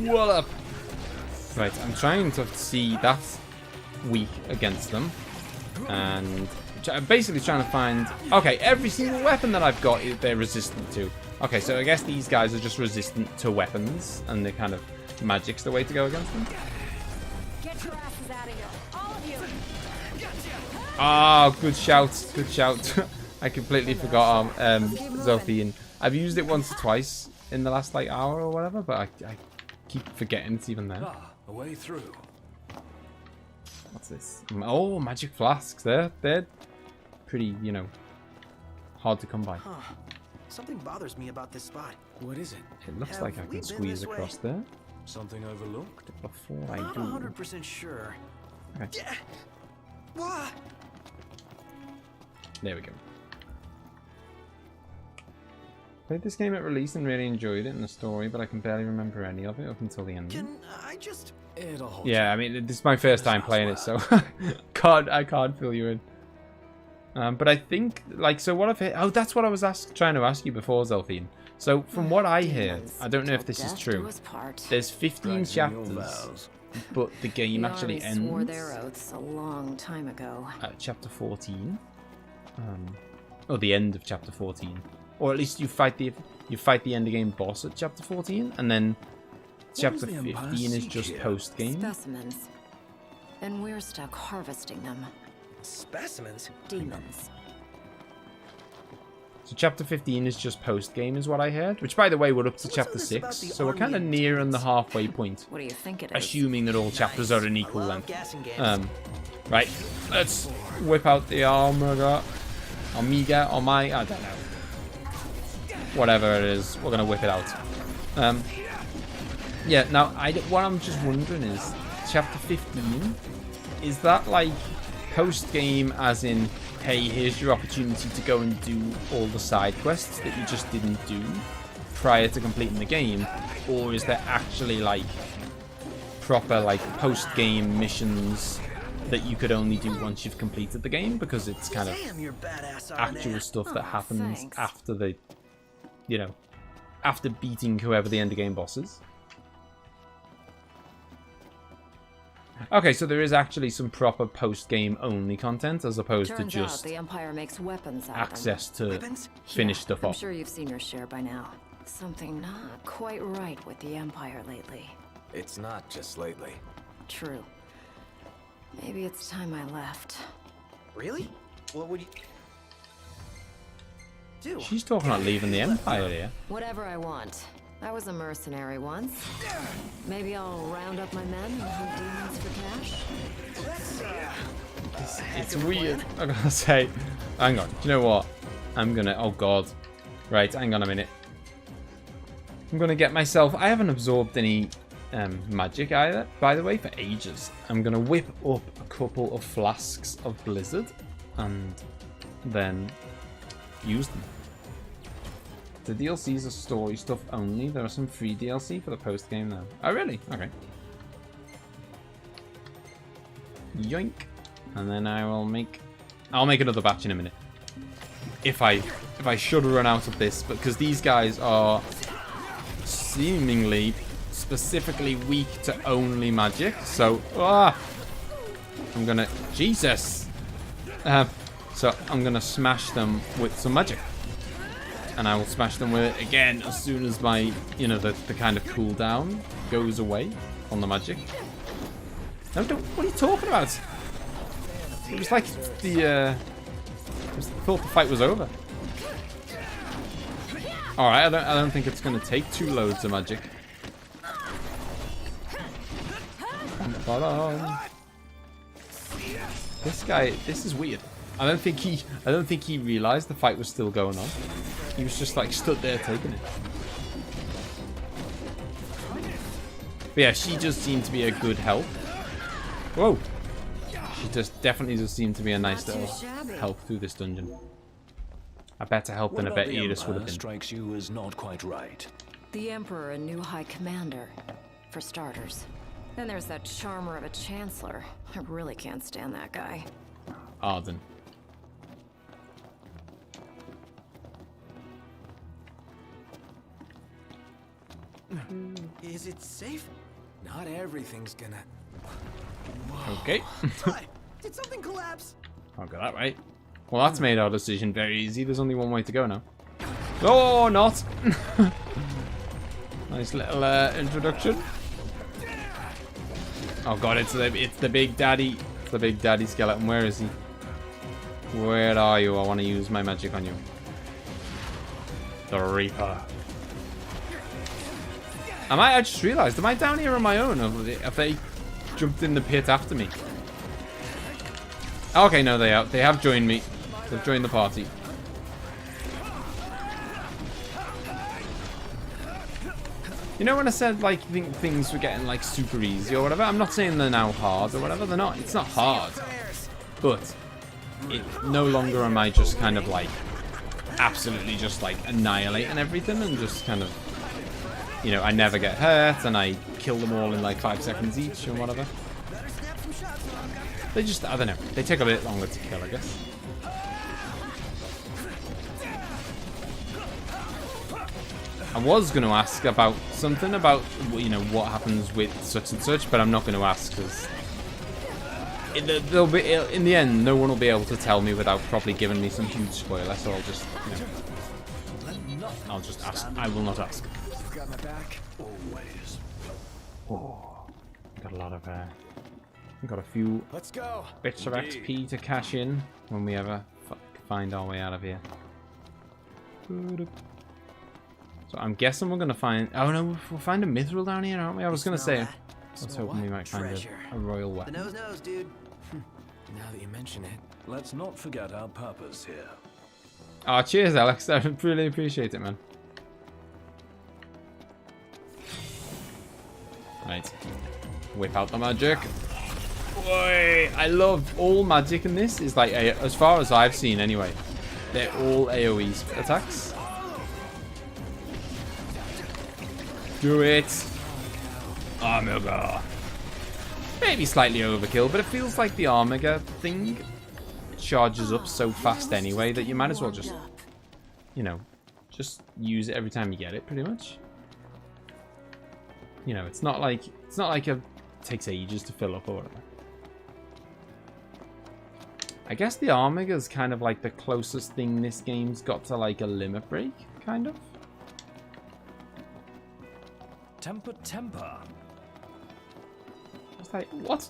What up? Right, I'm trying to see that's weak against them. And I'm basically trying to find... Okay, every single weapon that I've got, they're resistant to. Okay, so I guess these guys are just resistant to weapons. And they're kind of... Magic's the way to go against them. Get your asses out of here, all of you. Oh, good shout. Good shout. I completely forgot Zelfine. I've used it once or twice in the last like hour or whatever, but I keep forgetting it's even there. A way through. What's this? Oh, magic flasks. They're pretty, you know, hard to come by. Huh. Something bothers me about this spot. What is it? It looks like I can squeeze across there. Something overlooked? Before I Not do. 100% sure. Okay. What? There we go. Played this game at release and really enjoyed it in the story, but I can barely remember any of it up until the end. Can I just... It'll hold Yeah, I mean, this is my first time playing it, so I can't fill you in. But I think, like, so what I've hit... Oh, that's what I was trying to ask you before, Zelfine. So from what I heard, I don't know if this is Death do true. us part. There's 15 Drags in your chapters, vows. but the game They actually already swore ends their oaths a long time ago. at chapter 14. Or the end of chapter 14. Or at least you fight the end game boss at chapter 14, and then chapter does the Empire 15 is seek just here? post game. Specimens. And we're stuck harvesting them. Specimens? Demons. So chapter 15 is just post game, is what I heard. Which, by the way, we're up to chapter 6, so we're kind of nearing the halfway point. What do you think it is? Assuming that all chapters are an equal I love length. gas and games. Right, let's whip out the Omega, I don't know. Whatever it is, we're gonna whip it out. Yeah. Now, what I'm just wondering is, chapter 15, is that like post game, as in, hey, here's your opportunity to go and do all the side quests that you just didn't do prior to completing the game, or is there actually like proper like post game missions that you could only do once you've completed the game, because it's kind of Damn, you're badass, actual Arnett. stuff that happens thanks. after the, you know, after beating whoever the end game boss is. Okay, so there is actually some proper post-game only content, as opposed Turns to just out the Empire makes weapons out access of them. to Weapons? finish Yeah, stuff I'm off. sure you've seen your share by now. Something not quite right with the Empire lately. It's not just lately. True. Maybe it's time I left. Really? What would you do? She's talking about leaving the Empire here. Whatever I want. I was a mercenary once. Maybe I'll round up my men and hunt demons for cash. It's weird, I'm gonna say. Hang on, do you know what? I'm gonna, oh god. Right, hang on a minute. I'm gonna get myself, I haven't absorbed any magic either, by the way, for ages. I'm gonna whip up a couple of flasks of Blizzard and then use them. The DLCs are story stuff only. There are some free DLC for the post game though. Oh really? Okay. Yoink. And then I'll make another batch in a minute. If I should run out of this, because these guys are seemingly specifically weak to only magic. So I'm gonna Jesus. So I'm gonna smash them with some magic. And I will smash them with it again as soon as my, you know, the kind of cooldown goes away on the magic. No, don't. What are you talking about? It was like I thought the fight was over. All right, I don't think it's gonna take 2 loads of magic. This guy, this is weird. I don't think he realized the fight was still going on. He was just like stood there taking it. But yeah, she just seemed to be a good help. Whoa. She just definitely just seemed to be a nice little help through this dungeon. A better help than I bet Eris would have been. Strikes you as not quite right. The Emperor and new High Commander, for starters. Then there's that charmer of a Chancellor. I really can't stand that guy. Arden. Is it safe? Not everything's gonna... Okay. Did something collapse? I'll get that right. Well, that's made our decision very easy. There's only one way to go now. Oh, not! Nice little introduction. Oh god, it's the big daddy. It's the big daddy skeleton. Where is he? Where are you? I want to use my magic on you. The Reaper. I just realised, am I down here on my own? Or have they jumped in the pit after me? Okay, no, they have joined me. They've joined the party. You know when I said like things were getting like super easy or whatever? I'm not saying they're now hard or whatever. They're not. It's not hard, but no longer am I just kind of like absolutely just like annihilating everything and just kind of, you know, I never get hurt and I kill them all in like 5 seconds each or whatever. They just, I don't know, they take a bit longer to kill, I guess. I was going to ask about something about, you know, what happens with such and such, but I'm not going to ask because in the end, no one will be able to tell me without probably giving me some huge spoiler. So I'll just, you know, I'll just ask. I will not ask. Got my back. Always. Oh, got a lot of. Got a few Let's go. bits of XP to cash in when we ever find our way out of here. So I'm guessing we're gonna find. Oh no, we'll find a mithril down here, aren't we? I was gonna say. I was hoping we might find a royal weapon. The nose, dude. Now that you mention it. Let's not forget our purpose here. Oh, cheers, Alex. I really appreciate it, man. Right. Whip out the magic. Boy, I love all magic in this. Is like, as far as I've seen anyway, they're all AoE attacks. Do it. Armigger. Maybe slightly overkill, but it feels like the Armigger thing charges up so fast anyway that you might as well just, you know, just use it every time you get it, pretty much. You know, it's not like it takes ages to fill up or whatever. I guess the Armigger is kind of like the closest thing this game's got to like a limit break, kind of. Temper, temper. I was like, what?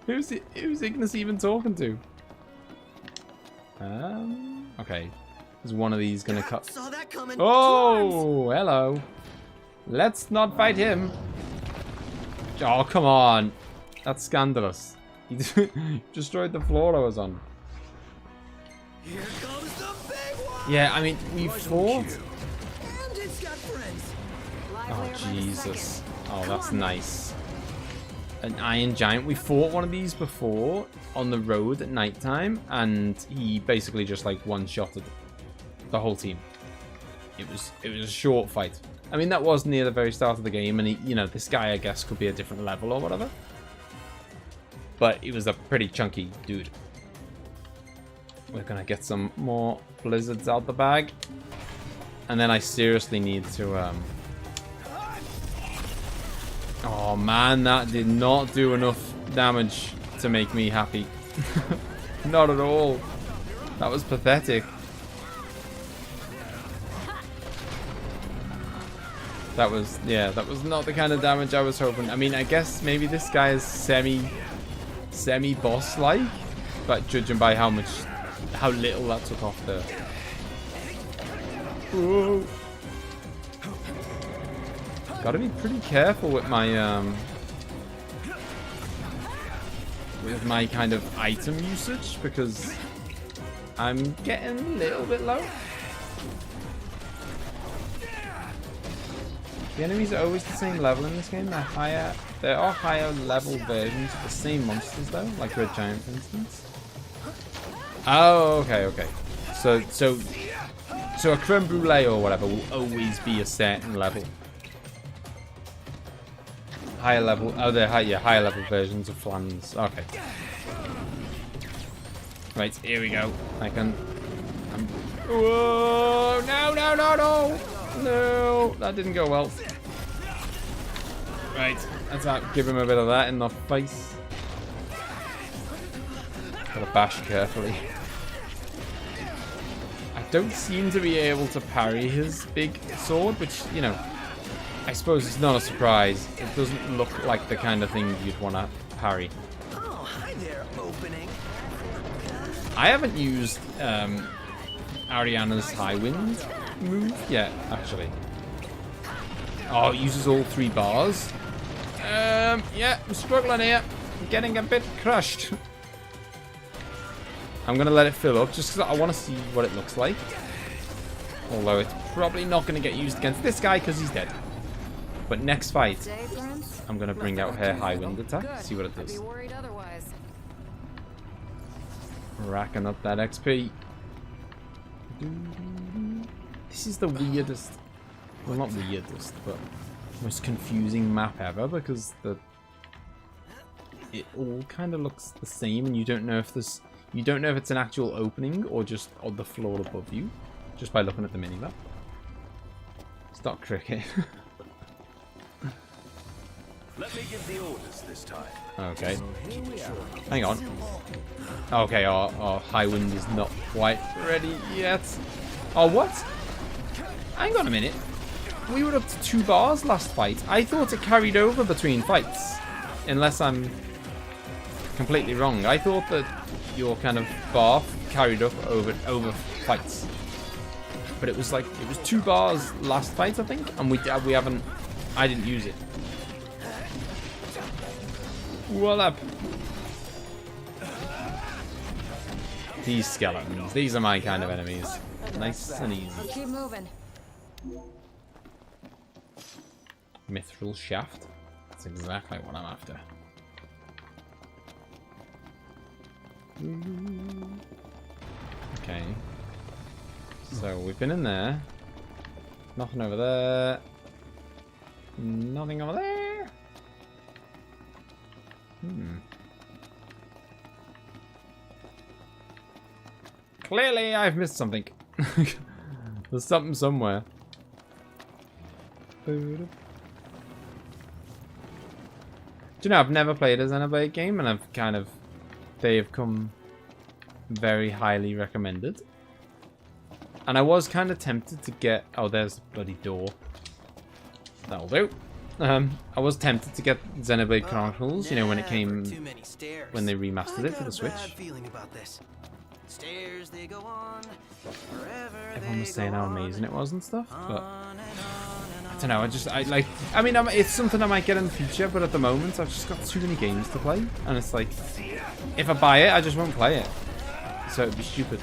Who's Ignis even talking to? Okay. Is one of these gonna cut? Saw that coming. Oh, hello. Let's not fight him. Oh, come on. That's scandalous. He destroyed the floor I was on. Here comes the big one. Yeah, I mean, we fought. And it's got friends. Oh, Jesus. Oh, that's nice. An iron giant. We fought one of these before on the road at nighttime, and he basically just like one-shotted the whole team. It was a short fight. I mean, that was near the very start of the game, and he, you know, this guy I guess could be a different level or whatever. But he was a pretty chunky dude. We're gonna get some more blizzards out the bag, and then I seriously need to. Oh man, that did not do enough damage to make me happy. Not at all. That was pathetic. That was, yeah, that was not the kind of damage I was hoping. I mean, I guess maybe this guy is semi-boss-like, but judging by how little that took off the. Whoa. Gotta be pretty careful with my kind of item usage because I'm getting a little bit low. The enemies are always the same level in this game. There are higher level versions of the same monsters though, like Red Giant for instance. Oh, okay. So a creme brulee or whatever will always be a certain level. Higher level. Oh, they're higher level versions of flans. Okay. Right, here we go. Whoa! No! No, that didn't go well. Right, let's give him a bit of that in the face. Gotta bash carefully. I don't seem to be able to parry his big sword, which, you know, I suppose it's not a surprise. It doesn't look like the kind of thing you'd want to parry. Oh, hi there, opening. I haven't used Ariana's High Wind move yet, actually. Oh, it uses all 3 bars. Yeah, I'm struggling here. I'm getting a bit crushed. I'm gonna let it fill up just because I want to see what it looks like. Although it's probably not going to get used against this guy because he's dead. But next fight, I'm going to bring out her High Wind attack, see what it does. Racking up that XP. This is the weirdest, well not weirdest, but most confusing map ever because it all kind of looks the same and you don't know if it's an actual opening or just on the floor above you, just by looking at the minimap. Stop cricket. Let me give the orders this time. Okay. Hang on. Okay, our high wind is not quite ready yet. Oh, what? Hang on a minute. We were up to 2 bars last fight. I thought it carried over between fights. Unless I'm completely wrong. I thought that your kind of bar carried up over fights. But it was 2 bars last fight, I think. And we haven't... I didn't use it. What up? These skeletons. These are my kind of enemies. Nice and easy. Keep moving. Mithril shaft. That's exactly what I'm after. Okay. So we've been in there. Nothing over there. Nothing over there. Clearly, I've missed something. There's something somewhere. Do you know, I've never played a Xenoblade game, and they have come very highly recommended. And I was kind of tempted to get... Oh, there's the bloody door. That'll do. I was tempted to get Xenoblade Chronicles, you know, when it came... When they remastered it for the Switch. Stairs they go on, Everyone was saying how amazing it was and stuff, but... I don't know, I mean, it's something I might get in the future, but at the moment, I've just got too many games to play. And it's like, if I buy it, I just won't play it. So it'd be stupid.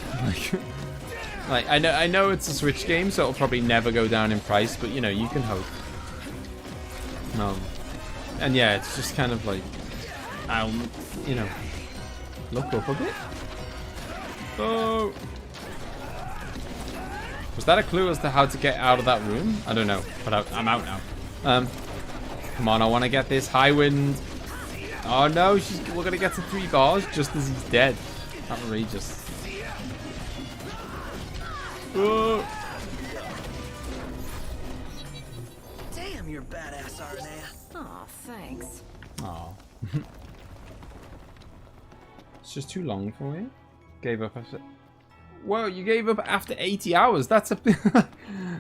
Like, I know it's a Switch game, so it'll probably never go down in price, but, you know, you can hope. And yeah, it's just kind of like, I'll, you know, look up a bit. Oh! Was that a clue as to how to get out of that room? I don't know, but I'm out now. Come on, I want to get this high wind. Oh no, we're going to get to 3 bars just as he's dead. Outrageous. Oh. Damn, you're badass, Aranea. Aw, thanks. Aw. It's just too long for you. Gave up after... Whoa, you gave up after 80 hours. That's a...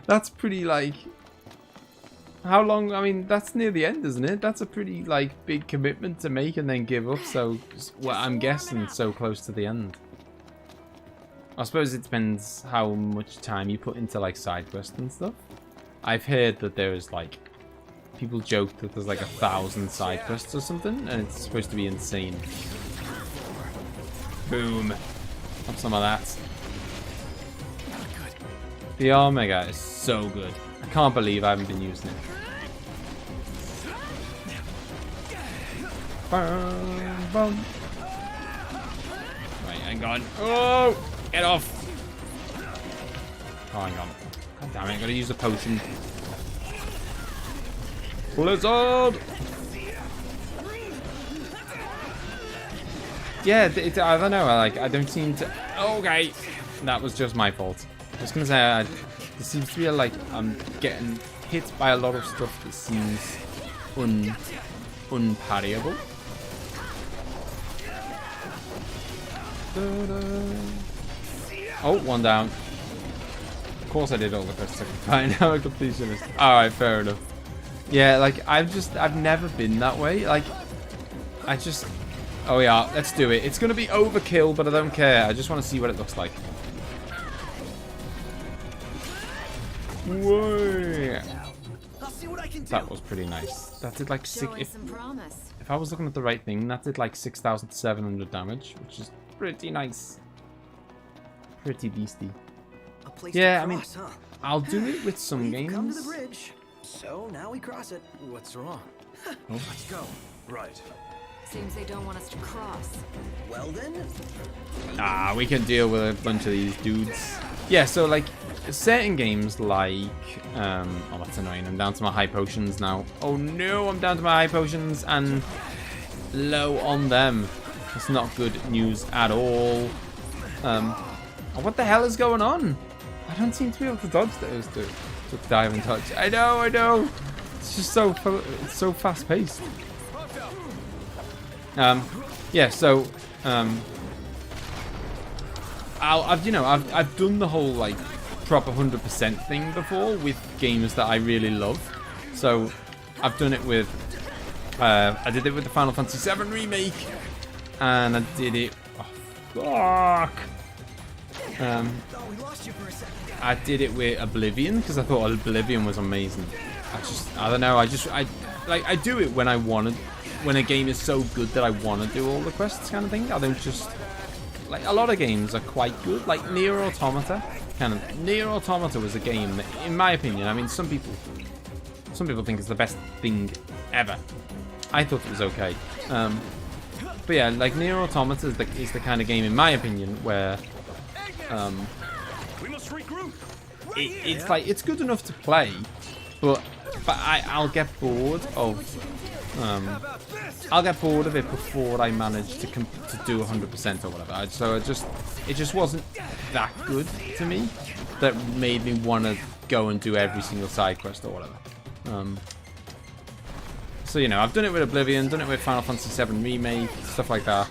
That's pretty, like... How long? I mean, that's near the end, isn't it? That's a pretty, like, big commitment to make and then give up. So, well, I'm guessing so close to the end. I suppose it depends how much time you put into, like, side quests and stuff. I've heard that there's, like... People joke that there's, like, 1,000 side quests or something. And it's supposed to be insane. Boom. Have some of that. The Omega is so good. I can't believe I haven't been using it. Boom, boom. Right, hang on. Oh! Get off! Oh, hang on. God damn it, I gotta use a potion. Blizzard! Yeah, I don't know, I don't seem to... Okay! That was just my fault. I was gonna say, there seems to be I'm getting hit by a lot of stuff that seems unparryable. Oh, one down. Of course I did all the first second. Fine, I'm a completionist. Alright, fair enough. Yeah, like, I've never been that way. Like, oh yeah, let's do it. It's gonna be overkill, but I don't care. I just want to see what it looks like. Whoa! That was pretty nice. That did like 6. If I was looking at the right thing, that did like 6,700 damage, which is pretty nice. Pretty beastie. Yeah, I mean, I'll do it with some games. Come to the bridge. So now we cross it. What's wrong? Oh. Let's go. Right. Seems they don't want us to cross. Well then. Ah, we can deal with a bunch of these dudes. Yeah, so like certain games like oh, that's annoying. I'm down to my high potions now. Oh no, I'm down to my high potions and low on them. It's not good news at all. What the hell is going on? I don't seem to be able to dodge those two. Took dive and touch. I know. It's just so fast paced. Yeah. So I've done the whole like proper 100% thing before with games that I really love. So I've done it with. I did it with the Final Fantasy VII remake, and I did it. Oh, fuck. I did it with Oblivion because I thought Oblivion was amazing. I don't know. I do it when I want to. When a game is so good that I want to do all the quests, kind of thing. I don't just like a lot of games are quite good. Like Nier Automata. Nier Automata was a game that, in my opinion, I mean, some people think it's the best thing ever. I thought it was okay. But yeah, like Nier Automata is the kind of game, in my opinion, where We must regroup. it's like it's good enough to play, but I'll get bored of it before I manage to do 100% or whatever. So it just wasn't that good to me that made me want to go and do every single side quest or whatever. So I've done it with Oblivion, done it with Final Fantasy VII Remake, stuff like that.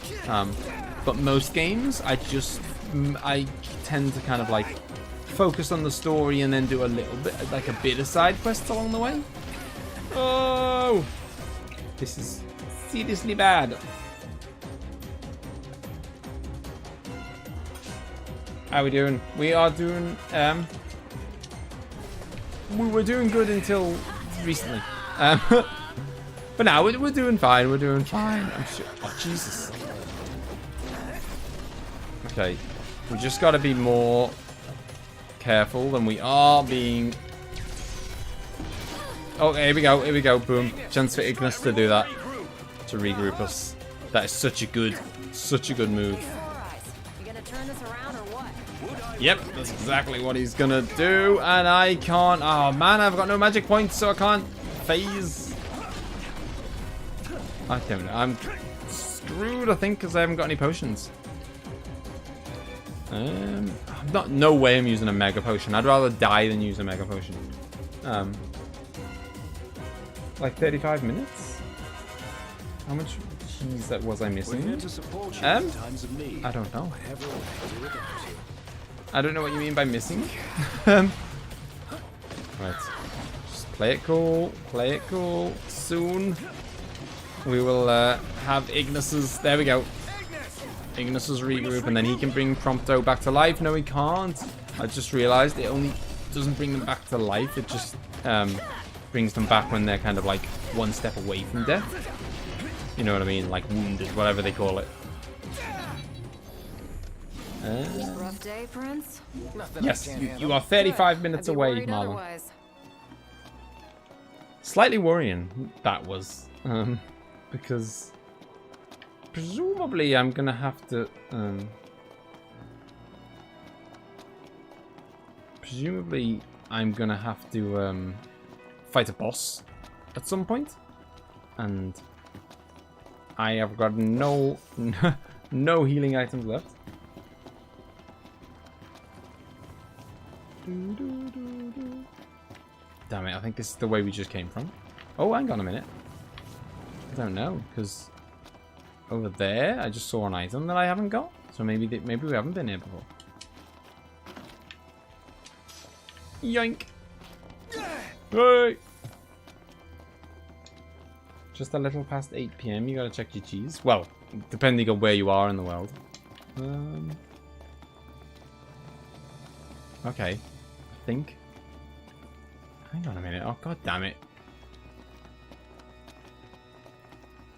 But most games, I tend to kind of like focus on the story and then do a little bit, like a bit of side quests along the way. Oh, this is seriously bad. How are we doing? We are doing. We were doing good until recently. But now we're doing fine. We're doing fine. I'm sure. Oh Jesus. Okay, we just got to be more careful than we are being. Oh, here we go, boom. Chance for Ignis to do that. To regroup us. That is such a good move. You gonna turn this around or what? Yep, that's exactly what he's gonna do. And I can't. Oh man, I've got no magic points, so I can't phase. I don't know. I'm screwed, I think, because I haven't got any potions. No way I'm using a mega potion. I'd rather die than use a mega potion. Like 35 minutes? How much cheese that was I missing? I don't know. I don't know what you mean by missing. Right. Just play it cool. Play it cool. Soon we will have Ignis's. There we go. Ignis's regroup, and then he can bring Prompto back to life. No, he can't. I just realized it only doesn't bring them back to life. It just brings them back when they're kind of like one step away from death. You know what I mean? Like wounded, whatever they call it. Rough day, Prince? Yes, you are 35 minutes away, Marlon. Slightly worrying, that was. Because presumably I'm gonna have to fight a boss at some point, and I have got no healing items left. Damn it, I think this is the way we just came from. Oh, hang on a minute. I don't know, because over there I just saw an item that I haven't got. So maybe we haven't been here before. Yoink! Hey! Just a little past 8 PM, you gotta check your cheese. Well, depending on where you are in the world. Okay, I think. Hang on a minute. Oh, god damn it.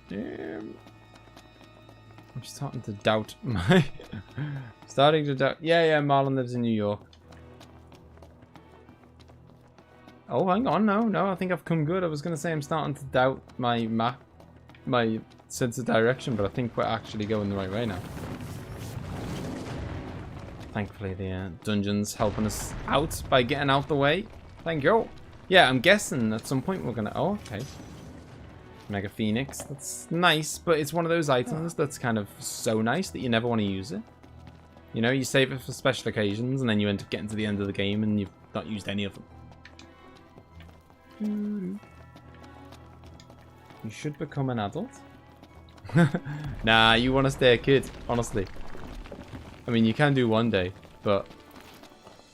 I'm starting to doubt my... Yeah, Marlon lives in New York. Oh, hang on. No, I think I've come good. I was going to say I'm starting to doubt my map, my sense of direction, but I think we're actually going the right way now. Thankfully, the dungeon's helping us out by getting out the way. Thank you. Yeah, I'm guessing at some point we're going to... Oh, okay. Mega Phoenix. That's nice, but it's one of those items that's kind of so nice that you never want to use it. You know, you save it for special occasions, and then you end up getting to the end of the game and you've not used any of them. You should become an adult. Nah, you want to stay a kid, honestly. I mean, you can do one day, but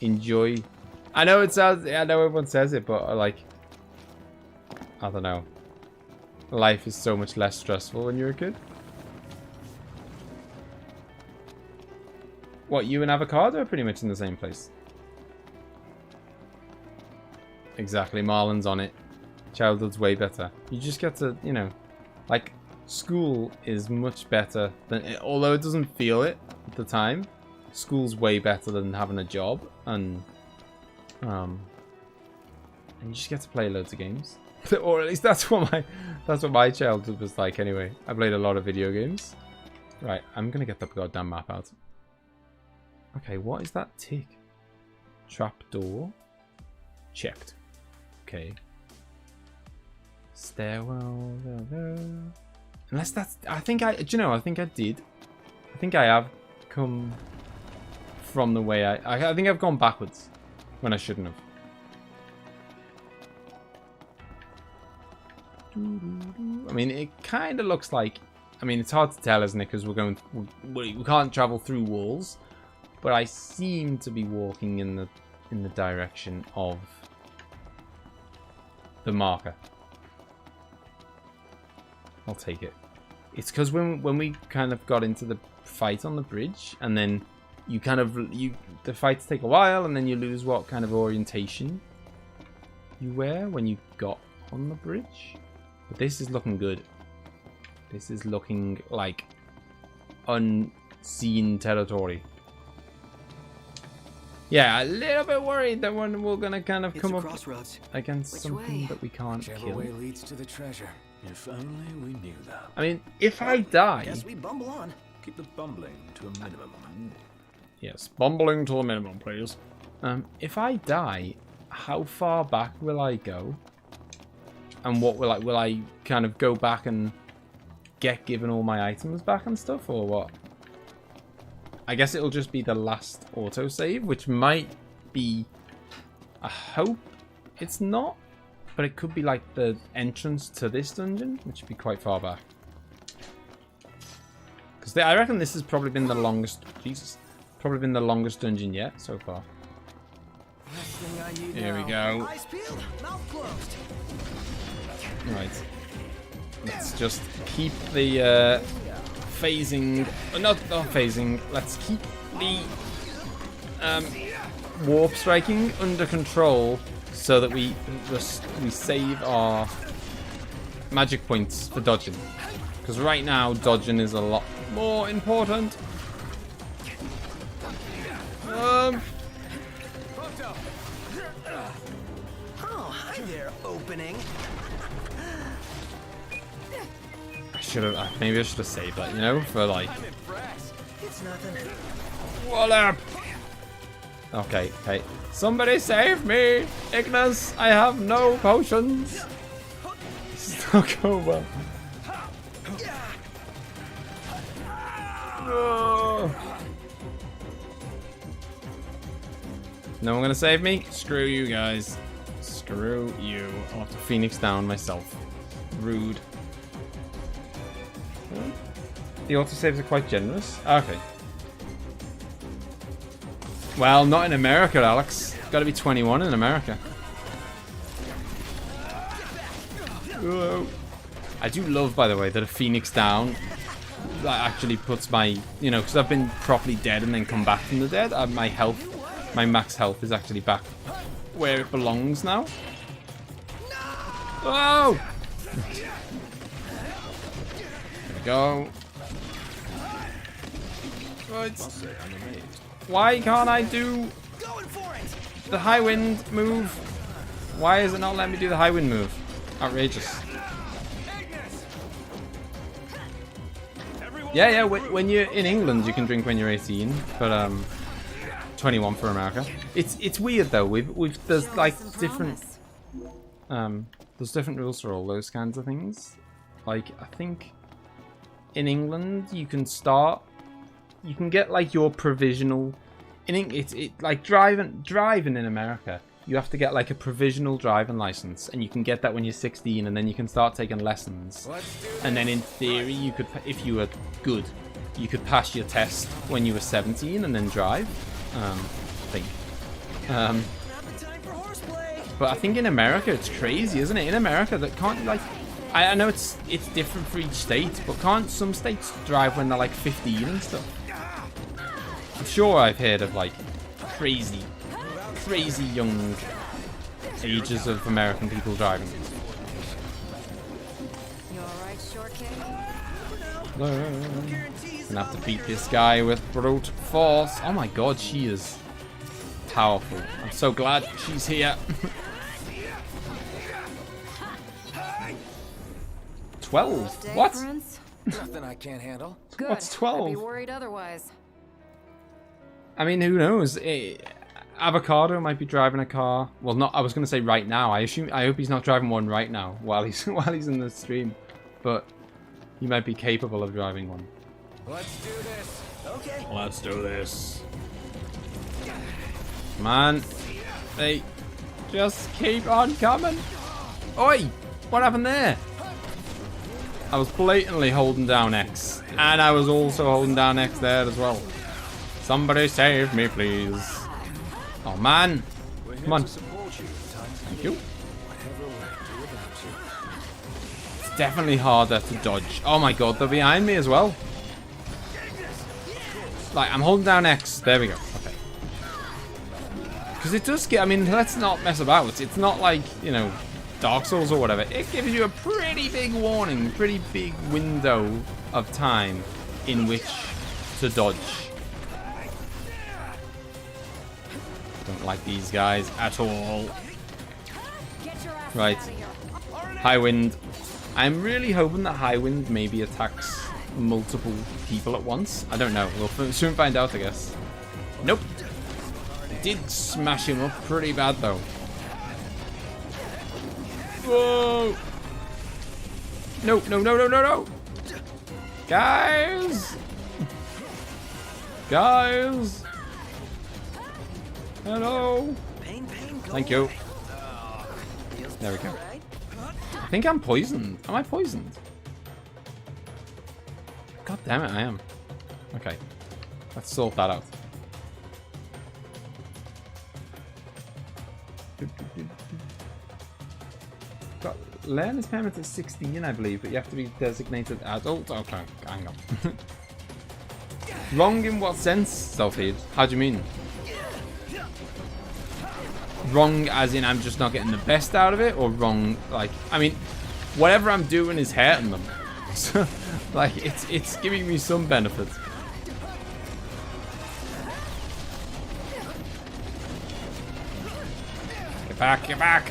enjoy. I know it sounds, I know everyone says it, but like, I don't know. Life is so much less stressful when you're a kid. What, you and Avocado are pretty much in the same place. Exactly, Marlin's on it. Childhood's way better. You just get to, you know, like, school is much better than, although it doesn't feel it at the time, school's way better than having a job, and you just get to play loads of games. Or at least that's what my childhood was like anyway. I played a lot of video games. Right, I'm gonna get the goddamn map out. Okay, what is that tick? Trapdoor. Checked. Okay. Stairwell. Unless that's... I think I... Do you know, I think I did. I think I have come from the way I think I've gone backwards when I shouldn't have. I mean, it kind of looks like... I mean, it's hard to tell, isn't it? Because we can't travel through walls. But I seem to be walking in the direction of the marker. I'll take it. It's because when we kind of got into the fight on the bridge, and then you kind of the fights take a while, and then you lose what kind of orientation you were when you got on the bridge. But this is looking good. This is looking like unseen territory. Yeah, a little bit worried that we're gonna kind of come up against something that we can't kill. Whichever way leads to the treasure. If only we knew that. I mean, if I die... Guess we bumble on. Keep the bumbling to a minimum. Yes, bumbling to a minimum, please. If I die, how far back will I go? And what will I kind of go back and get given all my items back and stuff, or what? I guess it'll just be the last autosave, which might be... I hope it's not, but it could be like the entrance to this dungeon, which would be quite far back. Because I reckon this has probably been the longest... Jesus. Probably been the longest dungeon yet so far. Here we go. Eyes peeled, mouth closed. Right. Let's just keep the phasing... Not phasing. Let's keep the warp striking under control so that we save our magic points for dodging. Because right now, dodging is a lot more important. Oh, hi there, opening. Maybe I should have saved that, you know, for like... It's nothing. What up? Okay, hey. Somebody save me! Ignis, I have no potions! This is not going well. No one gonna save me? Screw you guys. Screw you. I'll have to Phoenix down myself. Rude. The autosaves are quite generous. Okay. Well, not in America, Alex. Gotta be 21 in America. Whoa. I do love, by the way, that a Phoenix down actually puts my, you know, because I've been properly dead and then come back from the dead. My health, my max health is actually back where it belongs now. Oh! There we go. Right. Why can't I do the high wind move? Why is it not letting me do the high wind move? Outrageous. Yeah, when you're in England, you can drink when you're 18, but 21 for America. It's weird though. There's like different there's different rules for all those kinds of things. Like I think in England you can get like your provisional. Like driving in America, you have to get like a provisional driving license, and you can get that when you're 16, and then you can start taking lessons. And then in theory, you could, if you were good, you could pass your test when you were 17 and then drive. I think. But I think in America it's crazy, isn't it? In America, that can't like. I know it's different for each state, but can't some states drive when they're like 15 and stuff? I'm sure I've heard of like crazy young ages of American people driving. You alright, shortcake? Gonna have to beat this guy with brute force. Oh my god, she is powerful. I'm so glad she's here. 12? What? Nothing I can't handle. Good. What's 12? I'd be worried otherwise. I mean, who knows? Avocado might be driving a car. Well, not. I was going to say right now. I hope he's not driving one right now while he's in the stream. But he might be capable of driving one. Let's do this. Okay. Let's do this. Man, hey, just keep on coming. Oi! What happened there? I was blatantly holding down X, and I was also holding down X there as well. Somebody save me, please. Oh man, come on. Thank you. It's definitely harder to dodge. Oh my god, they're behind me as well. Like, I'm holding down X. There we go. Okay. Because it does get, I mean, let's not mess about. It's not like, you know, Dark Souls or whatever. It gives you a pretty big warning, pretty big window of time in which to dodge. Don't like these guys at all. Right. High Wind. I'm really hoping that High Wind maybe attacks multiple people at once. I don't know. We'll soon find out, I guess. Nope. It did smash him up pretty bad, though. Whoa! No, no, no, no, no, no! Guys! Guys! Hello! Thank you. There we go. I think I'm poisoned. Am I poisoned? God damn it, I am. Okay. Let's sort that out. Got learner's permit at 16, I believe, but you have to be designated adult. Okay, hang on. Wrong in what sense, Selfie? How do you mean? Wrong as in I'm just not getting the best out of it, or wrong like, I mean, whatever I'm doing is hurting them. So, like, it's giving me some benefit. Get back, get back.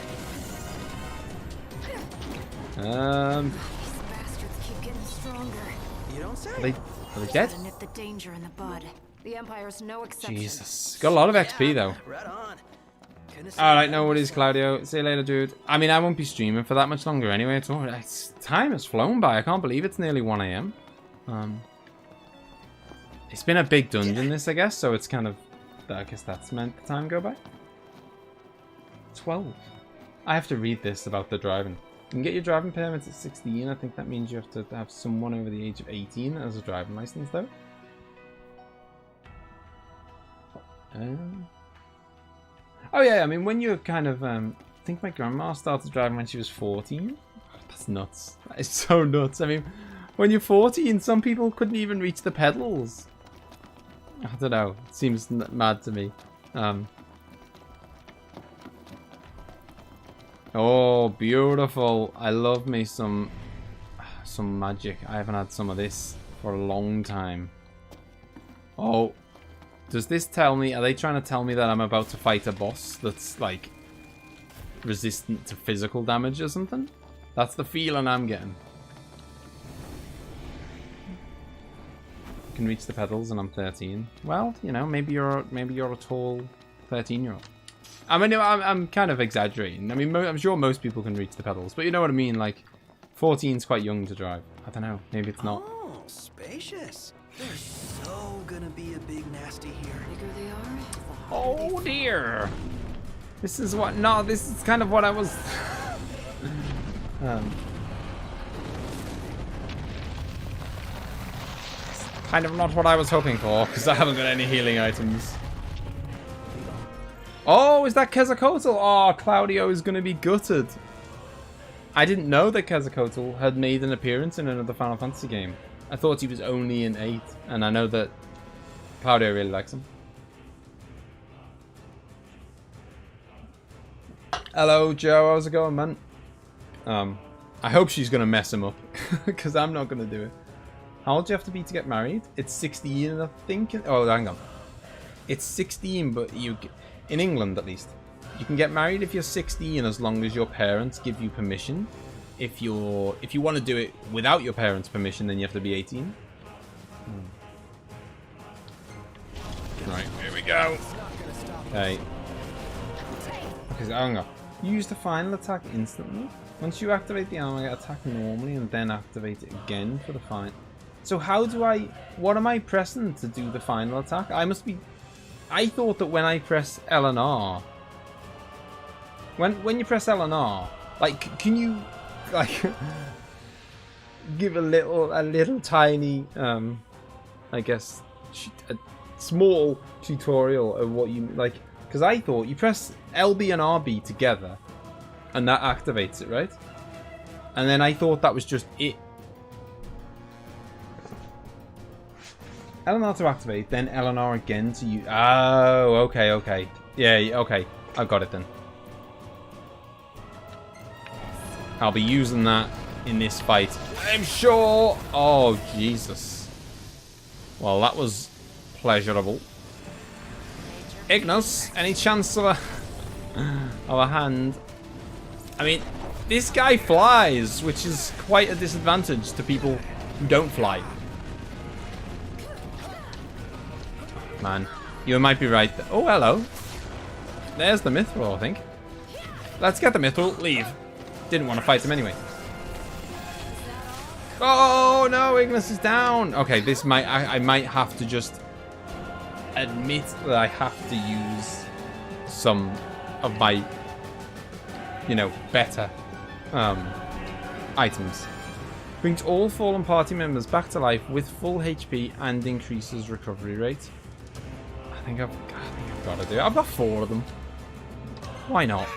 Are they dead? Nip the danger in the bud. The Empire's no exception. Jesus. Got a lot of XP though. Alright, no worries, Claudio. See you later, dude. I mean, I won't be streaming for that much longer anyway. Time has flown by. I can't believe it's nearly 1 AM. It's been a big dungeon, this, I guess, so it's kind of... I guess that's meant the time go by. 12. I have to read this about the driving. You can get your driving permits at 16. I think that means you have to have someone over the age of 18 as a driving license, though. Oh yeah, I mean, when you're kind of, I think my grandma started driving when she was 14. That's nuts. That is so nuts. I mean, when you're 14, some people couldn't even reach the pedals. I don't know. It seems mad to me. Oh, beautiful. I love me some magic. I haven't had some of this for a long time. Oh. Does this tell me, are they trying to tell me that I'm about to fight a boss that's, like, resistant to physical damage or something? That's the feeling I'm getting. I can reach the pedals and I'm 13. Well, you know, maybe you're a tall 13-year-old. I mean, I'm kind of exaggerating. I mean, I'm sure most people can reach the pedals, but you know what I mean? Like, 14's quite young to drive. I don't know. Maybe it's not. Oh, spacious. There's so gonna be a big nasty here. The bigger they are, the Oh dear. This is what... No, this is kind of what I was... kind of not what I was hoping for, because I haven't got any healing items. Oh, is that Quetzalcoatl? Oh, Claudio is going to be gutted. I didn't know that Quetzalcoatl had made an appearance in another Final Fantasy game. I thought he was only in 8, and I know that Claudio really likes him. Hello, Joe. How's it going, man? I hope she's going to mess him up, because I'm not going to do it. How old do you have to be to get married? It's 16, I think. Oh, hang on. It's 16, but you... In England, at least. You can get married if you're 16 as long as your parents give you permission. If you want to do it without your parents' permission, then you have to be 18. Right, here we go. Okay. Okay, so hang on. Use the final attack instantly. Once you activate the armor, attack normally and then activate it again for the final. So how do I... What am I pressing to do the final attack? I must be... I thought that when I press L and R... When you press L and R, like, can you, like, give a little tiny, I guess, a small tutorial of what you, like, because I thought you press LB and RB together, and that activates it, right? And then I thought that was just it. L and R to activate, then L and R again to use. Oh, okay, okay. Yeah, okay. I've got it then. I'll be using that in this fight, I'm sure. Oh, Jesus. Well, that was pleasurable. Ignos, any chance of a hand? I mean, this guy flies, which is quite a disadvantage to people who don't fly. Man, you might be right. Oh, hello. There's the Mithril, I think. Let's get the Mithril. Leave. Didn't want to fight him anyway. Oh no, Ignis is down. Okay, this might I might have to just admit that I have to use some of my, you know, better items. Brings all fallen party members back to life with full HP and increases recovery rate. I think I've got to do it. I've got 4 of them. Why not?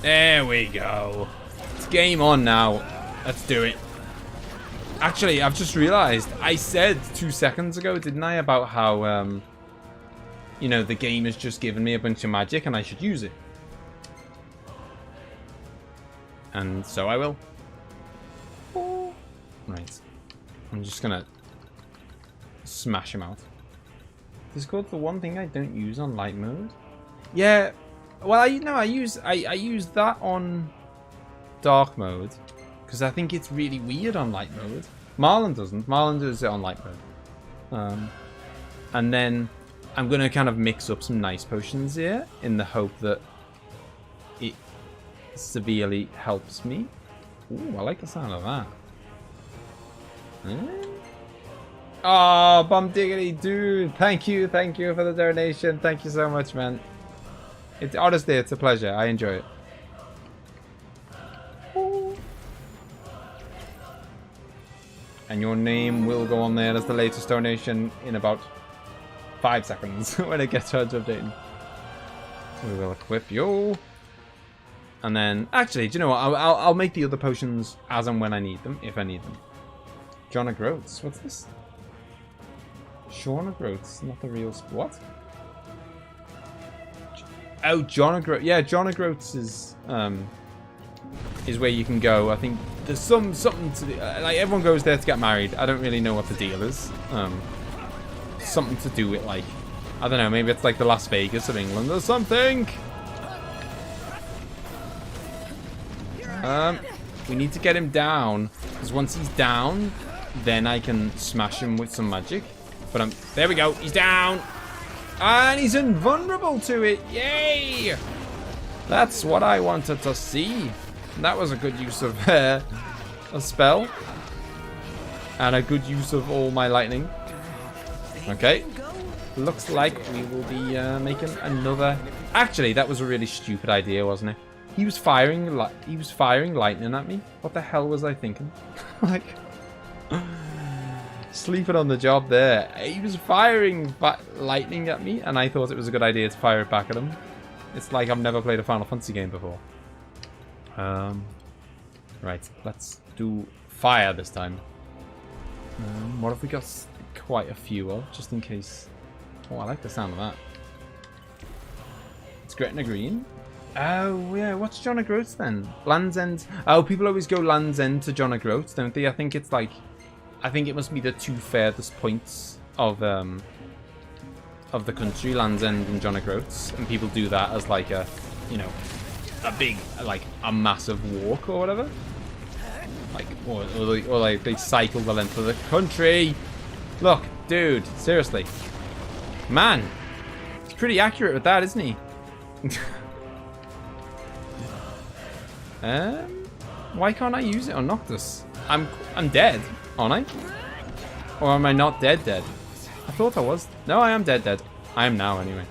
There we go. It's game on now. Let's do it. Actually, I've just realized I said 2 seconds ago, didn't I, about how, you know, the game has just given me a bunch of magic and I should use it. And so I will. Right. I'm just gonna smash him out. Discord's the one thing I don't use on light mode. Yeah. Well, I use that on dark mode because I think it's really weird on light mode. Marlin doesn't. Marlin does it on light mode. And then I'm gonna kind of mix up some nice potions here in the hope that it severely helps me. Ooh, I like the sound of that. Oh, Bum Diggity, dude. Thank you for the donation. Thank you so much, man. It's honestly, it's a pleasure. I enjoy it. Ooh. And your name will go on there as the latest donation in about 5 seconds when it gets around to updating. We will equip you. And then, actually, do you know what? I'll make the other potions as and when I need them, if I need them. John O'Groats. What's this? Sean O'Groats, not the real... What? Oh, John O'Groats. Yeah, John O'Groats is where you can go. I think there's something to do. Like, everyone goes there to get married. I don't really know what the deal is. Something to do with, like, I don't know, maybe it's like the Las Vegas of England or something. We need to get him down, because once he's down, then I can smash him with some magic. But there we go, he's down. And he's invulnerable to it. Yay! That's what I wanted to see. That was a good use of a spell. And a good use of all my lightning. Okay. Looks like we will be making another Actually, that was a really stupid idea, wasn't it? He was firing lightning at me. What the hell was I thinking? Like, sleeping on the job there. He was firing lightning at me, and I thought it was a good idea to fire it back at him. It's like I've never played a Final Fantasy game before. Right, let's do fire this time. What have we got? Quite a few of, just in case. Oh, I like the sound of that. It's Gretna Green. Oh, yeah. What's John O'Groats then? Land's End. Oh, people always go Land's End to John O'Groats, don't they? I think it's like... I think it must be the two furthest points of the country, Land's End and John O'Groats. And people do that as like a, you know, a big, like a massive walk or whatever. Like, or like they cycle the length of the country. Look, dude, seriously. Man, he's pretty accurate with that, isn't he? Why can't I use it on Noctis? I'm dead, aren't I? Or am I not dead? I thought I was. No, I am dead. I am now, anyway.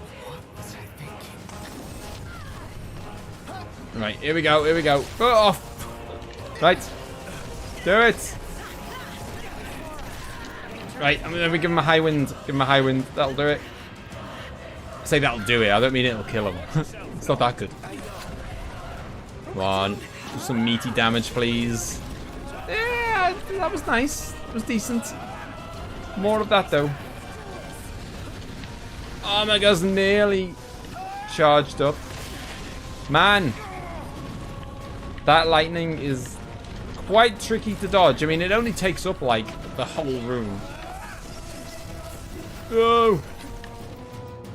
Right, here we go. Oh, right, do it. Right, I'm gonna give him a high wind. That'll do it. I say that'll do it. I don't mean it'll kill him. It's not that good. Come on, do some meaty damage, please. Yeah, that was nice. It was decent. More of that, though. Oh my God, nearly charged up. Man, that lightning is quite tricky to dodge. I mean, it only takes up like the whole room. Oh!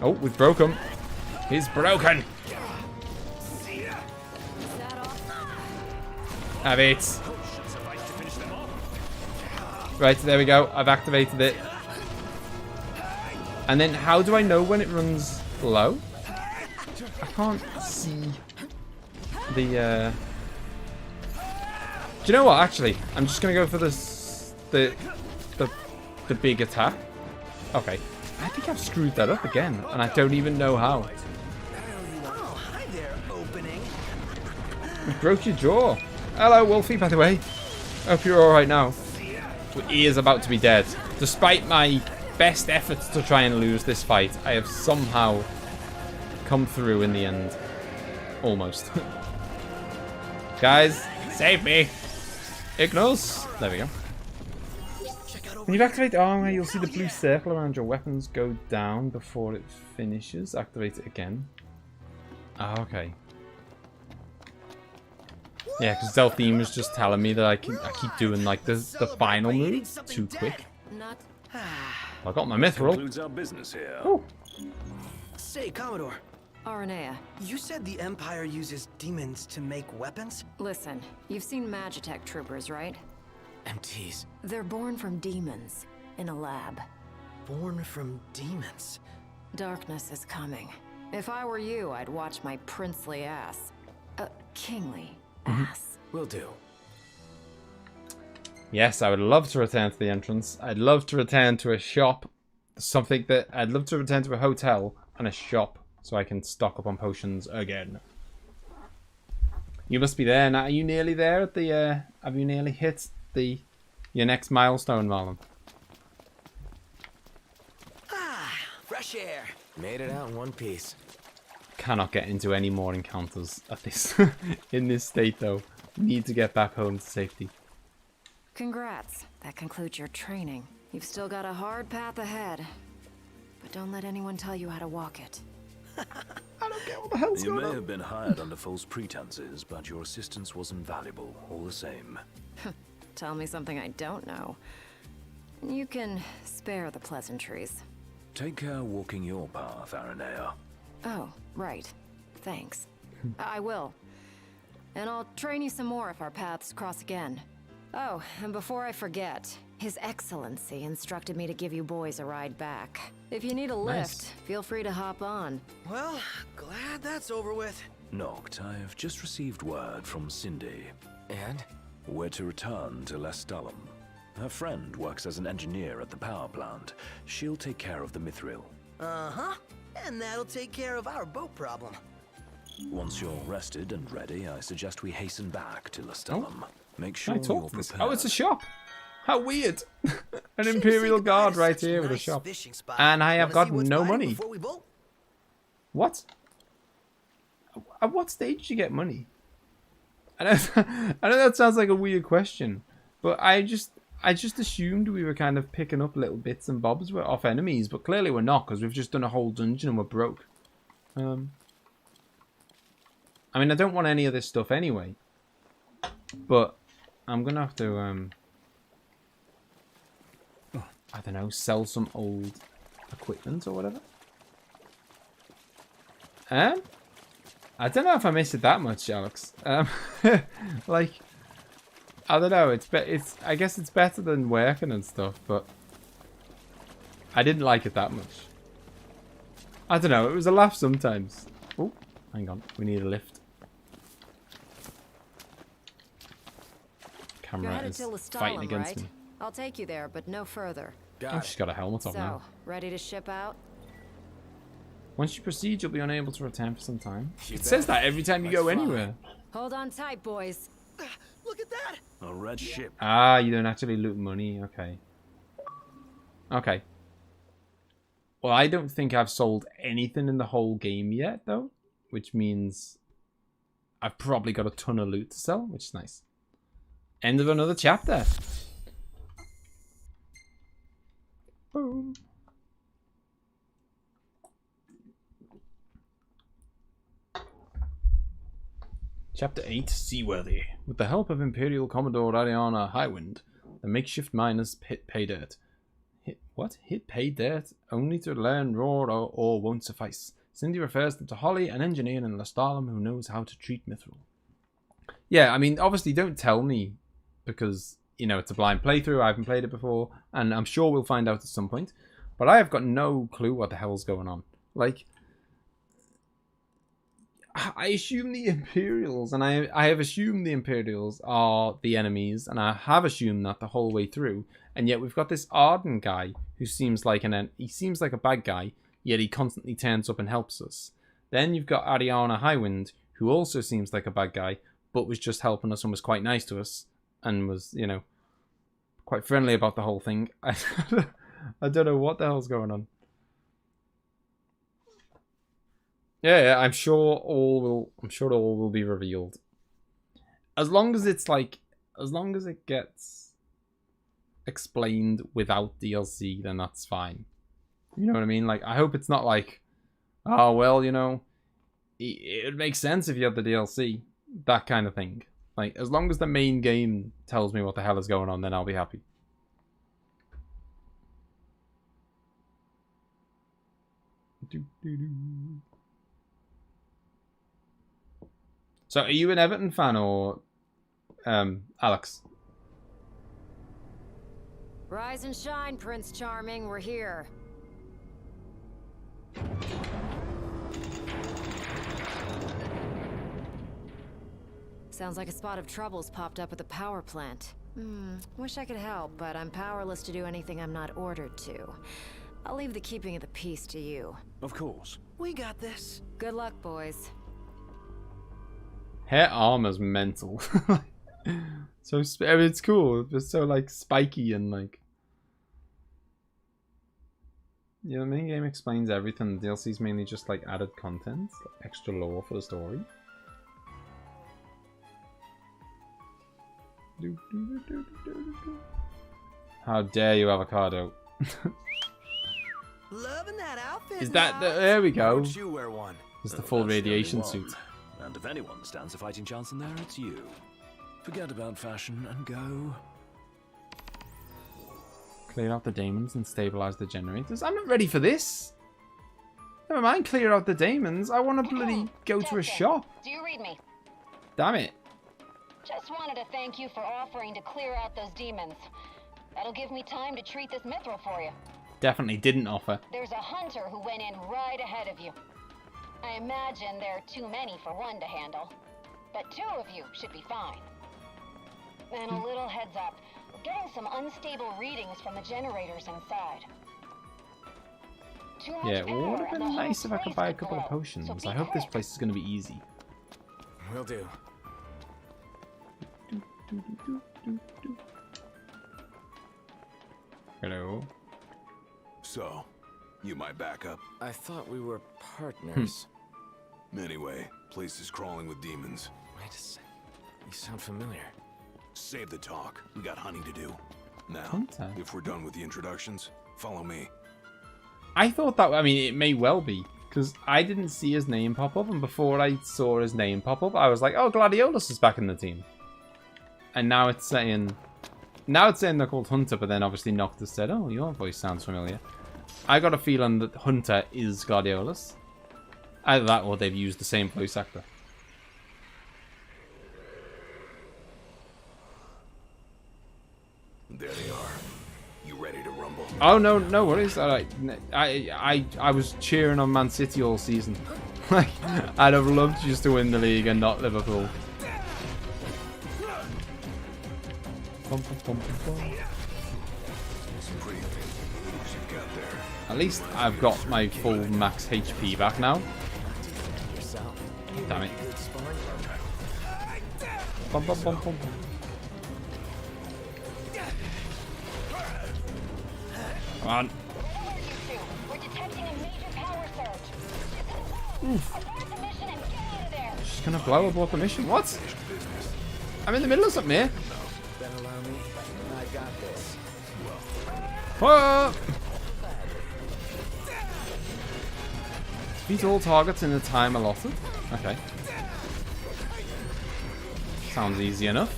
Oh, we've broke him. He's broken. Have it. Right, there we go. I've activated it. And then how do I know when it runs low? I can't see the... Do you know what, actually? I'm just going to go for this, the big attack. Okay. I think I've screwed that up again, and I don't even know how. Oh, hi there, opening. You broke your jaw. Hello, Wolfie, by the way. Hope you're alright now. He is about to be dead. Despite my best efforts to try and lose this fight, I have somehow come through in the end. Almost. Guys, save me. Ignos. There we go. When you activate the armor, you'll see the blue circle around your weapons go down before it finishes. Activate it again. Ah, okay. Yeah, because Delphine was just telling me that I keep doing like the final move too quick. I got my mithril. Concludes our business here. Oh. Say, Commodore. Aranea. You said the Empire uses demons to make weapons? Listen, you've seen Magitech troopers, right? MTs. They're born from demons in a lab. Born from demons? Darkness is coming. If I were you, I'd watch my princely ass. Kingly ass. Will do. Yes, I would love to return to the entrance. I'd love to return to a shop. I'd love to return to a hotel and a shop so I can stock up on potions again. You must be there now. Are you nearly there at the, have you nearly hit your next milestone, Malin? Ah, fresh air. Made it out in one piece. Cannot get into any more encounters at this in this state though. Need to get back home to safety. Congrats. That concludes your training. You've still got a hard path ahead. But don't let anyone tell you how to walk it. I don't get what the hell's You going may on. have been hired under false pretenses, but your assistance was invaluable, all the same. Tell me something I don't know. You can spare the pleasantries. Take care walking your path, Aranea. Oh, right. Thanks. I will. And I'll train you some more if our paths cross again. Oh, and before I forget, His Excellency instructed me to give you boys a ride back. If you need a lift, feel free to hop on. Well, glad that's over with. Noct, I have just received word from Cindy. And? We're to return to Lestalum. Her friend works as an engineer at the power plant. She'll take care of the mithril. Uh-huh. and that'll take care of our boat problem. Once you're rested and ready, I suggest we hasten back to Lestellum. Make sure I you're talk to this. prepared. Oh, it's a shop. How weird. An Imperial Guard right here with a shop. And I have got no money. What? At what stage do you get money? I know that sounds like a weird question, but I just assumed we were kind of picking up little bits and bobs off enemies, but clearly we're not, because we've just done a whole dungeon and we're broke. I mean, I don't want any of this stuff anyway, but I'm gonna have to I don't know, sell some old equipment or whatever. I don't know if I missed it that much, Alex. Like, I don't know. I guess it's better than working and stuff, but I didn't like it that much. I don't know. It was a laugh sometimes. Oh, hang on. We need a lift. Camera is fighting against me. I'll take you there, but no further. Oh, she's got a helmet on now. Ready to ship out? Once you proceed, you'll be unable to return for some time. It says that every time you go anywhere. Hold on tight, boys. Look at that! A red ship. Ah, you don't actually loot money. Okay. Okay. Well, I don't think I've sold anything in the whole game yet, though. Which means I've probably got a ton of loot to sell, which is nice. End of another chapter. Boom. Chapter 8, Seaworthy. With the help of Imperial Commodore Ariana Highwind, the makeshift miners hit pay dirt. Hit pay dirt? Only to learn raw ore won't suffice. Cindy refers them to Holly, an engineer in Lestellum who knows how to treat mithril. Yeah, I mean, obviously don't tell me, because, you know, it's a blind playthrough, I haven't played it before, and I'm sure we'll find out at some point. But I have got no clue what the hell's going on. Like, I assume the Imperials, and I have assumed the Imperials are the enemies, and I have assumed that the whole way through, and yet we've got this Arden guy who seems like he seems like a bad guy, yet he constantly turns up and helps us. Then you've got Ariana Highwind, who also seems like a bad guy, but was just helping us and was quite nice to us, and was, you know, quite friendly about the whole thing. I don't know what the hell's going on. Yeah, I'm sure all will be revealed. As long as it's like, as long as it gets explained without DLC, then that's fine. You know what I mean? Like, I hope it's not like, oh well, you know, it makes sense if you have the DLC, that kind of thing. Like, as long as the main game tells me what the hell is going on, then I'll be happy. So, are you an Everton fan or Alex? Rise and shine, Prince Charming. We're here. Sounds like a spot of trouble's popped up at the power plant. Wish I could help, but I'm powerless to do anything I'm not ordered to. I'll leave the keeping of the peace to you. Of course. We got this. Good luck, boys. Her armor's mental. So, I mean, it's cool. It's so, like, spiky and, like... Yeah, the main game explains everything. The DLC's mainly just, like, added content. Like, extra lore for the story. How dare you, avocado? Loving that outfit. Is that the... There we go. Don't you wear one? It's the full radiation suit. And if anyone stands a fighting chance in there, it's you. Forget about fashion and go. Clear out the daemons and stabilize the generators. I'm not ready for this. Never mind, clear out the daemons. I want to bloody go to a shop. Do you read me? Damn it. Just wanted to thank you for offering to clear out those demons. That'll give me time to treat this mithril for you. Definitely didn't offer. There's a hunter who went in right ahead of you. I imagine there are too many for one to handle, but 2 of you should be fine. And a little heads up, we're getting some unstable readings from the generators inside. too much Yeah, it power would have and been the nice whole if I could place buy a could couple of blow. potions. So I be hope this quick. place is going to be easy. Will do. Hello. So, you my backup? I thought we were partners. Anyway, place is crawling with demons. Wait a sec. You sound familiar. Save the talk. We got hunting to do. Now, Hunter? if we're done with the introductions, follow me. I thought that, I mean, it may well be, because I didn't see his name pop up, and before I saw his name pop up, I was like, oh, Gladiolus is back in the team. And now it's saying they're called Hunter, but then obviously Noctis said, oh, your voice sounds familiar. I got a feeling that Hunter is Gladiolus. Either that or they've used the same voice actor. There they are. You ready to rumble? Oh, no, no worries. All right. I was cheering on Man City all season. Like, I'd have loved just to win the league and not Liverpool. Bum, bum, bum, bum, bum. Some pretty things you got there. At least I've got my full max HP back now. Damn it. Bum, bum, bum, bum, bum. Come on. We're detecting a major power surge. Oof. Abort the mission and get out of there. She's gonna blow abort the mission. What? I'm in the middle of something here. Then allow me. I got this. Whoa! Beat all targets in the time allotted. Okay. Sounds easy enough.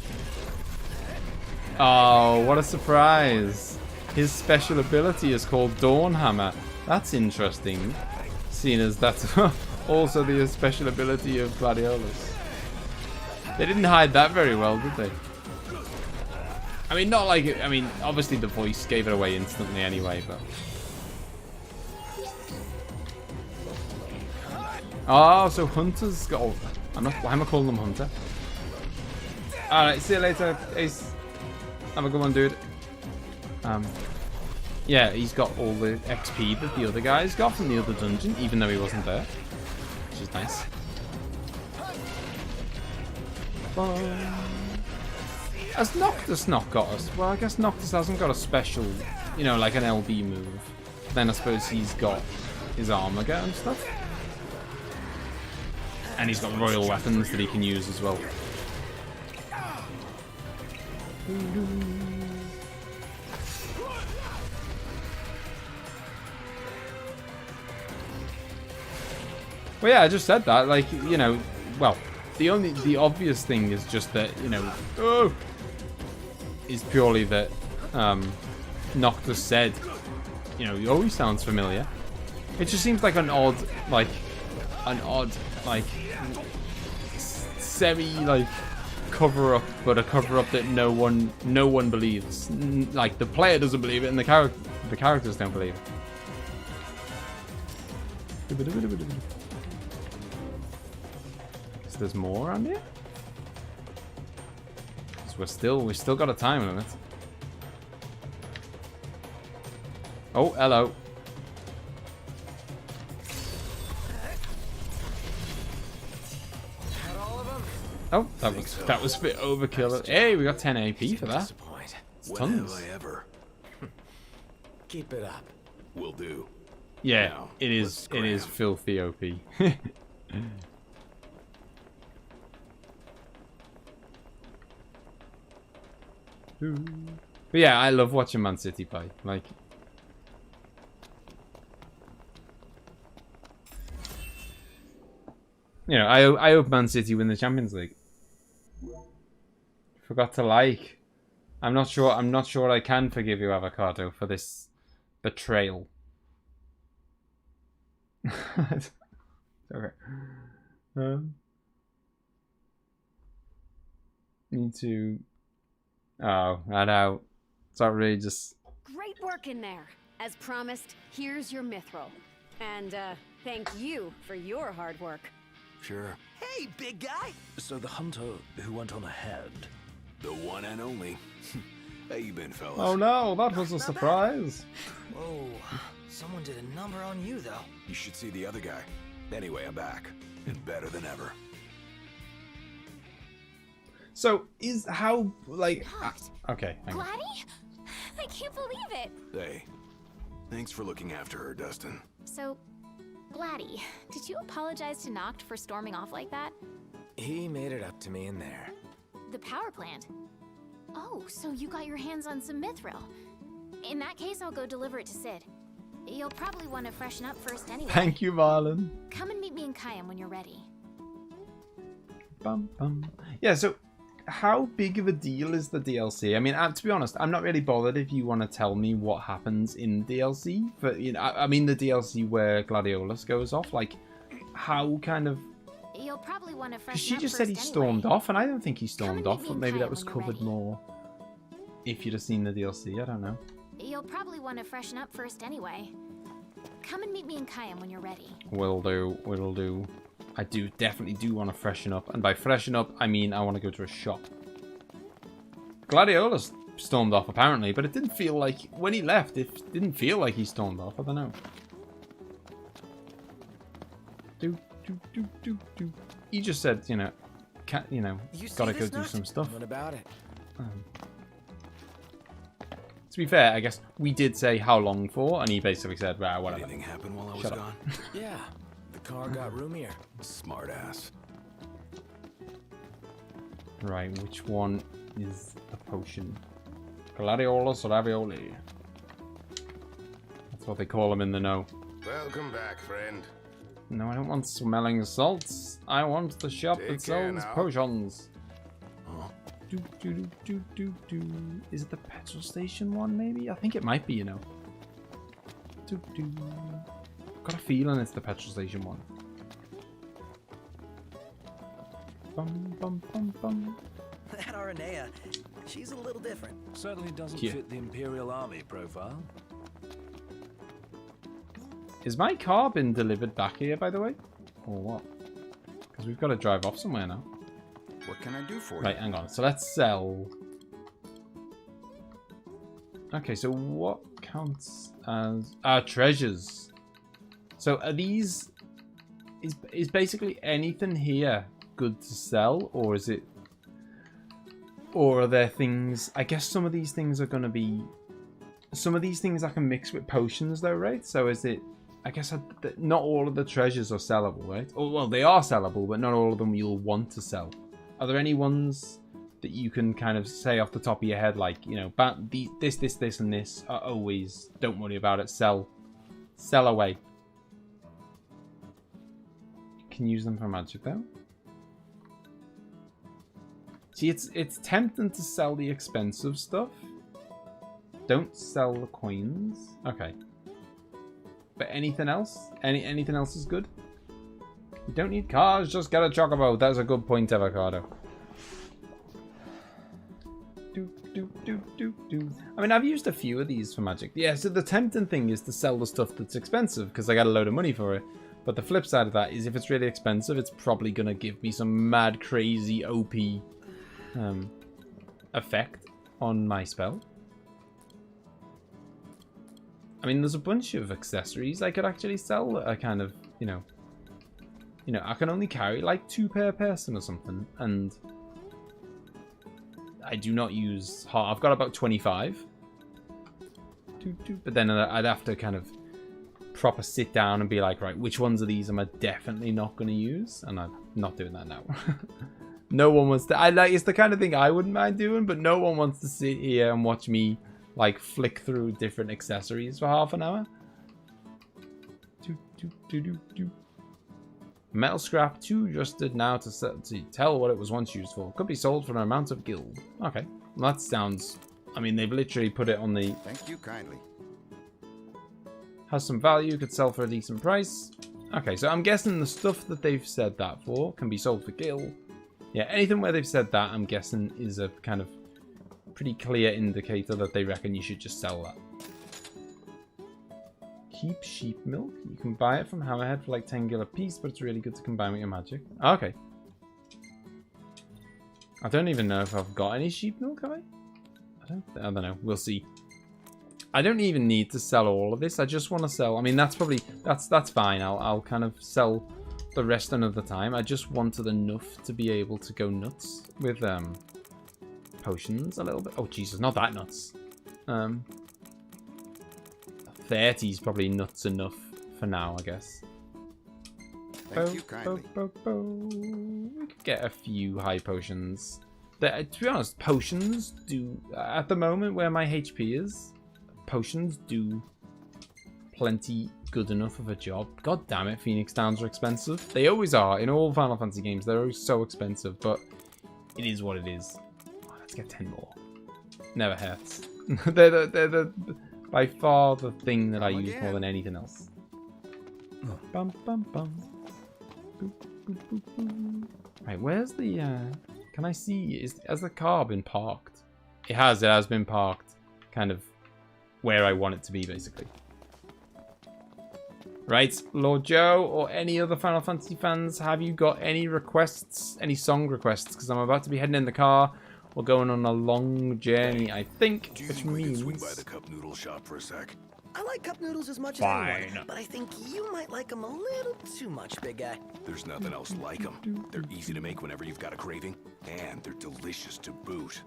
Oh, what a surprise. His special ability is called Dawn Hammer. That's interesting. Seeing as that's also the special ability of Gladiolus. They didn't hide that very well, did they? I mean, not like it. I mean, obviously the voice gave it away instantly anyway, but. Oh, so Hunter's got. Oh, why am I calling them Hunter? Alright, see you later, Ace. Have a good one, dude. Yeah, he's got all the XP that the other guys got from the other dungeon, even though he wasn't there. Which is nice. Has Noctis not got us? Well, I guess Noctis hasn't got a special, you know, like an LB move. Then I suppose he's got his armor get and stuff. And he's got royal weapons that he can use as well. Well, yeah, I just said that. Like, you know, well, the obvious thing is just that, you know, is purely that Noctis said, you know, he always sounds familiar. It just seems like an odd, like, semi, like, cover-up, but a cover-up that no one believes. Like, the player doesn't believe it, and the characters don't believe it. So there's more around here? So we still got a time limit. Oh, hello. Oh, that was a bit overkill. Hey, we got 10 AP for that. It's tons. When have I ever? Keep it up. Will do. Yeah, Now, it is filthy OP. But yeah, I love watching Man City play. Like, you know, I hope Man City win the Champions League. Forgot to like. I'm not sure I can forgive you, Avocado, for this betrayal. Okay. Need to. Oh, not out. It's outrageous. Great work in there. As promised, here's your mithril. And thank you for your hard work. Sure. Hey, big guy! So the hunter who went on ahead. The one and only. How you been, fellas? Oh no, that was a surprise. Whoa. Someone did a number on you, though. You should see the other guy. Anyway, I'm back. And better than ever. So, is how, like... okay, hang on. Gladdy? I can't believe it. Hey, thanks for looking after her, Dustin. So, Gladdy, did you apologize to Noct for storming off like that? He made it up to me in there. The power plant? Oh, so you got your hands on some mithril. In that case, I'll go deliver it to Sid. You'll probably want to freshen up first anyway. Thank you, Marlon. Come and meet me in Kayam when you're ready. Bum, bum. Yeah, so how big of a deal is the DLC? I mean, to be honest, I'm not really bothered if you want to tell me what happens in DLC. But, you know, I mean the DLC where Gladiolus goes off. Like, how kind of... You'll probably want to freshen Because she up just first said he anyway. stormed off, and I don't think he stormed off. meet But me in maybe that Kayam was when you're covered ready. more if you'd have seen the DLC. I don't know. You'll probably want to freshen up first anyway. Come and meet me in Kayam when you're ready. Will do, will do. I definitely do want to freshen up. And by freshen up, I mean I want to go to a shop. Gladiolus stormed off apparently, but it didn't feel like, when he left, it didn't feel like he stormed off. I don't know. Do. He just said, you know, gotta go do some stuff. What about it? To be fair, I guess we did say how long for, and he basically said, well, whatever. Anything happened while I was Shut up. gone? Yeah, the car got roomier. Smart ass. Right, which one is the potion? Gladiolus ravioli. That's what they call them in the know. Welcome back, friend. No, I don't want smelling salts. I want the shop Take that care sells now. potions. Is it the petrol station one, maybe? I think it might be, you know. Got a feeling it's the petrol station one. Bum. That Aranea, she's a little different. Certainly doesn't Yeah. fit the Imperial Army profile. Is my car been delivered back here, by the way? Or what? Because we've got to drive off somewhere now. What can I do for you? Right, hang on. So let's sell. Okay, so what counts as treasures? So are these... Is basically anything here good to sell? Or is it... Or are there things... I guess some of these things are going to be... Some of these things I can mix with potions though, right? So is it... I guess not all of the treasures are sellable, right? Or, well, they are sellable, but not all of them you'll want to sell. Are there any ones that you can kind of say off the top of your head, like, you know, this, and this are always, don't worry about it, sell away. You can use them for magic, though. See, it's tempting to sell the expensive stuff. Don't sell the coins. Okay. But anything else? Anything else is good? You don't need cars, just get a chocobo. That's a good point, Avocado. I mean, I've used a few of these for magic. Yeah, so the tempting thing is to sell the stuff that's expensive because I got a load of money for it. But the flip side of that is if it's really expensive, it's probably going to give me some mad, crazy, OP effect on my spell. I mean, there's a bunch of accessories I could actually sell that are kind of, you know, I can only carry like 2 per person or something, and I do not use heart. I've got about 25. But then I'd have to kind of proper sit down and be like, right, which ones of these am I definitely not going to use? And I'm not doing that now. No one wants to. It's the kind of thing I wouldn't mind doing, but no one wants to sit here and watch me like flick through different accessories for half an hour. Metal scrap 2 adjusted now to tell what it was once used for. Could be sold for an amount of guild. Okay, well, that sounds... I mean, they've literally put it on the... Thank you kindly. Has some value, could sell for a decent price. Okay, so I'm guessing the stuff that they've said that for can be sold for guild. Yeah, anything where they've said that, I'm guessing, is a kind of pretty clear indicator that they reckon you should just sell that. Keep sheep milk. You can buy it from Hammerhead for like 10 gil a piece, but it's really good to combine with your magic. Okay. I don't even know if I've got any sheep milk, have I? I don't know. We'll see. I don't even need to sell all of this. I just want to sell. I mean, that's probably that's fine. I'll kind of sell the rest another time. I just wanted enough to be able to go nuts with potions a little bit. Oh Jesus, not that nuts. 30 is probably nuts enough for now, I guess. Thank you kindly. We could get a few high potions. To be honest, potions do at the moment where my HP is. Potions do plenty good enough of a job. God damn it, Phoenix Downs are expensive. They always are. In all Final Fantasy games, they're always so expensive, but it is what it is. Oh, let's get 10 more. Never hurts. they're by far the thing that I use more than anything else. Bum, bum, bum. Boop, boop, boop, boop. Right, where's the... Can I see... Has the car been parked? It has been parked. Kind of where I want it to be, basically. Right, Lord Joe or any other Final Fantasy fans, have you got any requests, any song requests? Because I'm about to be heading in the car. We're going on a long journey, I think, which means... swing by the cup noodle shop for a sec? I like cup noodles as much as anyone, but I think you might like them a little too much, big guy. There's nothing else like them. They're easy to make whenever you've got a craving, and they're delicious to boot.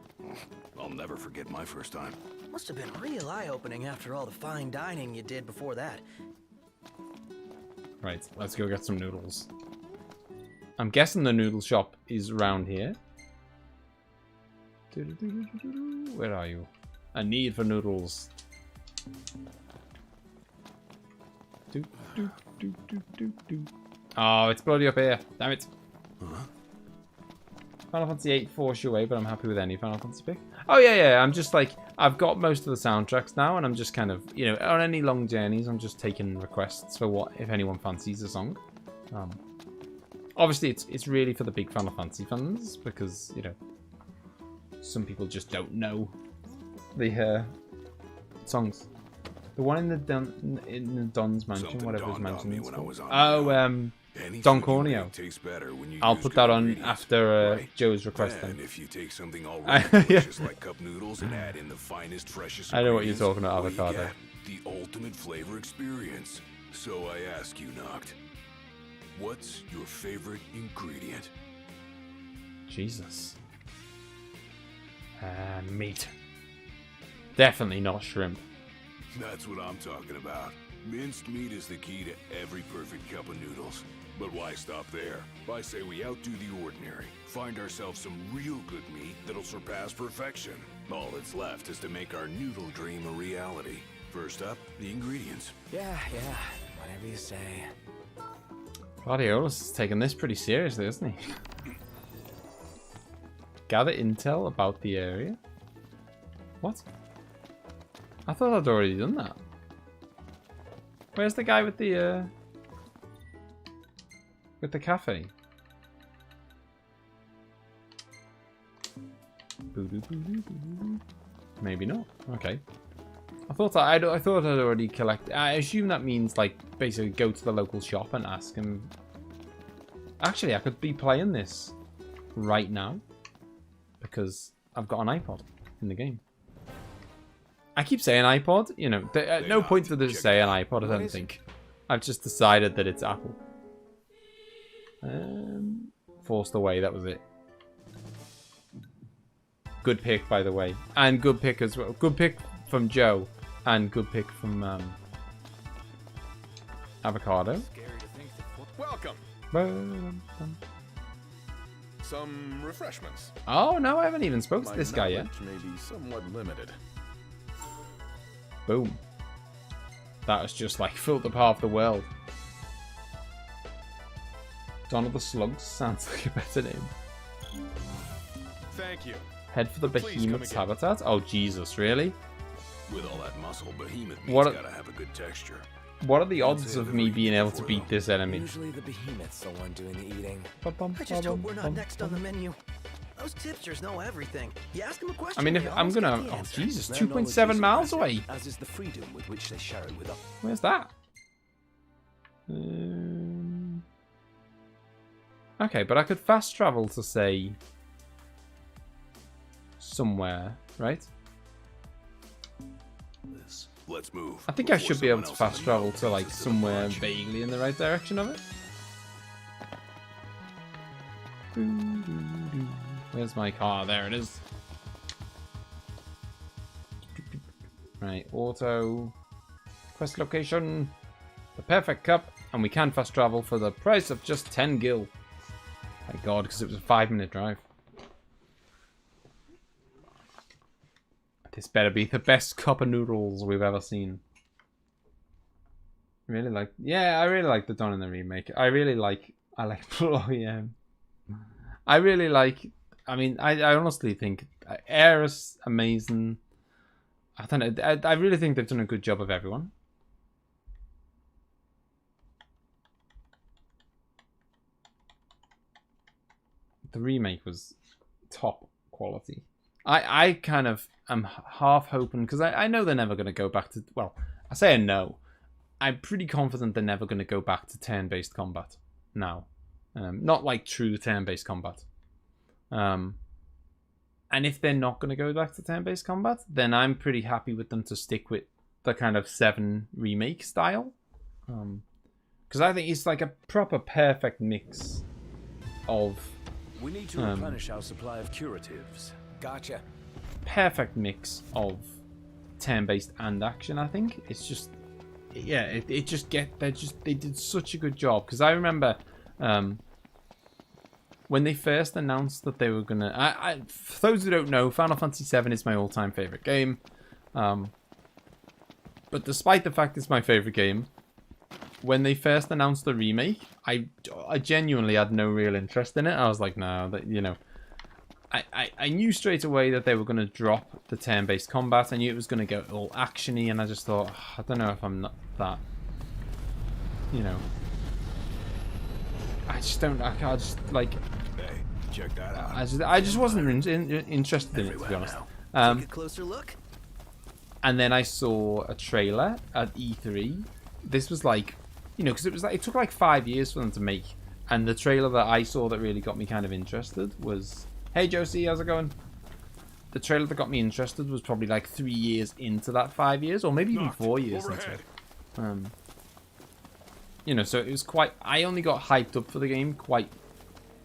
I'll never forget my first time. Must have been real eye-opening after all the fine dining you did before that. Right, let's go get some noodles. I'm guessing the noodle shop is around here. Where are you? A need for noodles. Oh, it's bloody up here. Damn it. Final Fantasy 8 force you away, but I'm happy with any Final Fantasy pick. Oh, yeah. I'm just like, I've got most of the soundtracks now, and I'm just kind of, you know, on any long journeys, I'm just taking requests for what, if anyone fancies a song. Obviously, it's really for the big Final Fantasy fans, because, you know, some people just don't know the songs. The one in the Don's mansion, Something whatever his dawned on mansion me is when I called. was on Don Corneo. tastes better when you I'll use put good that on ingredients, after right? Joe's request Then then. if you take something already delicious like cup noodles and add in the finest, freshest I know what you're ingredients, talking about, well, you avocado. get the ultimate flavor experience. So I ask you, Noct, what's your favorite ingredient? Jesus. Meat. Definitely not shrimp. That's what I'm talking about. Minced meat is the key to every perfect cup of noodles. But why stop there? I say we outdo the ordinary. Find ourselves some real good meat that'll surpass perfection. All that's left is to make our noodle dream a reality. First up, the ingredients. Yeah, whatever you say. Gladiolus is taking this pretty seriously, isn't he? Gather intel about the area. What? I thought I'd already done that. Where's the guy with the cafe? Maybe not. Okay. I thought I'd already collected. I assume that means like basically go to the local shop and ask him. Actually, I could be playing this right now because I've got an iPod in the game. I keep saying iPod, you know, at no point did they say an iPod, I don't think. I've just decided that it's Apple. Forced away, that was it. Good pick, by the way. And good pick as well. Good pick from Joe. And good pick from Avocado. Welcome. Some refreshments. Oh, no, I haven't even spoken to this guy yet. My knowledge may be somewhat limited. Boom. That has just like filled up half the world. Dawn of the Slugs sounds like a better name. Thank you. Head for the behemoth's habitat? Oh, Jesus, really? With all that muscle, behemoth meat's What gotta have a good texture. What are the odds of me being able to beat this enemy? Usually the behemoth's the one doing the eating. I just hope we're not next on the menu. Those tipsters know everything. You ask them a question. I mean, if I'm gonna... Oh, Jesus, 2.7 miles away. As is the freedom with which they share it with us. Where's that? Okay, but I could fast travel to, say, somewhere, right? Let's move. I think I should be able to fast travel to like somewhere vaguely in the right direction of it. Where's my car? There it is. Right, auto. Quest location. The perfect cup. And we can fast travel for the price of just 10 gil. Thank God, because it was a 5-minute drive. This better be the best cup of noodles we've ever seen. Really like... Yeah, I really like the Dawn in the remake. I like Florian. I really like... I mean, I honestly think Aeris, amazing. I don't know. I really think they've done a good job of everyone. The remake was top quality. I kind of am half hoping, because I know they're never going to go back to... Well, I say I know. I'm pretty confident they're never going to go back to turn-based combat now. Not like true turn-based combat. And if they're not going to go back to turn-based combat, then I'm pretty happy with them to stick with the kind of 7 remake style. Because I think it's like a proper perfect mix of... We need to replenish our supply of curatives. Gotcha. Perfect mix of turn-based and action, I think. It's just... Yeah, they did such a good job. Because I remember... when they first announced that they were gonna... for those who don't know, Final Fantasy VII is my all-time favorite game. But despite the fact it's my favorite game, when they first announced the remake, I genuinely had no real interest in it. I was like, no, that, you know... I knew straight away that they were going to drop the turn-based combat. I knew it was going to go all action-y, and I just thought, I don't know if I'm not that... You know... I just don't... I just, like... Hey, check that out. I just wasn't interested in it, to be honest. Take a closer look. And then I saw a trailer at E3. This was like... You know, because it was like... It took like 5 years for them to make. And the trailer that I saw that really got me kind of interested was... Hey Josie, how's it going? The trailer that got me interested was probably like 3 years into that 5 years, or maybe even 4 years into it. You know, so it was quite... I only got hyped up for the game quite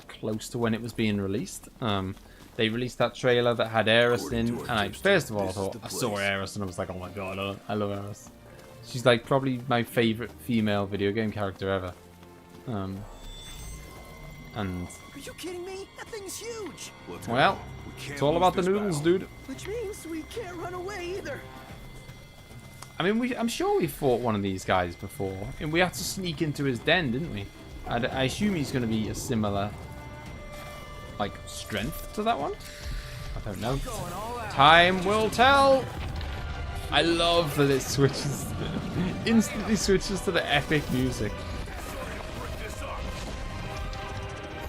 close to when it was being released. They released that trailer that had Aeris in, and first of all, I saw Aeris and I was like, oh my god, I love Aeris. She's like probably my favorite female video game character ever. And... Are you kidding me? That thing's huge! Well, it's all about the noodles, dude. Which means we can't run away either. I mean, I'm sure we fought one of these guys before, and we had to sneak into his den, didn't we? I assume he's going to be a similar, like, strength to that one? I don't know. Time will tell! I love that it switches, instantly switches to the epic music.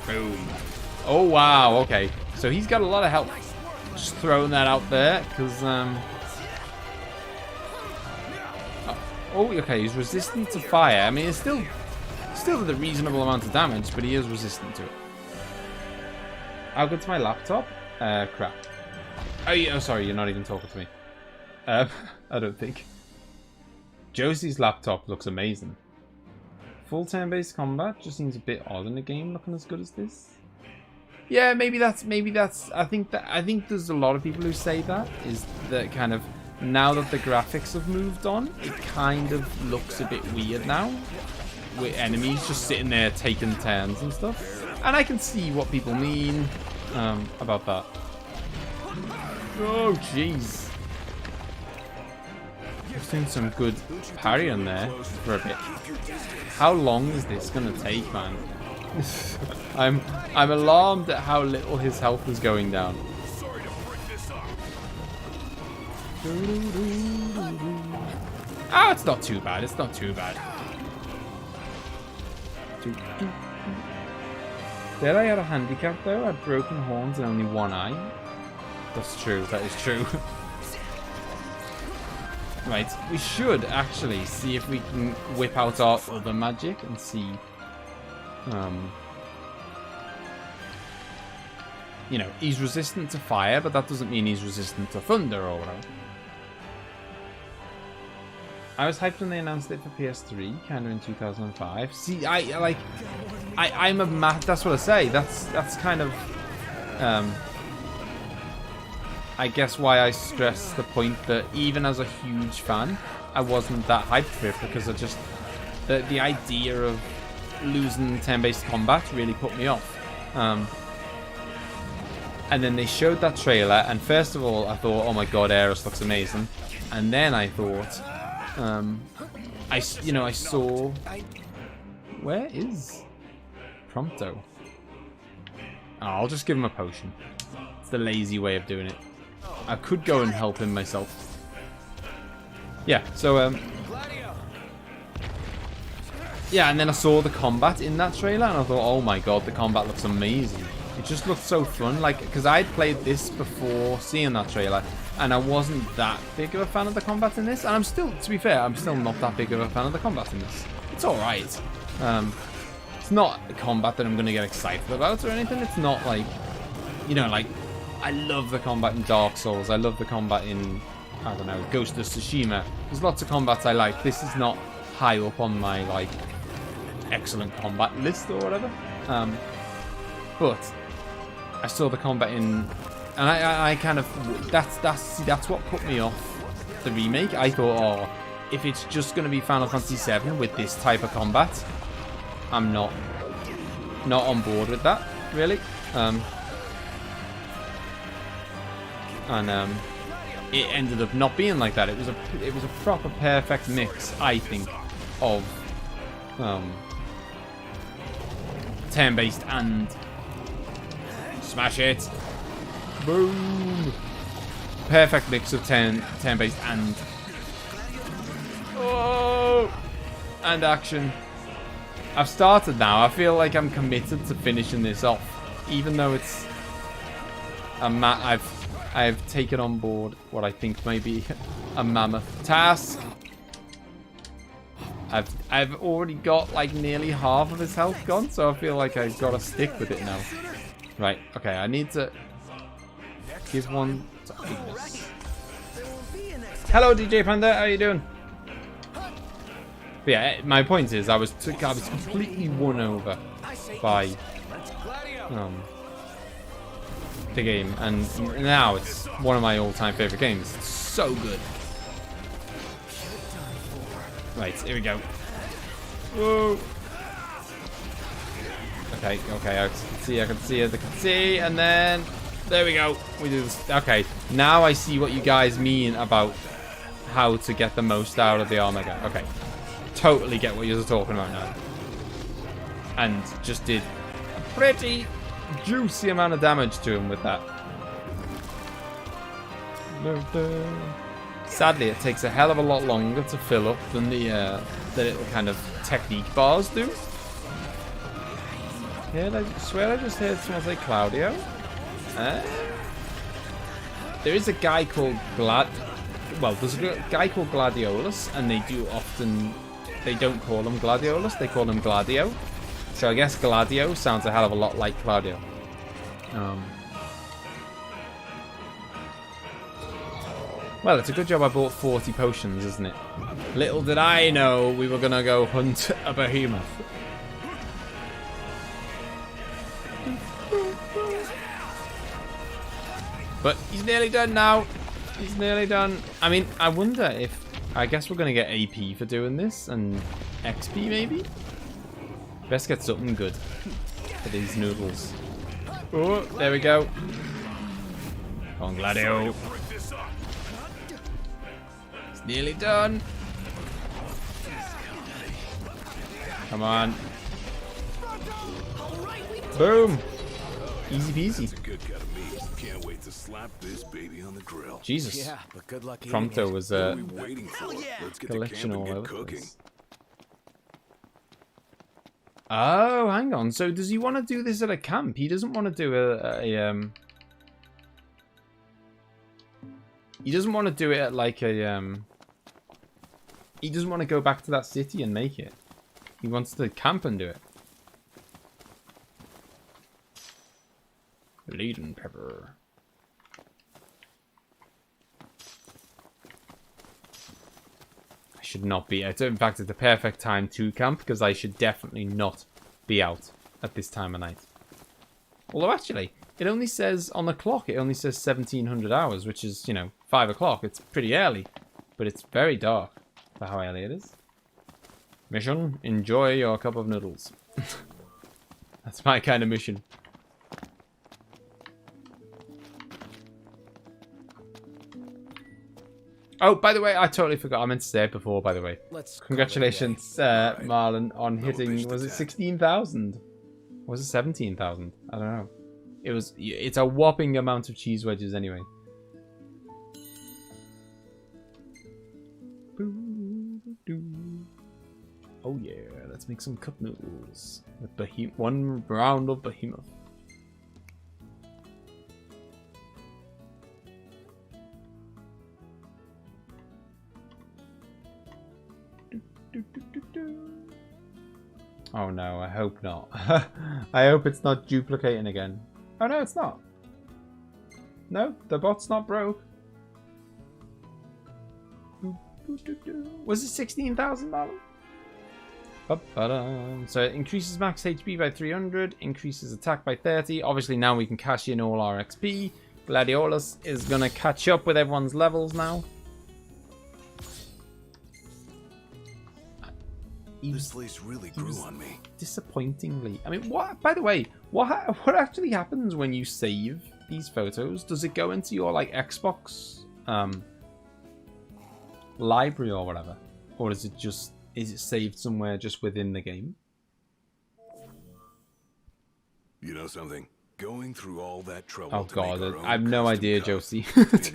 Boom. Oh, wow, okay. So he's got a lot of help. Just throwing that out there, because, oh, okay, he's resistant to fire. I mean, it's still did a reasonable amount of damage, but he is resistant to it. How good's my laptop? Crap. Oh, yeah, oh, sorry, you're not even talking to me. I don't think. Josie's laptop looks amazing. Full turn-based combat just seems a bit odd in a game looking as good as this. Yeah, maybe that's. I think there's a lot of people who say that is that kind of now that the graphics have moved on, it kind of looks a bit weird now, with enemies just sitting there taking turns and stuff. And I can see what people mean about that. Oh, jeez. I've seen some good parrying there for a bit. How long is this gonna take, man? I'm alarmed at how little his health is going down. Ah, it's not too bad. It's not too bad. There I had a handicap though. I had broken horns and only one eye. That's true. That is true. Right, we should actually see if we can whip out our other magic and see, you know, he's resistant to fire, but that doesn't mean he's resistant to thunder or whatever. I was hyped when they announced it for PS3, kind of in 2005. See, I'm a that's what I say. That's kind of, I guess why I stress the point that even as a huge fan, I wasn't that hyped for it because I just the idea of losing turn-based combat really put me off. And then they showed that trailer, and first of all, I thought, oh my god, Eris looks amazing. And then I thought, I saw... Where is Prompto? Oh, I'll just give him a potion. It's the lazy way of doing it. I could go and help him myself. Yeah, so, yeah, and then I saw the combat in that trailer, and I thought, oh my god, the combat looks amazing. It just looked so fun, like, because I'd played this before seeing that trailer, and I wasn't that big of a fan of the combat in this, and I'm still, to be fair, I'm still not that big of a fan of the combat in this. It's alright. It's not a combat that I'm going to get excited about or anything. It's not like, you know, like, I love the combat in Dark Souls. I love the combat in, I don't know, Ghost of Tsushima. There's lots of combats I like. This is not high up on my, like, excellent combat list or whatever. But I saw the combat in, and I kind of, that's what put me off the remake. I thought, oh, if it's just going to be Final Fantasy VII with this type of combat, I'm not on board with that, really. It ended up not being like that. It was a proper perfect mix, I think, of turn-based and smash it, boom, perfect mix of turn-based and and action. I've started now. I feel like I'm committed to finishing this off, even though it's I've taken on board what I think may be a mammoth task. I've already got like nearly half of his health gone, so I feel like I've got to stick with it now. Right, okay, I need to give one to Ignis. Hello, DJ Panda, how you doing? But yeah, my point is, I was completely won over by the game, and now it's one of my all-time favorite games. It's so good. Right, here we go. Whoa. Okay, I can see, and then there we go. We do this. Okay, now I see what you guys mean about how to get the most out of the Omega. Okay, totally get what you're talking about now, and just did a pretty juicy amount of damage to him with that. Sadly, it takes a hell of a lot longer to fill up than the little kind of technique bars do. Yeah, I swear I just heard someone say Claudio. There is a guy called there's a guy called Gladiolus, and they don't call him Gladiolus, they call him Gladio. So I guess Gladio sounds a hell of a lot like Claudio. Well, it's a good job I bought 40 potions, isn't it? Little did I know we were gonna go hunt a behemoth. But he's nearly done now. He's nearly done. I mean, I wonder if... I guess we're going to get AP for doing this, and XP maybe? Best get something good for these noodles. Oh, there we go. Come on, Gladio. It's nearly done. Come on. Boom. Easy peasy. Can't wait to slap this baby on the grill. Jesus. Yeah, but good luck Prompto was a Let's get collection all over cooking. Oh, hang on. So does he want to do this at a camp? He doesn't want to do he doesn't want to do it at like a he doesn't want to go back to that city and make it. He wants to camp and do it. Leaden pepper. should not be out. In fact, it's the perfect time to camp because I should definitely not be out at this time of night. Although actually, it only says on the clock, it only says 1700 hours, which is, you know, 5 o'clock. It's pretty early, but it's very dark for how early it is. Mission, enjoy your cup of noodles. That's my kind of mission. Oh, by the way, I totally forgot. I meant to say it before, by the way. Congratulations, Marlon, on hitting, was it 16,000? Was it 17,000? I don't know. It's a whopping amount of cheese wedges anyway. Oh yeah, let's make some cup noodles with one round of behemoth. Oh no, I hope not. I hope it's not duplicating again. Oh no, it's not. No, the bot's not broke. Was it 16,000, Marlon? So it increases max HP by 300, increases attack by 30. Obviously now we can cash in all our XP. Gladiolus is going to catch up with everyone's levels now. This place really grew on me. Disappointingly. I mean, what? By the way, what actually happens when you save these photos? Does it go into your like Xbox library or whatever, or is it saved somewhere just within the game? You know something? Going through all that trouble. Oh god, I have no idea, Josie.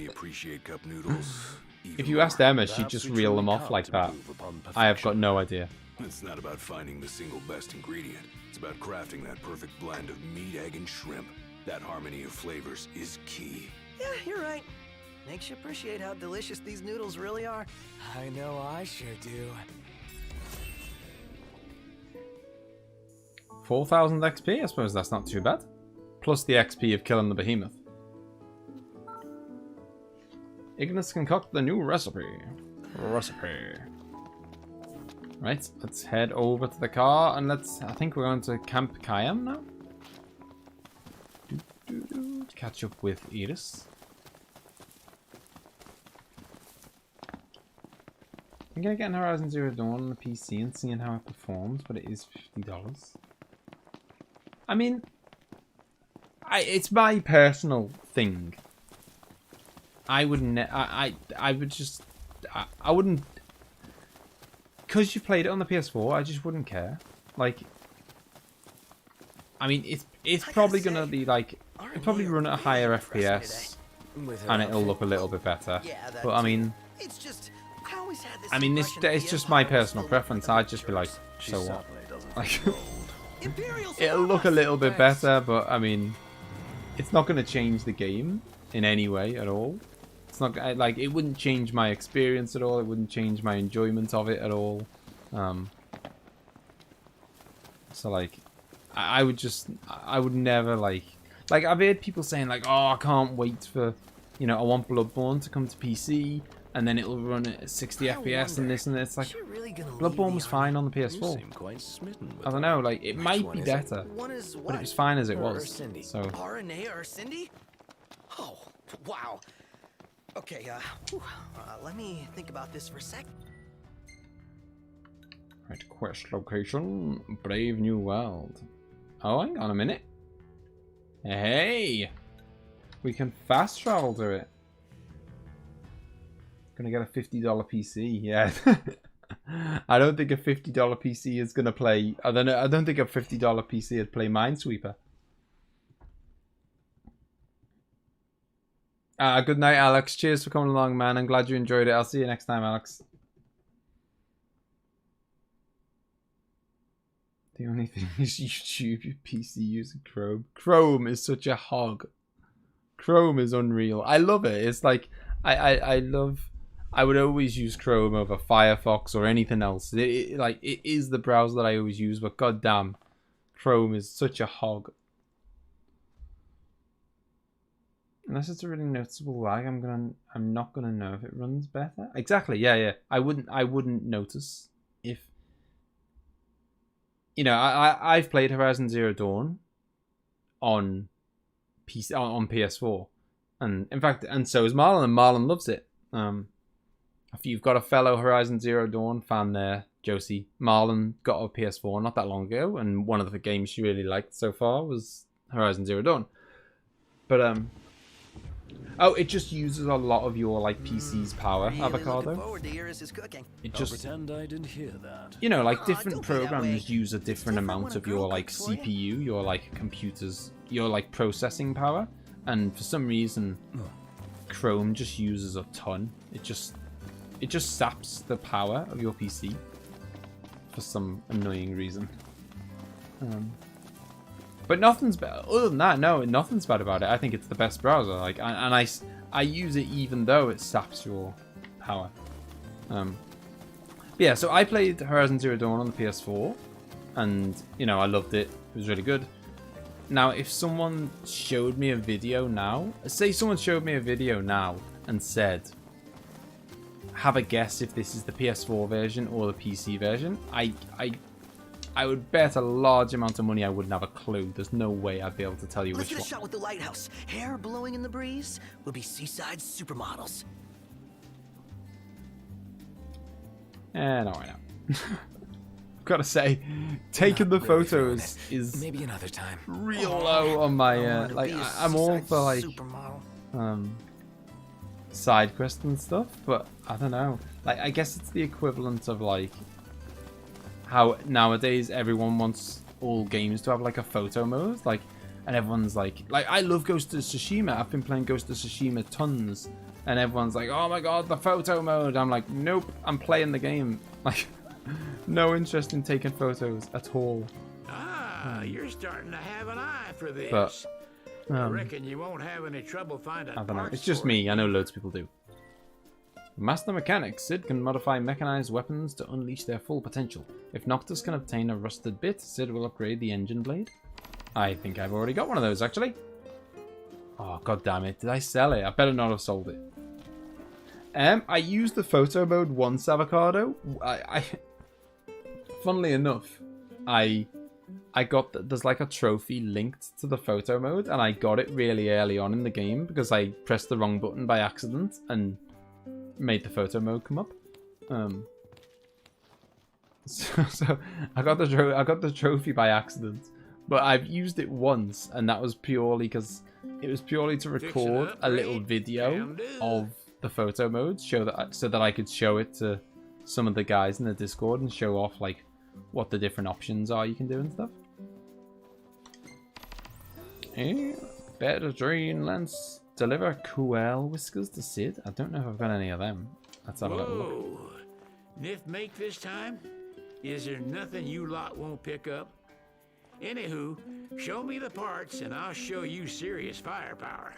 Appreciate cup noodles. If you asked Emma, she'd just reel them off like that. I have got no idea. It's not about finding the single best ingredient. It's about crafting that perfect blend of meat, egg, and shrimp. That harmony of flavors is key. Yeah, you're right. Makes you appreciate how delicious these noodles really are. I know I sure do. 4,000 XP? I suppose that's not too bad. Plus the XP of killing the behemoth. Ignis concoct the new recipe. Right, let's head over to the car and I think we're going to Camp Kayam now. To catch up with Iris. I'm gonna get an Horizon Zero Dawn on the PC and seeing how it performs, but it is $50. I mean, it's my personal thing. I wouldn't. I wouldn't. Because you played it on the PS4, I just wouldn't care. Like, I mean, it's probably gonna be like, it'll probably run at a higher FPS, and it'll look a little bit better. But I mean, it's just my personal preference. I'd just be like, so what? Like, it'll look a little bit better, but I mean, it's not gonna change the game in any way at all. It's not like it wouldn't change my experience at all. It wouldn't change my enjoyment of it at all. So like, I would never like I've heard people saying like, oh, I can't wait for, you know, I want Bloodborne to come to PC and then it'll run at 60 FPS and this and this. Like, Bloodborne was fine on the PS4. I don't know, like it might be better, but it was fine as it was. So. RNA or Cindy? Oh, wow. Okay, let me think about this for a sec. Right, quest location, Brave New World. Oh, hang on a minute. Hey! We can fast travel to it. Gonna get a $50 PC, yeah. I don't think a $50 PC is gonna play... I don't think a $50 PC would play Minesweeper. Good night, Alex. Cheers for coming along, man. I'm glad you enjoyed it. I'll see you next time, Alex. The only thing is YouTube, your PC using Chrome. Chrome is such a hog. Chrome is unreal. I love it. It's like, I would always use Chrome over Firefox or anything else. It is the browser that I always use, but goddamn, Chrome is such a hog. Unless it's a really noticeable lag, I'm not gonna know if it runs better. Exactly, yeah. I wouldn't notice if, you know, I've played Horizon Zero Dawn on PC on PS4, and in fact, and so is Marlin, and Marlin loves it. If you've got a fellow Horizon Zero Dawn fan there, Josie, Marlin got a PS4 not that long ago, and one of the games she really liked so far was Horizon Zero Dawn. But oh, it just uses a lot of your like PC's power, Really Avocado. It just, pretend I didn't hear that. you know, like different programs use a different amount of your like CPU, your like computers, your like processing power, and for some reason, Chrome just uses a ton. It just saps the power of your PC for some annoying reason. But nothing's bad. Other than that, no, nothing's bad about it. I think it's the best browser. Like, and I use it even though it saps your power. Yeah, so I played Horizon Zero Dawn on the PS4, and you know I loved it. It was really good. Now, if someone showed me a video now, say someone showed me a video now and said, have a guess if this is the PS4 version or the PC version, I would bet a large amount of money I wouldn't have a clue. There's no way I'd be able to tell you Let's which get a one. shot with the lighthouse. Hair blowing in the breeze. We'll be seaside supermodels. No, I know. Gotta say, taking the photos is maybe another time. Real low on my like. I'm all for like side quests and stuff, but I don't know. Like, I guess it's the equivalent of like how nowadays everyone wants all games to have like a photo mode, like, and everyone's like I love Ghost of Tsushima. I've been playing Ghost of Tsushima tons, and everyone's like, oh my god, the photo mode. I'm like, nope, I'm playing the game. Like, no interest in taking photos at all. You're starting to have an eye for this. But I reckon you won't have any trouble finding I don't know. parts It's just for me. I know loads of people do. Master Mechanic. Sid can modify mechanized weapons to unleash their full potential. If Noctis can obtain a rusted bit, Sid will upgrade the engine blade. I think I've already got one of those, actually. Oh, god damn it. Did I sell it? I better not have sold it. I used the photo mode once, Avocado. Funnily enough, I got, there's like a trophy linked to the photo mode, and I got it really early on in the game because I pressed the wrong button by accident and made the photo mode come up. So I got the trophy by accident, but I've used it once, and that was purely because it was purely to record a little video of the photo mode, so that I could show it to some of the guys in the Discord and show off like what the different options are you can do and stuff. Better drain lens. Deliver Coel whiskers to Sid. I don't know if I've got any of them. Let's have a little look. Nif make this time? Is there nothing you lot won't pick up? Anywho, show me the parts and I'll show you serious firepower.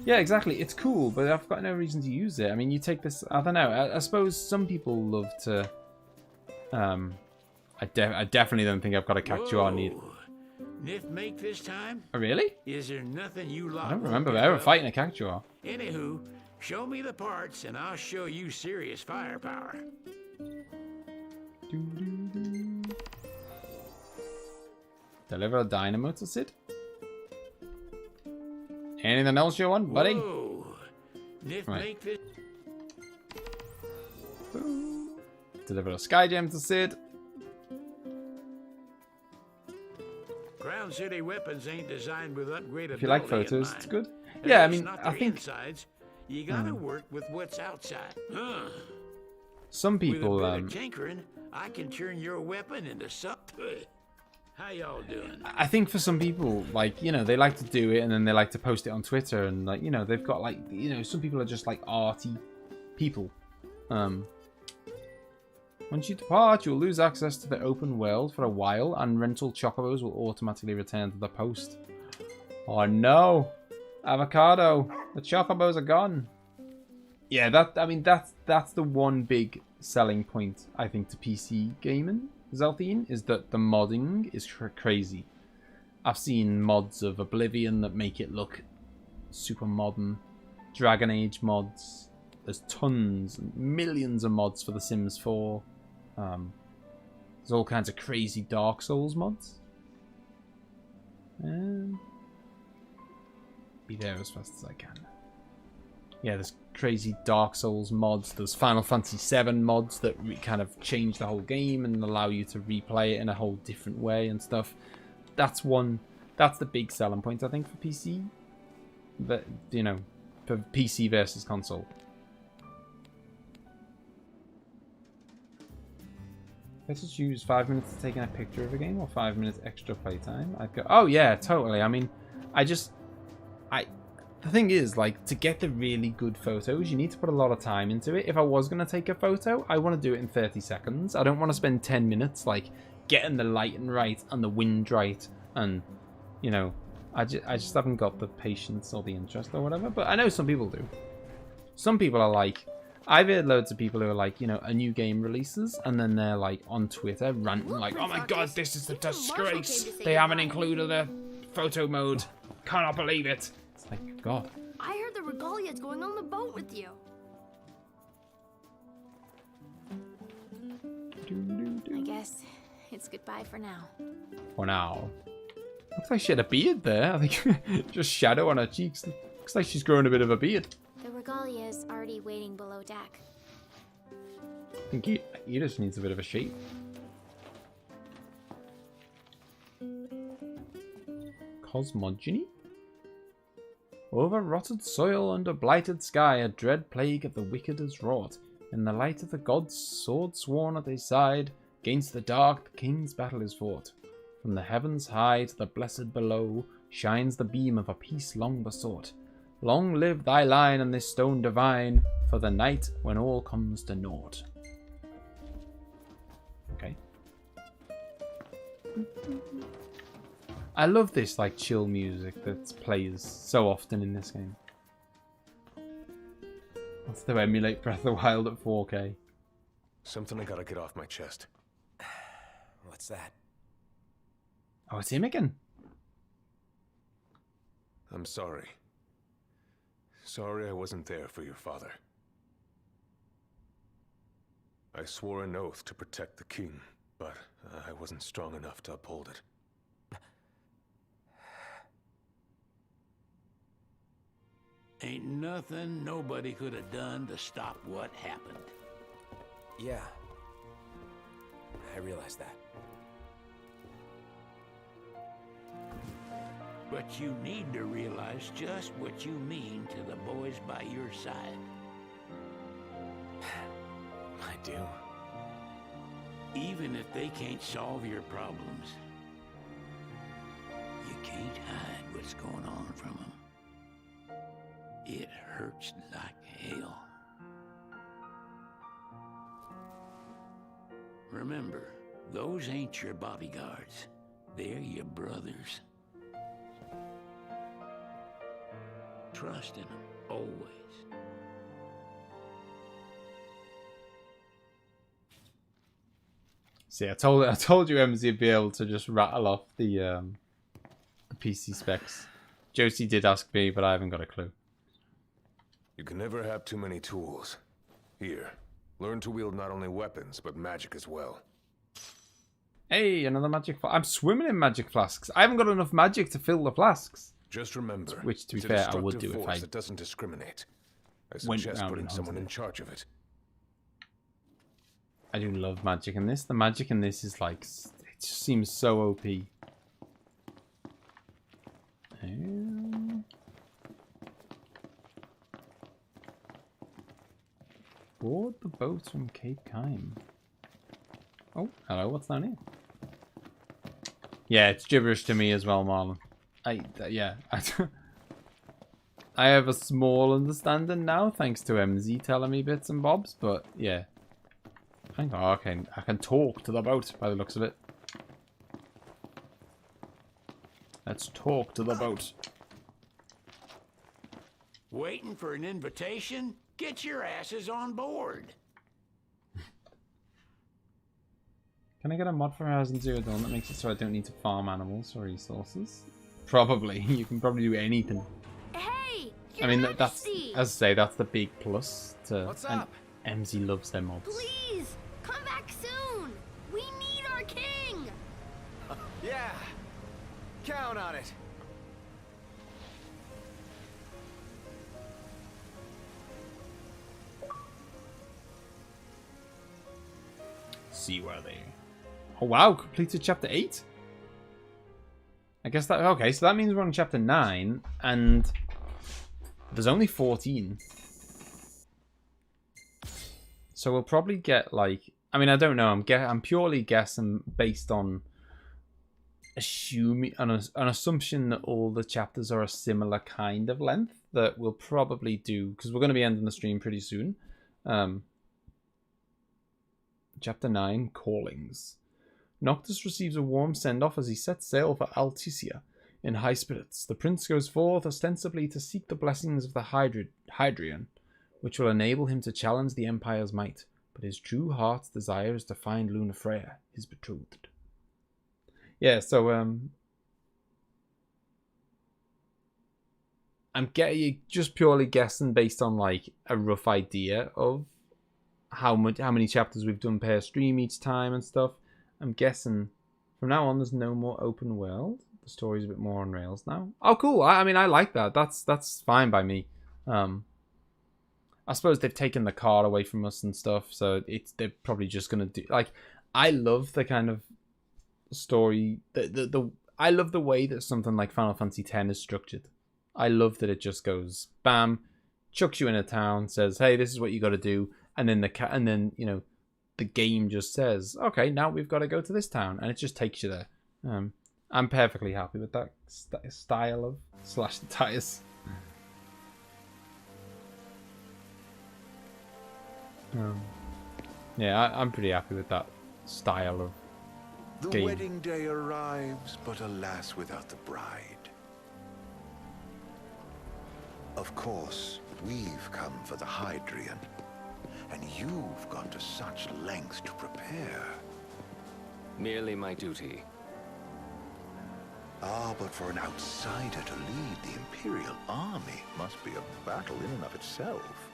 Yeah, exactly. It's cool, but I've got no reason to use it. I mean, you take this... I don't know. I suppose some people love to... I definitely don't think I've got a cactuar need. Nif make this time? Oh, really? Is there nothing you lot I don't won't remember pick ever up? fighting a cactuar. Anywho, show me the parts and I'll show you serious firepower. Deliver a dynamo to Sid. Anything else you want, buddy? Whoa. Nif Right. make this... Deliver a sky gem to Sid. Crown City weapons ain't designed with upgraded. If you like ability in photos, it's mind. good. At Yeah, I least mean, not I their think insides. You gotta work with what's outside. some people... With a bit of tinkering, I can turn your weapon into something. How y'all doing? I think for some people, like, you know, they like to do it and then they like to post it on Twitter, and like, you know, they've got like, you know, some people are just like arty people. Once you depart, you'll lose access to the open world for a while, and rental chocobos will automatically return to the post. Oh no, Avocado, the chocobos are gone. Yeah, I mean that's the one big selling point I think to PC gaming, Zelthine, is that the modding is crazy. I've seen mods of Oblivion that make it look super modern. Dragon Age mods. There's tons, millions of mods for The Sims 4. There's all kinds of crazy Dark Souls mods. Be there as fast as I can. Yeah, there's crazy Dark Souls mods. There's Final Fantasy VII mods that kind of change the whole game and allow you to replay it in a whole different way and stuff. That's the big selling point, I think, for PC. But, you know, for PC versus console. Let's just use 5 minutes to taking a picture of a game or 5 minutes extra playtime. I've got. Oh yeah, totally. I mean, the thing is, like, to get the really good photos, you need to put a lot of time into it. If I was going to take a photo, I want to do it in 30 seconds. I don't want to spend 10 minutes, like, getting the lighting right and the wind right. And, you know, I just haven't got the patience or the interest or whatever. But I know some people do. Some people are like... I've heard loads of people who are like, you know, a new game releases, and then they're like on Twitter ranting like, oh my god, this is a disgrace. They haven't included a photo mode. Cannot believe it. It's like, God. I heard the Regalia's going on the boat with you. I guess it's goodbye for now. For now. Looks like she had a beard there. I think just shadow on her cheeks. Looks like she's growing a bit of a beard. The Regalia is already waiting below deck. I think he just needs a bit of a shape. Cosmogony? Over rotted soil and a blighted sky, a dread plague of the wicked is wrought. In the light of the gods, sword sworn at his side, against the dark the king's battle is fought. From the heavens high to the blessed below, shines the beam of a peace long besought. Long live thy line and this stone divine, for the night when all comes to naught. Okay. I love this like chill music that plays so often in this game. Let's to emulate Breath of the Wild at 4K. Something I gotta get off my chest. What's that? Oh, it's him again. I'm sorry. Sorry I wasn't there for your father. I swore an oath to protect the king, but I wasn't strong enough to uphold it. Ain't nothing nobody could have done to stop what happened. Yeah. I realize that. But you need to realize just what you mean to the boys by your side. I do. Even if they can't solve your problems, you can't hide what's going on from them. It hurts like hell. Remember, those ain't your bodyguards. They're your brothers. Trust in them, always. See, I told you MZ would be able to just rattle off the PC specs. Josie did ask me, but I haven't got a clue. You can never have too many tools. Here, learn to wield not only weapons, but magic as well. Hey, another magic flask. I'm swimming in magic flasks. I haven't got enough magic to fill the flasks. Just remember, which, to be it's fair, a I would destructive do if force I that doesn't discriminate. I went suggest round putting and someone hunted in it. charge of it. I do love magic in this. The magic in this is like, it just seems so OP. Board the boat from Cape Kime. Oh, hello, what's down here? Yeah, it's gibberish to me as well, Marlon. I have a small understanding now, thanks to MZ telling me bits and bobs, but yeah. I can talk to the boat by the looks of it. Let's talk to the boat. Waiting for an invitation? Get your asses on board. Can I get a mod for Horizon Zero Dawn that makes it so I don't need to farm animals for resources? Probably. You can probably do anything. Hey, I mean, that's, as I say, that's the big plus to... What's up? And MZ loves their mobs. Please, come back soon. We need our king. Yeah, count on it. See where they... Oh wow, completed chapter 8? I guess that... Okay, so that means we're on chapter 9, and there's only 14. So we'll probably get, like... I mean, I don't know. I'm purely guessing based on assuming an assumption that all the chapters are a similar kind of length, that we'll probably do... Because we're going to be ending the stream pretty soon. Chapter 9, Callings. Noctis receives a warm send-off as he sets sail for Alticia. In high spirits, the prince goes forth ostensibly to seek the blessings of the Hydrian, which will enable him to challenge the Empire's might, but his true heart's desire is to find Luna Freya, his betrothed. Yeah, so, I'm just purely guessing based on, like, a rough idea of how many chapters we've done per stream each time and stuff. I'm guessing from now on there's no more open world. The story's a bit more on rails now. Oh, cool. I mean, I like that. That's fine by me. I suppose they've taken the car away from us and stuff, so they're probably just gonna do, like, I love the kind of story. I love the way that something like Final Fantasy X is structured. I love that it just goes bam, chucks you in a town, says, "Hey, this is what you got to do," and then you know, the game just says, okay, now we've got to go to this town, and it just takes you there. I'm perfectly happy with that style of slash the tires. Yeah, I'm pretty happy with that style of The game. wedding day arrives, but alas without the bride. Of course, we've come for the Hydrian. And you've gone to such lengths to prepare. Merely my duty. Ah, but for an outsider to lead the Imperial army must be a battle in and of itself.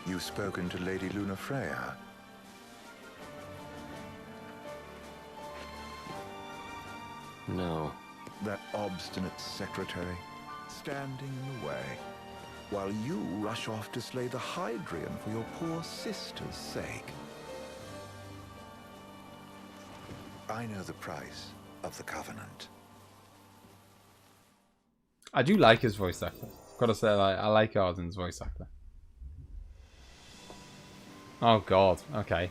You've spoken to Lady Luna Freya? No. That obstinate secretary, standing in the way, while you rush off to slay the Hydrian for your poor sister's sake. I know the price of the Covenant. I do like his voice actor. Gotta say, I like Arden's voice actor. Oh god, okay.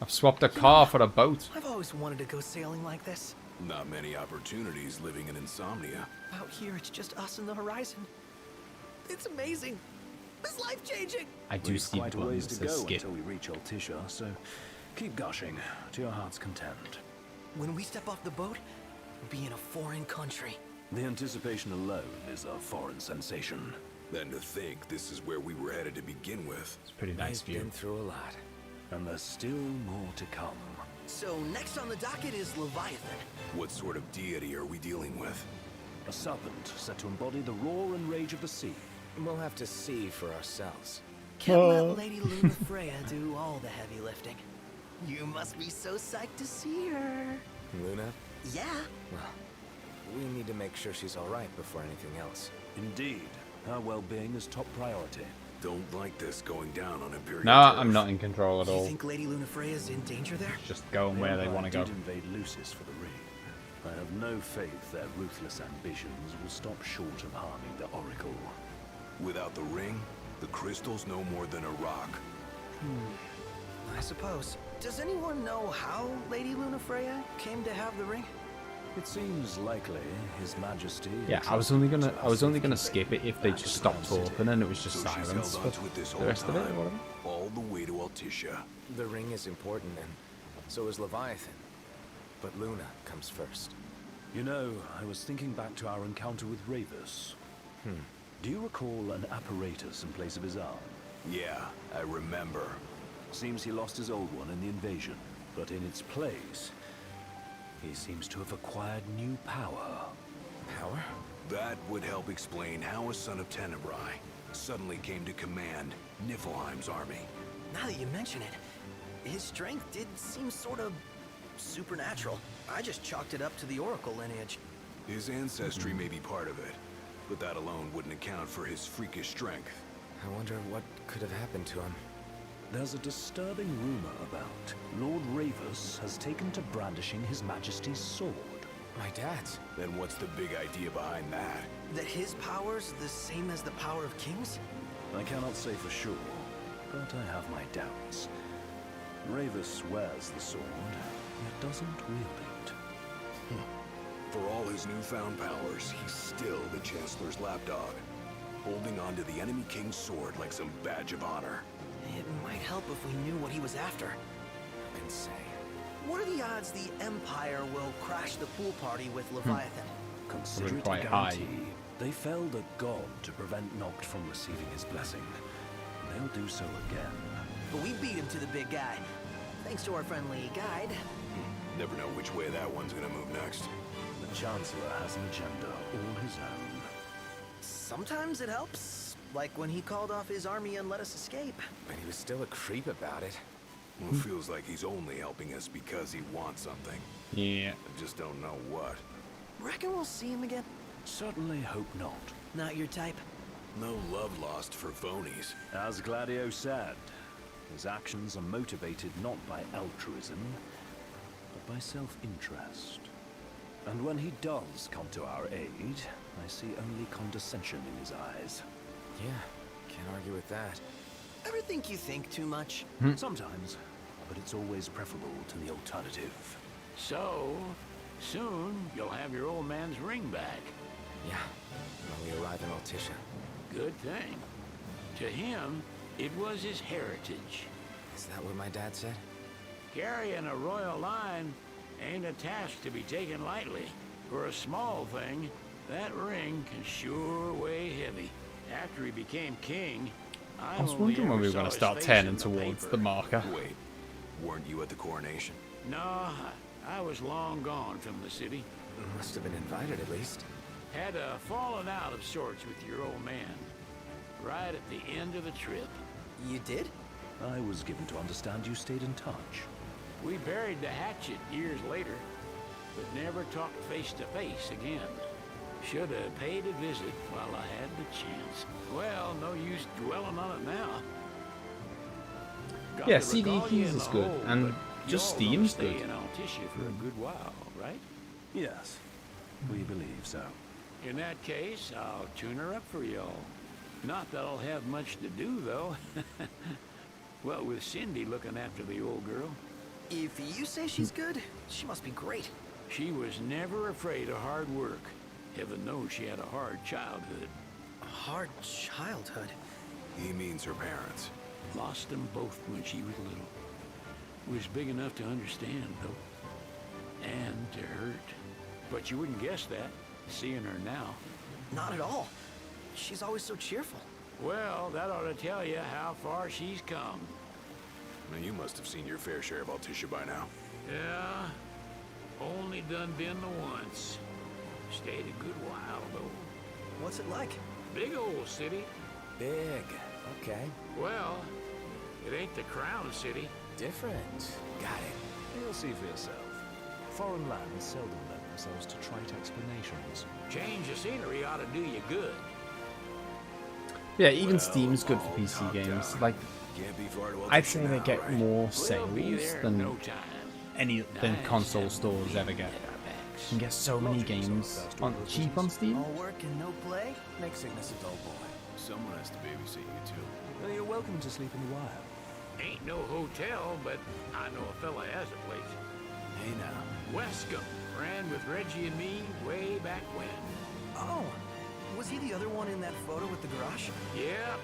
I've swapped a car for a boat. I've always wanted to go sailing like this. Not many opportunities living in Insomnia. Out here, it's just us and the horizon. It's amazing. It's life-changing. I do There's see quite a buttons ways to that go skip. until we reach Alticia, so keep gushing to your heart's content. When we step off the boat, we'll be in a foreign country. The anticipation alone is a foreign sensation. Then to think this is where we were headed to begin with. It's a pretty nice We've view. been through a lot. And there's still more to come. So next on the docket is Leviathan. What sort of deity are we dealing with? A serpent set to embody the roar and rage of the sea. We'll have to see for ourselves. Can't let Lady Luna Freya do all the heavy lifting. You must be so psyched to see her. Luna? Yeah. Well, we need to make sure she's all right before anything else. Indeed, her well-being is top priority. Don't like this going down on Imperial No, turf. I'm not in control at Do you all. think Lady Luna Freya's in danger there? Just going where they want to go. did invade Lucis for the ring. I have no faith their ruthless ambitions will stop short of harming the Oracle. Without the ring, the crystal's no more than a rock. I suppose. Does anyone know how Lady Luna Freya came to have the ring? It seems likely His Majesty. Yeah, I was only gonna skip it if they just stopped talking and it was just So she's silence held for onto it this the whole rest of it or time, whatever. all the way to Alticia. The ring is important, and so is Leviathan. But Luna comes first. You know, I was thinking back to our encounter with Ravus. Do you recall an apparatus in place of his arm? Yeah, I remember. Seems he lost his old one in the invasion, But in its place, he seems to have acquired new power. Power? That would help explain how a son of Tenebrae suddenly came to command Niflheim's army. Now that you mention it, his strength did seem sort of supernatural. I just chalked it up to the Oracle lineage. His ancestry may be part of it, but that alone wouldn't account for his freakish strength. I wonder what could have happened to him. There's a disturbing rumor about Lord Ravus has taken to brandishing His Majesty's sword. My dad's? Then what's the big idea behind that? That his power's the same as the power of kings? I cannot say for sure, but I have my doubts. Ravus wears the sword, yet doesn't wield it. For all his newfound powers, he's still the Chancellor's lapdog, holding on to the enemy king's sword like some badge of honor. It might help if we knew what he was after. Insane. What are the odds the Empire will crash the pool party with Leviathan? Consider it a quite guarantee. high. They felled a god to prevent Noct from receiving his blessing. They'll do so again. But we beat him to the big guy, thanks to our friendly guide. Never know which way that one's gonna move next. The Chancellor has an agenda all his own. Sometimes it helps, like when he called off his army and let us escape. But he was still a creep about it. Well, it feels like he's only helping us because he wants something. Yeah. I just don't know what. Reckon we'll see him again? Certainly hope not. Not your type? No love lost for phonies. As Gladio said, his actions are motivated not by altruism, but by self-interest. And when he does come to our aid, I see only condescension in his eyes. Yeah, can't argue with that. Ever think you think too much? Sometimes, but it's always preferable to the alternative. So, soon you'll have your old man's ring back. Yeah, when we arrive in Altissia. Good thing. To him, it was his heritage. Is that what my dad said? Carrying a royal line ain't a task to be taken lightly. For a small thing, that ring can sure weigh heavy. After he became king, I was wondering when we were going to start turning towards the marker. Wait, weren't you at the coronation? No, I was long gone from the city. Must have been invited at least. Had a falling out of sorts with your old man. Right at the end of the trip. You did? I was given to understand you stayed in touch. We buried the hatchet years later, but never talked face to face again. Should have paid a visit while I had the chance. Well, no use dwelling on it now. Got Yeah, to CD recall you keys in is the good, hole, and but just you're gonna Steam's stay good. in Altissia for a good while, right? Yes, we believe so. In that case, I'll tune her up for y'all. Not that I'll have much to do, though. Well, with Cindy looking after the old girl. If you say she's good, she must be great. She was never afraid of hard work. Heaven knows she had a hard childhood. A hard childhood? He means her parents. Lost them both when she was little. Was big enough to understand, though. And to hurt. But you wouldn't guess that, seeing her now. Not at all. She's always so cheerful. Well, that ought to tell you how far she's come. Now, you must have seen your fair share of Altissia by now. Yeah, only done been the once. Stayed a good while, though. What's it like? Big old city. Big. Okay. Well, it ain't the crown city. Different. Got it. You'll see for yourself. Foreign lands seldom lend themselves to trite explanations. Change of scenery ought to do you good. Yeah, even Steam's good for PC games. Like, I'd say they get more sales than than console stores ever get. You can get so many games on cheap on Steam. All work and no play makes sickness a dull boy. Someone has to babysit you, too. Well, you're welcome to sleep in the wild. Ain't no hotel, but I know a fella has a place. Hey, now. Westcombe ran with Reggie and me way back when. Oh, was he the other one in that photo with the garage? Yeah,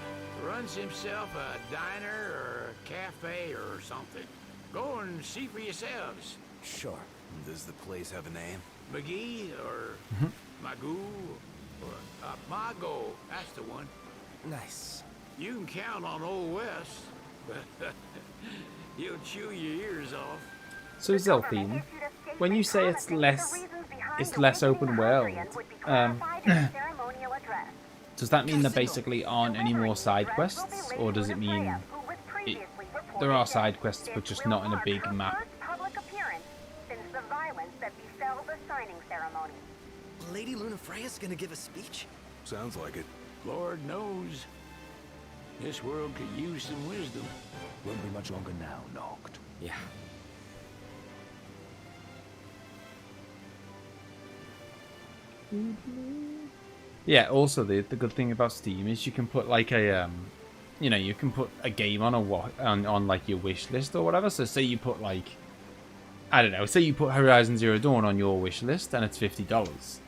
runs himself a diner or a cafe or something. Go and see for yourselves. Sure. Does the place have a name? McGee or Magoo or Mago, that's the one. Nice. You can count on Old West, but he'll chew your ears off. So Zelfine, when you say it's less open world, does that mean there basically aren't any more side quests, or does it mean there are side quests but just not in a big map? Lady Luna Freya's gonna give a speech? Sounds like it. Lord knows. This world could use some wisdom. Won't be much longer now, Noct. Yeah. Yeah, also the good thing about Steam is you can put like a you know, you can put a game on on like your wish list or whatever. So say you put like, I don't know, say you put Horizon Zero Dawn on your wish list and it's $50.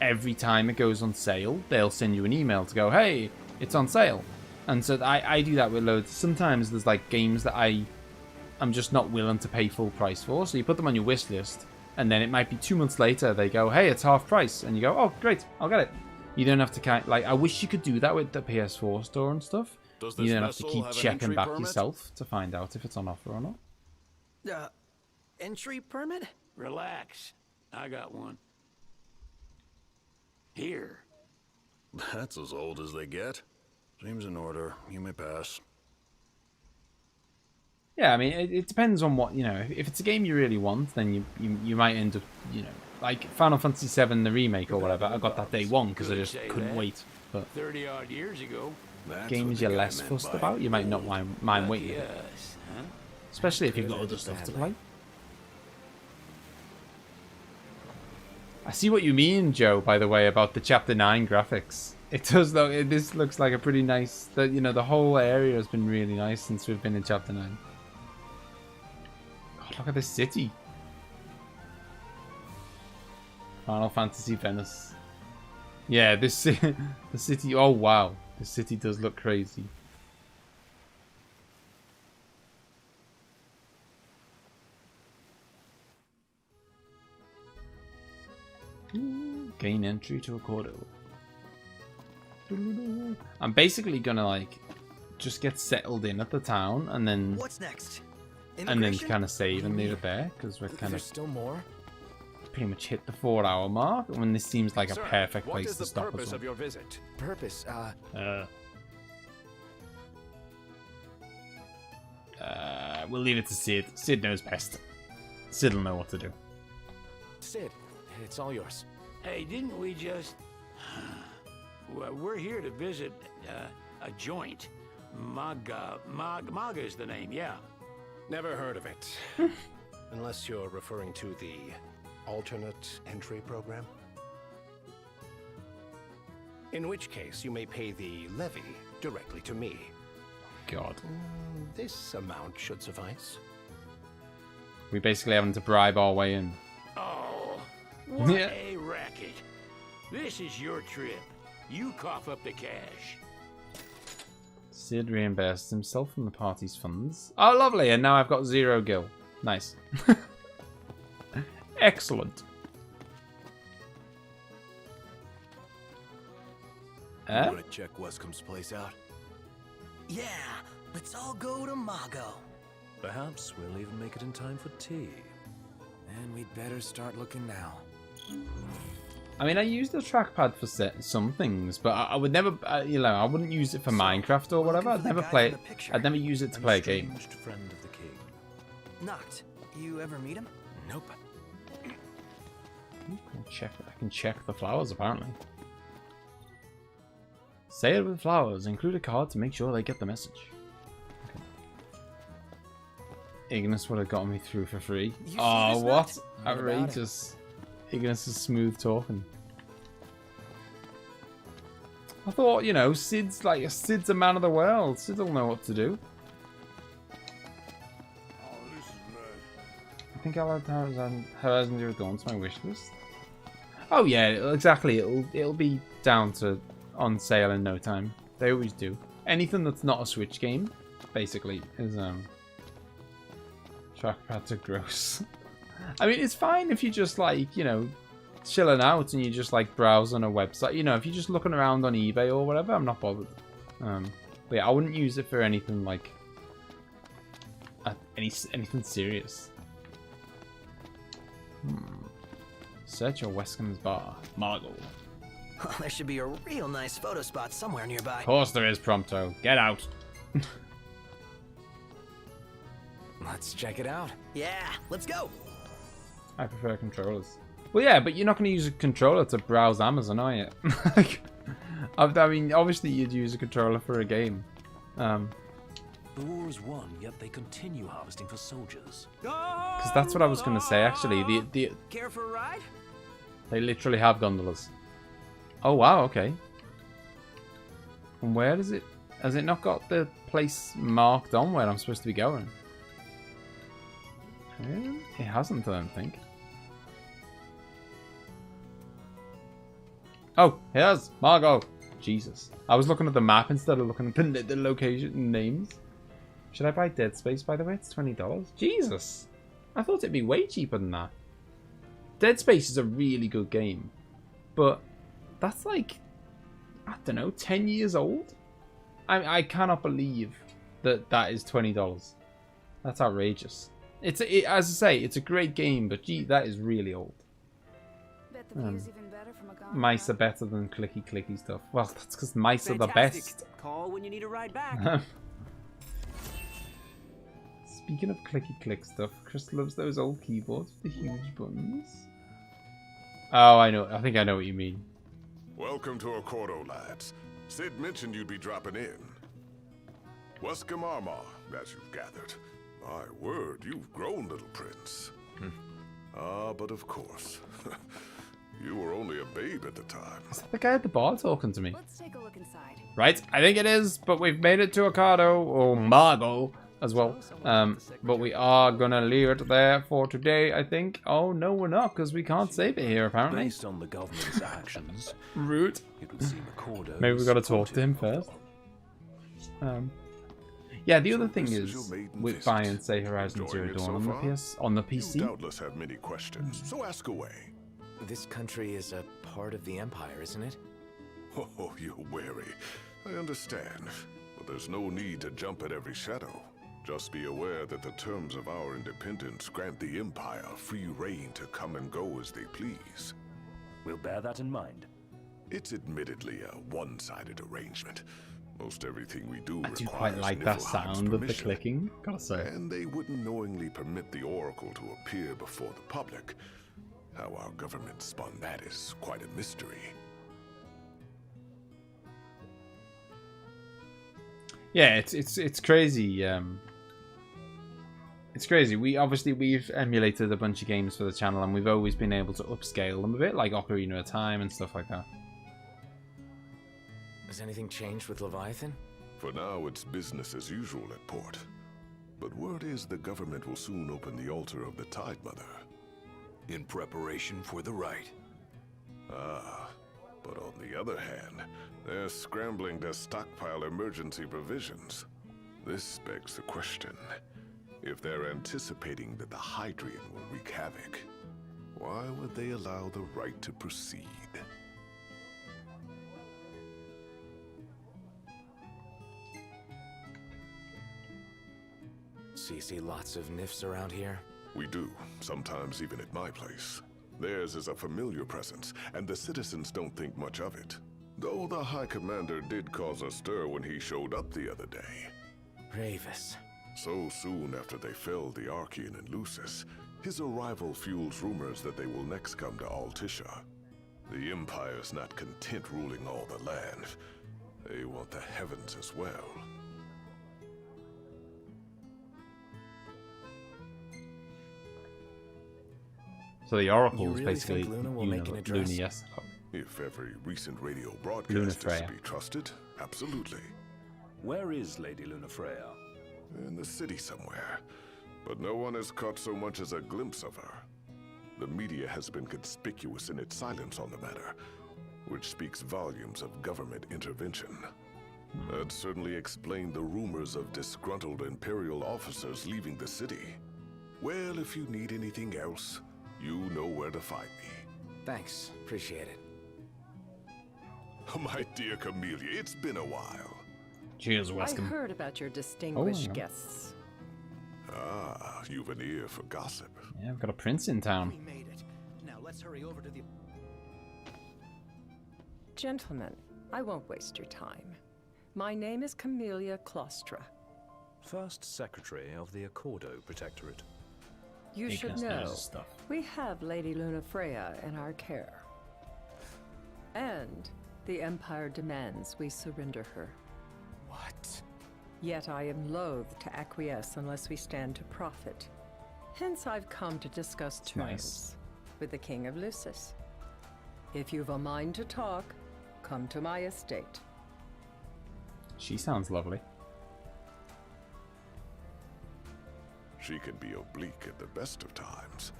Every time it goes on sale, they'll send you an email to go, hey, it's on sale. And so I do that with loads. Sometimes there's like games that I'm just not willing to pay full price for. So you put them on your wish list, and then it might be 2 months later they go, hey, it's half price, and you go, oh great, I'll get it. You don't have to like, I wish you could do that with the PS4 store and stuff. You don't have to keep checking back yourself to find out if it's on offer or not. Entry permit? Relax, I got one. Here. That's as old as they get. Seems in order. You may pass. Yeah, I mean, it depends on what, you know, if it's a game you really want, then you might end up, you know, like Final Fantasy VII, the remake or whatever. I got that day one because I just couldn't wait. But 30-odd years ago. Games you're less fussed about, you might not mind waiting. Especially if you've got other stuff to play. I see what you mean, Joe, by the way, about the Chapter 9 graphics. It does, though. This looks like a pretty nice... You know, the whole area has been really nice since we've been in Chapter 9. God, look at this city. Final Fantasy Venice. Yeah, this the city... Oh, wow. The city does look crazy. Gain entry to a corridor. I'm basically gonna like just get settled in at the town and then what's next? And then kind of save and leave it there because we're kind of still more. Pretty much hit the 4-hour mark when this seems like a perfect place to stop. What is the purpose of your visit? Purpose? We'll leave it to Sid. Sid knows best. Sid will know what to do. Sid, it's all yours. Hey, didn't we just... Well, we're here to visit a joint. Maga is the name, yeah. Never heard of it. Unless you're referring to the alternate entry program. In which case, you may pay the levy directly to me. God. This amount should suffice. We basically having to bribe our way in. Oh, what a racket. This is your trip. You cough up the cash. Sid reimbursed himself from the party's funds. Oh, lovely. And now I've got 0 gil. Nice. Excellent. You want to check Westcomb's place out? Yeah, let's all go to Mago. Perhaps we'll even make it in time for tea. And we'd better start looking now. I mean, I use the trackpad for some things, but I would never, you know, I wouldn't use it for Minecraft or whatever. I'd never play it. I'd never use it to play a game. Friend of the king. Noct, you ever meet him? Nope. I can check the flowers apparently. Say it with flowers. Include a card to make sure they get the message. Okay. Ignis would have gotten me through for free. Oh, what? Outrageous. Ignis is smooth talking. I thought, you know, Sid's a man of the world. Sid will know what to do. Oh, this is nice. I think I'll add Horizon Zero Dawn to my wish list. Oh yeah, exactly. It'll be down to on sale in no time. They always do. Anything that's not a Switch game, basically, is trackpads are gross. I mean, it's fine if you just like, you know, chilling out and you just like browse on a website. You know, if you're just looking around on eBay or whatever, I'm not bothered. But yeah, I wouldn't use it for anything like anything serious. Search your Wescomb's bar. Margot. Well, there should be a real nice photo spot somewhere nearby. Of course there is, Prompto. Get out. Let's check it out. Yeah, let's go. I prefer controllers. Well, yeah, but you're not going to use a controller to browse Amazon, are you? I mean, obviously you'd use a controller for a game. The war is won, yet they continue harvesting for soldiers. Because that's what I was going to say, actually. Care for a ride? They literally have gondolas. Oh, wow, okay. And where is it? Has it not got the place marked on where I'm supposed to be going? It hasn't, I don't think. Oh, here's Margot. Jesus. I was looking at the map instead of looking at the location names. Should I buy Dead Space, by the way? It's $20. Jesus. I thought it'd be way cheaper than that. Dead Space is a really good game. But that's like, I don't know, 10 years old? I cannot believe that that is $20. That's outrageous. As I say, it's a great game, but gee, that is really old. Bet the view's even better from a gondola. Mice are better than clicky stuff. Well, that's because mice are the best. Call when you need a ride back. Speaking of clicky stuff, Chris loves those old keyboards with the huge buttons. Oh, I know. I think I know what you mean. Welcome to Accordo, lads. Sid mentioned you'd be dropping in. Welcome, Armor, as you've gathered. My word, you've grown, little prince. But of course. You were only a babe at the time. Is that the guy at the bar talking to me? Let's take a look inside. Right, I think it is, but we've made it to Ocado, or Margot, as well. But we are gonna leave it there for today, I think. Oh, no, we're not, because we can't save it here, apparently. Based on the government's actions, rude. It would seem Accordo. Maybe we've got to talk to him first. Yeah, the other thing is with buy and say Horizon Zero Dawn on the PC. You doubtless have many questions, so ask away. This country is a part of the Empire, isn't it? Oh, you're wary. I understand, but there's no need to jump at every shadow. Just be aware that the terms of our independence grant the Empire free reign to come and go as they please. We'll bear that in mind. It's admittedly a one-sided arrangement. Most everything we do I do quite like that sound of the clicking, gotta say. And they wouldn't knowingly permit the Oracle to appear before the public. How our government spun that is quite a mystery. Yeah, it's crazy. It's crazy. We've emulated a bunch of games for the channel, and we've always been able to upscale them a bit, like Ocarina of Time and stuff like that. Has anything changed with Leviathan? For now, it's business as usual at port. But word is the government will soon open the altar of the Tide Mother. In preparation for the rite. But on the other hand, they're scrambling to stockpile emergency provisions. This begs the question. If they're anticipating that the Hydrian will wreak havoc, why would they allow the rite to proceed? So you see lots of nifs around here? We do, sometimes even at my place. Theirs is a familiar presence, and the citizens don't think much of it. Though the High Commander did cause a stir when he showed up the other day. Ravis. So soon after they felled the Archean and Lucis, his arrival fuels rumors that they will next come to Altisha. The Empire's not content ruling all the land. They want the heavens as well. So the Oracle is really basically think Luna will make an address? If every recent radio broadcast is to be trusted, absolutely. Where is Lady Lunafreya? In the city somewhere, but no one has caught so much as a glimpse of her. The media has been conspicuous in its silence on the matter, which speaks volumes of government intervention. That certainly explained the rumors of disgruntled Imperial officers leaving the city. Well, if you need anything else, you know where to find me. Thanks, appreciate it. My dear Camellia, it's been a while. Cheers, I Wescom. heard about your distinguished Oh, yeah. guests. Ah, you've an ear for gossip. Yeah, I've got a prince in town. We made it. Now let's hurry over to the... Gentlemen, I won't waste your time. My name is Camellia Claustra. First Secretary of the Accordo Protectorate. You should know, we have Lady Lunafreya in our care. And the Empire demands we surrender her. What? Yet I am loath to acquiesce unless we stand to profit. Hence I've come to discuss terms with the King of Lucis. If you've a mind to talk, come to my estate. She sounds lovely. She can be oblique at the best of times,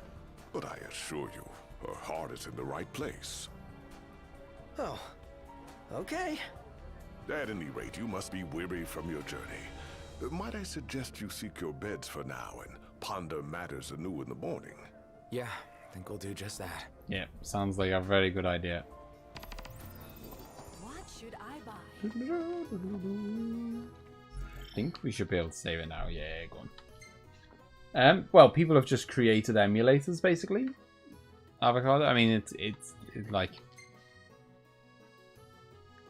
but I assure you, her heart is in the right place. Oh, okay. At any rate, you must be weary from your journey. Might I suggest you seek your beds for now and ponder matters anew in the morning? Yeah, I think we'll do just that. Yeah, sounds like a very good idea. What should I buy? I think we should be able to save it now. Yeah, go on. Well, people have just created emulators, basically. Avocado. I mean, it's like,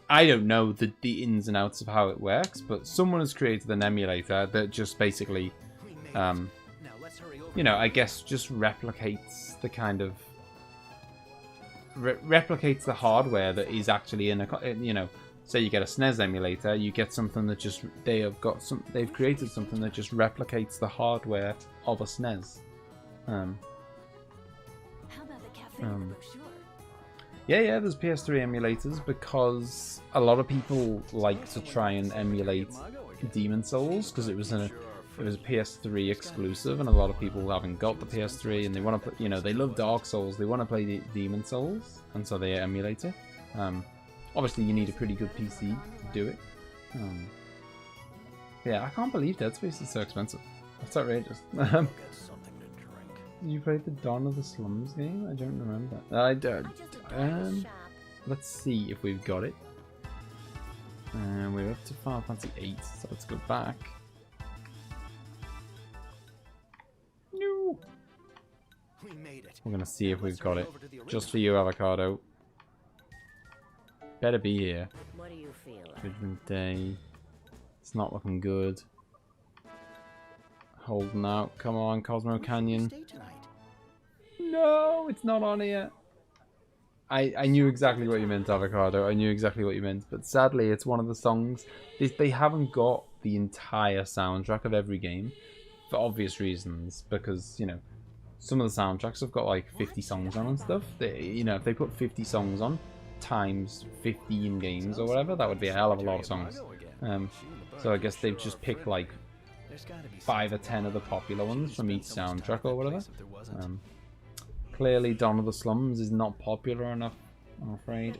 I don't know the ins and outs of how it works, but someone has created an emulator that just basically, you know, I guess just replicates the kind of replicates the hardware that is actually in a, you know, say you get a SNES emulator, you get something that just they've created something that just replicates the hardware of a SNES. How about the cafe in the brochure? Yeah, there's PS3 emulators because a lot of people like to try and emulate Demon Souls because it was a PS3 exclusive, and a lot of people haven't got the PS3 and they want to play, you know, they love Dark Souls, they want to play Demon Souls, and so they emulate it. Obviously, you need a pretty good PC to do it. Yeah, I can't believe Dead Space is so expensive. That's outrageous. You played the Dawn of the Slums game? I don't remember. I don't. Let's see if we've got it. We're up to Final Fantasy VIII, so let's go back. No. We made it. We're gonna see if we've got it. Just for you, Avocado. Better be here. What do you feel like? Judgment Day. It's not looking good. Holding out. Come on, Cosmo Canyon. No, it's not on here. I knew exactly what you meant, Avocado. I knew exactly what you meant. But sadly, it's one of the songs. They haven't got the entire soundtrack of every game. For obvious reasons. Because, you know, some of the soundtracks have got like 50 songs on and stuff. You know, if they put 50 songs on times 15 games or whatever, that would be a hell of a lot of songs. So I guess they've just picked like 5 or 10 of the popular ones from each soundtrack or whatever. Clearly Dawn of the Slums is not popular enough, I'm afraid.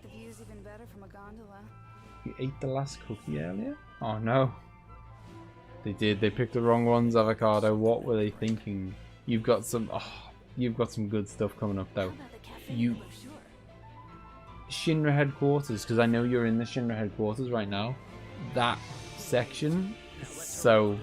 You ate the last cookie earlier? Oh no. They did, they picked the wrong ones, Avocado. What were they thinking? You've got some good stuff coming up though. Shinra headquarters, because I know you're in the Shinra headquarters right now. That section is so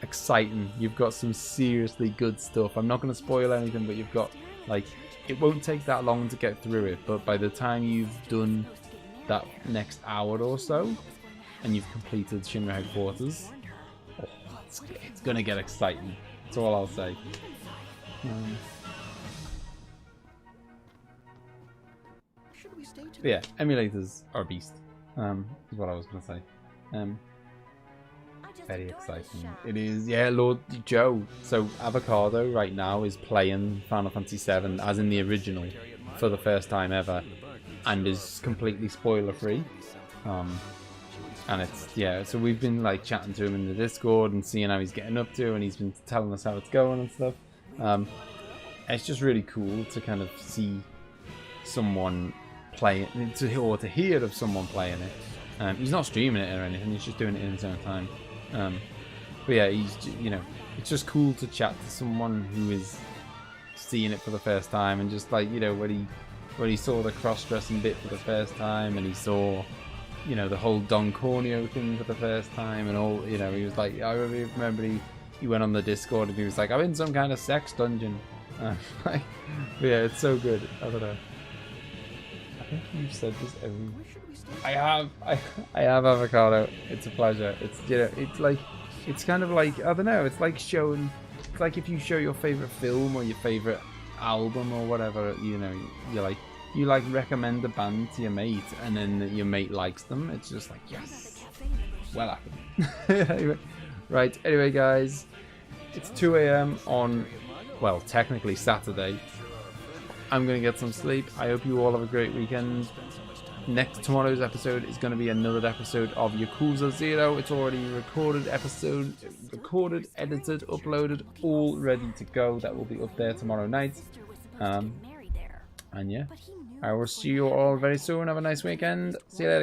exciting. You've got some seriously good stuff. I'm not going to spoil anything, but you've got, like, it won't take that long to get through it, but by the time you've done that next hour or so and you've completed Shinra headquarters, it's going to get exciting. That's all I'll say. But yeah, emulators are a beast, is what I was going to say. Very exciting. It is, yeah, Lord Joe. So Avocado right now is playing Final Fantasy VII as in the original for the first time ever, and is completely spoiler free. And it's, yeah, so we've been like chatting to him in the Discord and seeing how he's getting up to, and he's been telling us how it's going and stuff. It's just really cool to kind of see someone play it, or to hear of someone playing it. He's not streaming it or anything, he's just doing it in his own time. But yeah, he's, you know, it's just cool to chat to someone who is seeing it for the first time, and just like, you know, when he saw the cross-dressing bit for the first time, and he saw, you know, the whole Don Corneo thing for the first time, and all, you know, he was like, I remember he went on the Discord and he was like, I'm in some kind of sex dungeon. Like, but yeah, it's so good. I don't know. I think you've said this every... I have avocado. It's a pleasure. It's, you know, it's like, it's kind of like, I don't know, it's like showing, it's like if you show your favorite film or your favorite album or whatever, you know, you like recommend a band to your mate and then your mate likes them. It's just like, yes, well happened. Anyway, right, anyway guys, it's 2 AM on, well, technically Saturday. I'm gonna get some sleep. I hope you all have a great weekend. Tomorrow's episode is going to be another episode of Yakuza 0. It's already recorded, edited, uploaded, all ready to go. That will be up there tomorrow night. And yeah, I will see you all very soon. Have a nice weekend. See you later.